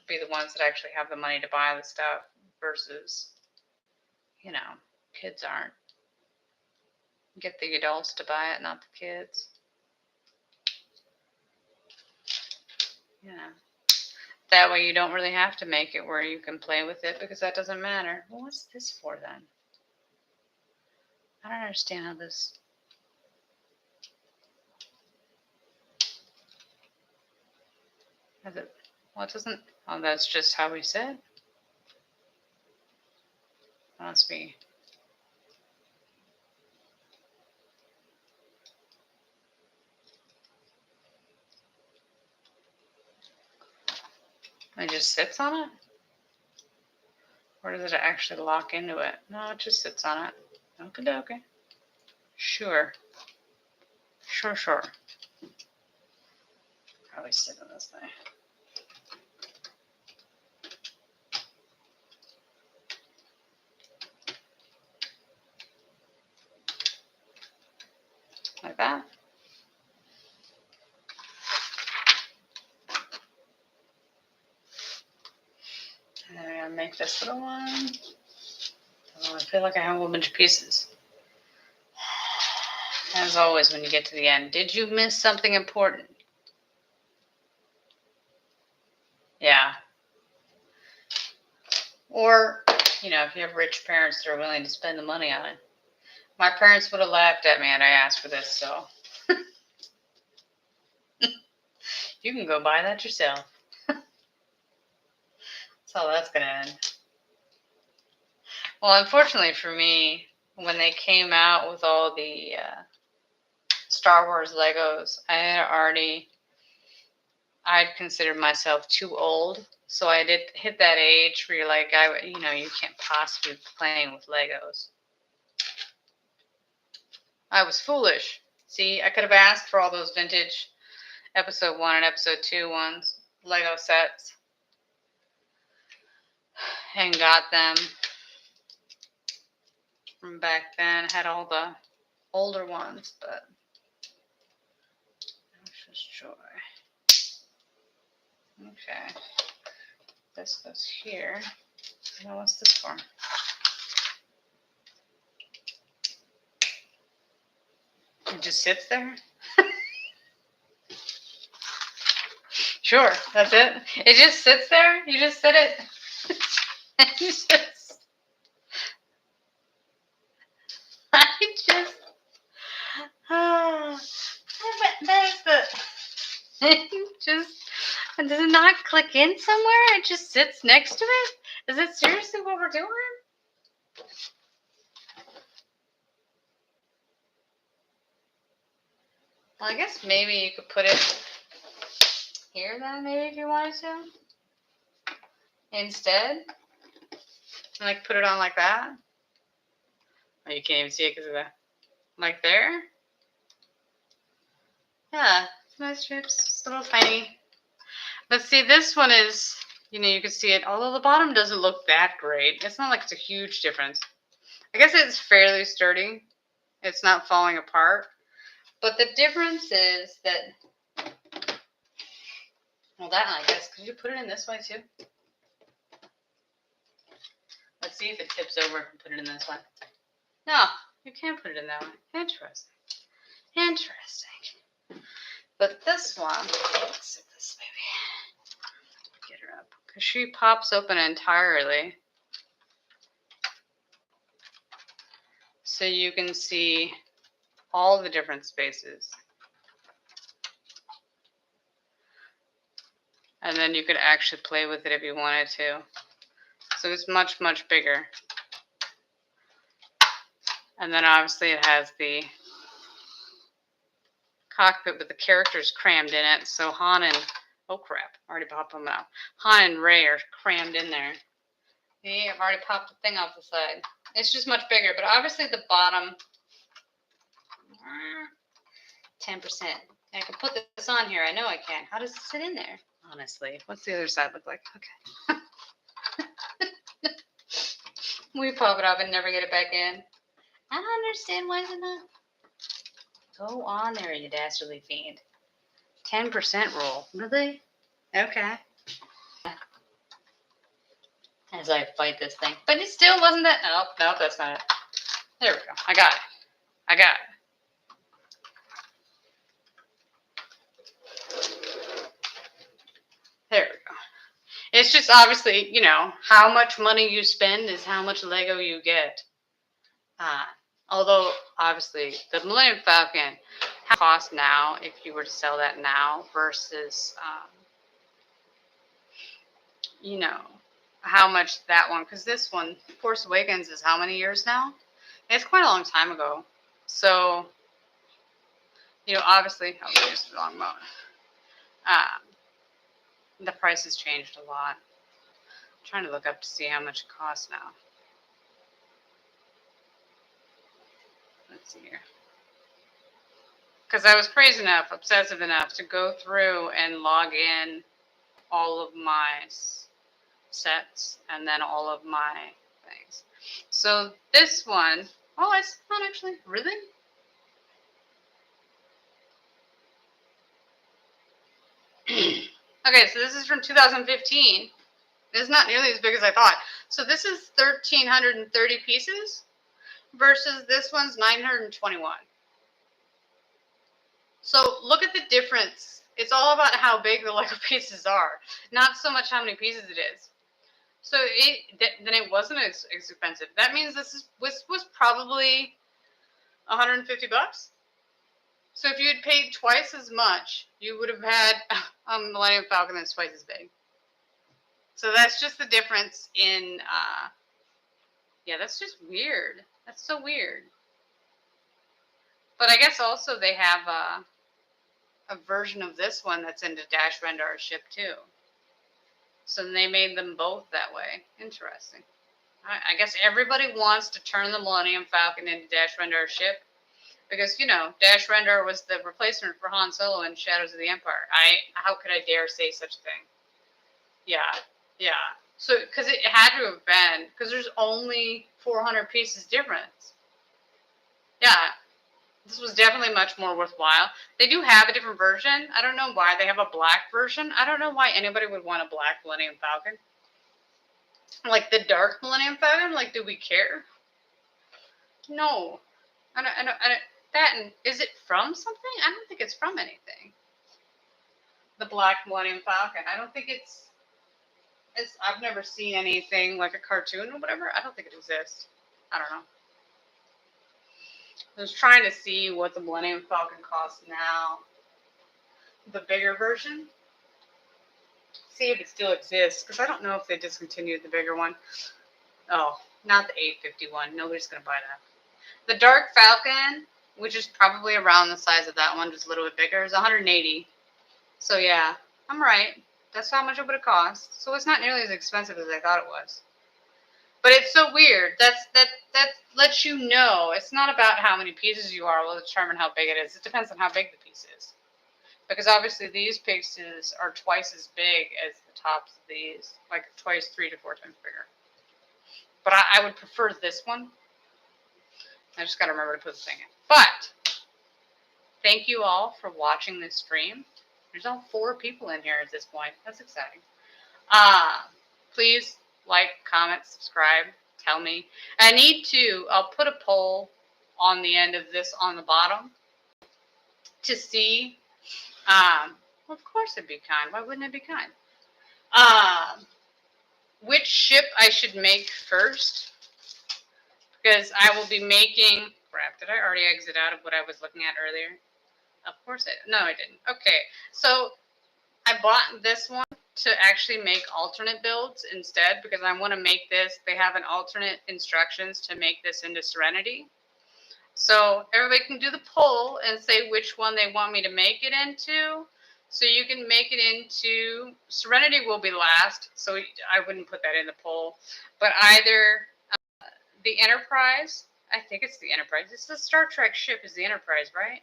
be the ones that actually have the money to buy the stuff versus, you know, kids aren't. Get the adults to buy it, not the kids. You know. That way you don't really have to make it where you can play with it because that doesn't matter. Well, what's this for then? I don't understand how this... Well, it doesn't... Oh, that's just how we said? That must be... It just sits on it? Or does it actually lock into it? No, it just sits on it. Okie dokie. Sure. Sure. Probably sit on this thing. that. And then I'm going to make this little one. Oh, I feel like I have a whole bunch of pieces. As always, when you get to the end, did you miss something important? Yeah. Or, you know, if you have rich parents that are willing to spend the money on it. My parents would have laughed at me had I asked for this, so. You can go buy that yourself. That's how that's going to end. Well, unfortunately for me, when they came out with all the Star Wars Legos, I'd considered myself too old. So I did hit that age where you're like, you can't possibly be playing with Legos. I was foolish. See, I could have asked for all those vintage Episode 1 and Episode 2 ones, Lego sets, and got them from back then. Had all the older ones, but let's just try. Okay, this goes here. Now what's this for? It just sits there? Sure, that's it. It just sits there? You just sit it? Does it not click in somewhere? It just sits next to it? Is it seriously what we're doing? Well, I guess maybe you could put it here then, maybe if you wanted to. Instead. And like put it on like that. Oh, you can't even see it because of that. Like there. Yeah, nice strips. It's a little tiny. But see, this one is, you can see it, although the bottom doesn't look that great. It's not like it's a huge difference. I guess it's fairly sturdy. It's not falling apart. But the difference is that, well, that I guess, could you put it in this way too? Let's see if it tips over and put it in this way. No, you can't put it in that way. Interesting. Interesting. But this one, let's see this baby. Get her up. Because she pops open entirely. So you can see all the different spaces. And then you could actually play with it if you wanted to. So it's much, much bigger. And then obviously it has the cockpit with the characters crammed in it. So Han and, oh crap, already popped them out. Han and Rey are crammed in there. See, I've already popped the thing off the side. It's just much bigger, but obviously the bottom, 10%. I can put this on here. I know I can. How does it sit in there? Honestly, what's the other side look like? Okay. We pop it up and never get it back in. I don't understand why is it not. Go on there, you dastardly fiend. 10% roll. Really? Okay. As I fight this thing. But it still wasn't that. Oh, no, that's not it. There we go. I got it. I got it. There we go. It's just obviously, how much money you spend is how much Lego you get. Although, obviously, the Millennium Falcon costs now, if you were to sell that now, versus, how much that one, because this one, Force Awakens, is how many years now? It's quite a long time ago. So, obviously, just the wrong moment. The price has changed a lot. I'm trying to look up to see how much it costs now. Let's see here. Because I was crazy enough, obsessive enough to go through and log in all of my sets and then all of my things. So this one, oh, it's not actually, really? Okay, so this is from 2015. It's not nearly as big as I thought. So this is 1,330 pieces versus this one's 921. So look at the difference. It's all about how big the Lego pieces are, not so much how many pieces it is. So then it wasn't as expensive. That means this was probably 150 bucks. So if you had paid twice as much, you would have had a Millennium Falcon that's twice as big. So that's just the difference in, yeah, that's just weird. That's so weird. But I guess also they have a version of this one that's into Dash Rendar ship too. So they made them both that way. Interesting. I guess everybody wants to turn the Millennium Falcon into Dash Rendar ship because, you know, Dash Rendar was the replacement for Han Solo in Shadows of the Empire. How could I dare say such a thing? Yeah. So, because it had to have been, because there's only 400 pieces difference. Yeah, this was definitely much more worthwhile. They do have a different version. I don't know why they have a black version. I don't know why anybody would want a black Millennium Falcon. Like the dark Millennium Falcon, like, do we care? No. I don't, is it from something? I don't think it's from anything. The black Millennium Falcon. I don't think I've never seen anything like a cartoon or whatever. I don't think it exists. I don't know. I was trying to see what the Millennium Falcon costs now. The bigger version. See if it still exists, because I don't know if they discontinued the bigger one. Oh, not the 851. Nobody's going to buy that. The Dark Falcon, which is probably around the size of that one, just a little bit bigger, is 180. So yeah, I'm right. That's how much it would have cost. So it's not nearly as expensive as I thought it was. But it's so weird. That lets you know it's not about how many pieces you are will determine how big it is. It depends on how big the piece is. Because obviously these pieces are twice as big as the tops of these. Like twice, 3 to 4 times bigger. But I would prefer this one. I just got to remember to put the thing in. But thank you all for watching this stream. There's all 4 people in here at this point. That's exciting. Please like, comment, subscribe, tell me. I'll put a poll on the end of this on the bottom to see, well, of course it'd be kind. Why wouldn't it be kind? Which ship I should make first. Because I will be making, crap, did I already exit out of what I was looking at earlier? Of course no, I didn't. Okay, so I bought this one to actually make alternate builds instead because I want to make this. They have an alternate instructions to make this into Serenity. So everybody can do the poll and say which one they want me to make it into. So you can make it into, Serenity will be last, so I wouldn't put that in the poll. But either the Enterprise, I think it's the Enterprise. It's the Star Trek ship is the Enterprise, right?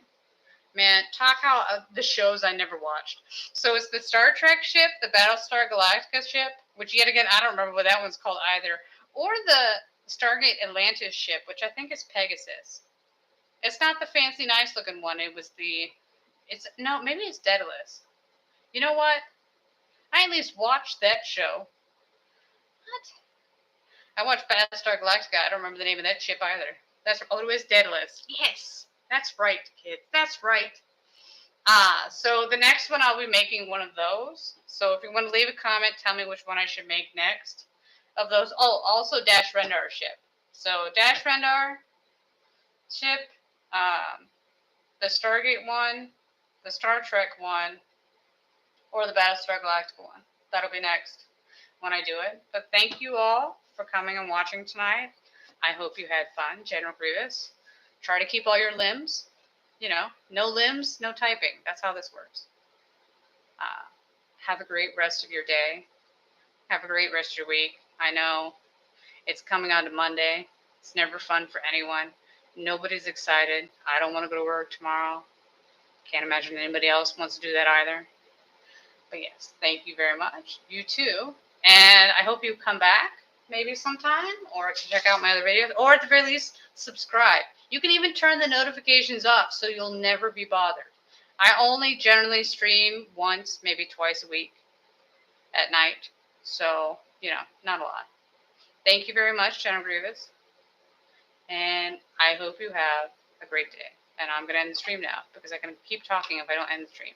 Man, talk how the shows I never watched. So it's the Star Trek ship, the Battlestar Galactica ship, which yet again, I don't remember what that one's called either, or the Stargate Atlantis ship, which I think is Pegasus. It's not the fancy, nice looking one. No, maybe it's Daedalus. You know what? I at least watched that show. What? I watched Battlestar Galactica. I don't remember the name of that ship either. It was Daedalus. Yes. That's right, kids. That's right. So the next one I'll be making one of those. So if you want to leave a comment, tell me which one I should make next of those. Oh, also Dash Rendar ship. So Dash Rendar ship, the Stargate one, the Star Trek one, or the Battlestar Galactica one. That'll be next when I do it. But thank you all for coming and watching tonight. I hope you had fun. General Grievous. Try to keep all your limbs. You know, no limbs, no typing. That's how this works. Have a great rest of your day. Have a great rest of your week. I know it's coming on to Monday. It's never fun for anyone. Nobody's excited. I don't want to go to work tomorrow. Can't imagine anybody else wants to do that either. But yes, thank you very much. You too. And I hope you come back maybe sometime or to check out my other videos, or at the very least, subscribe. You can even turn the notifications off so you'll never be bothered. I only generally stream once, maybe twice a week. at night. So, not a lot. Thank you very much, General Grievous. And I hope you have a great day. And I'm going to end the stream now because I can keep talking if I don't end the stream.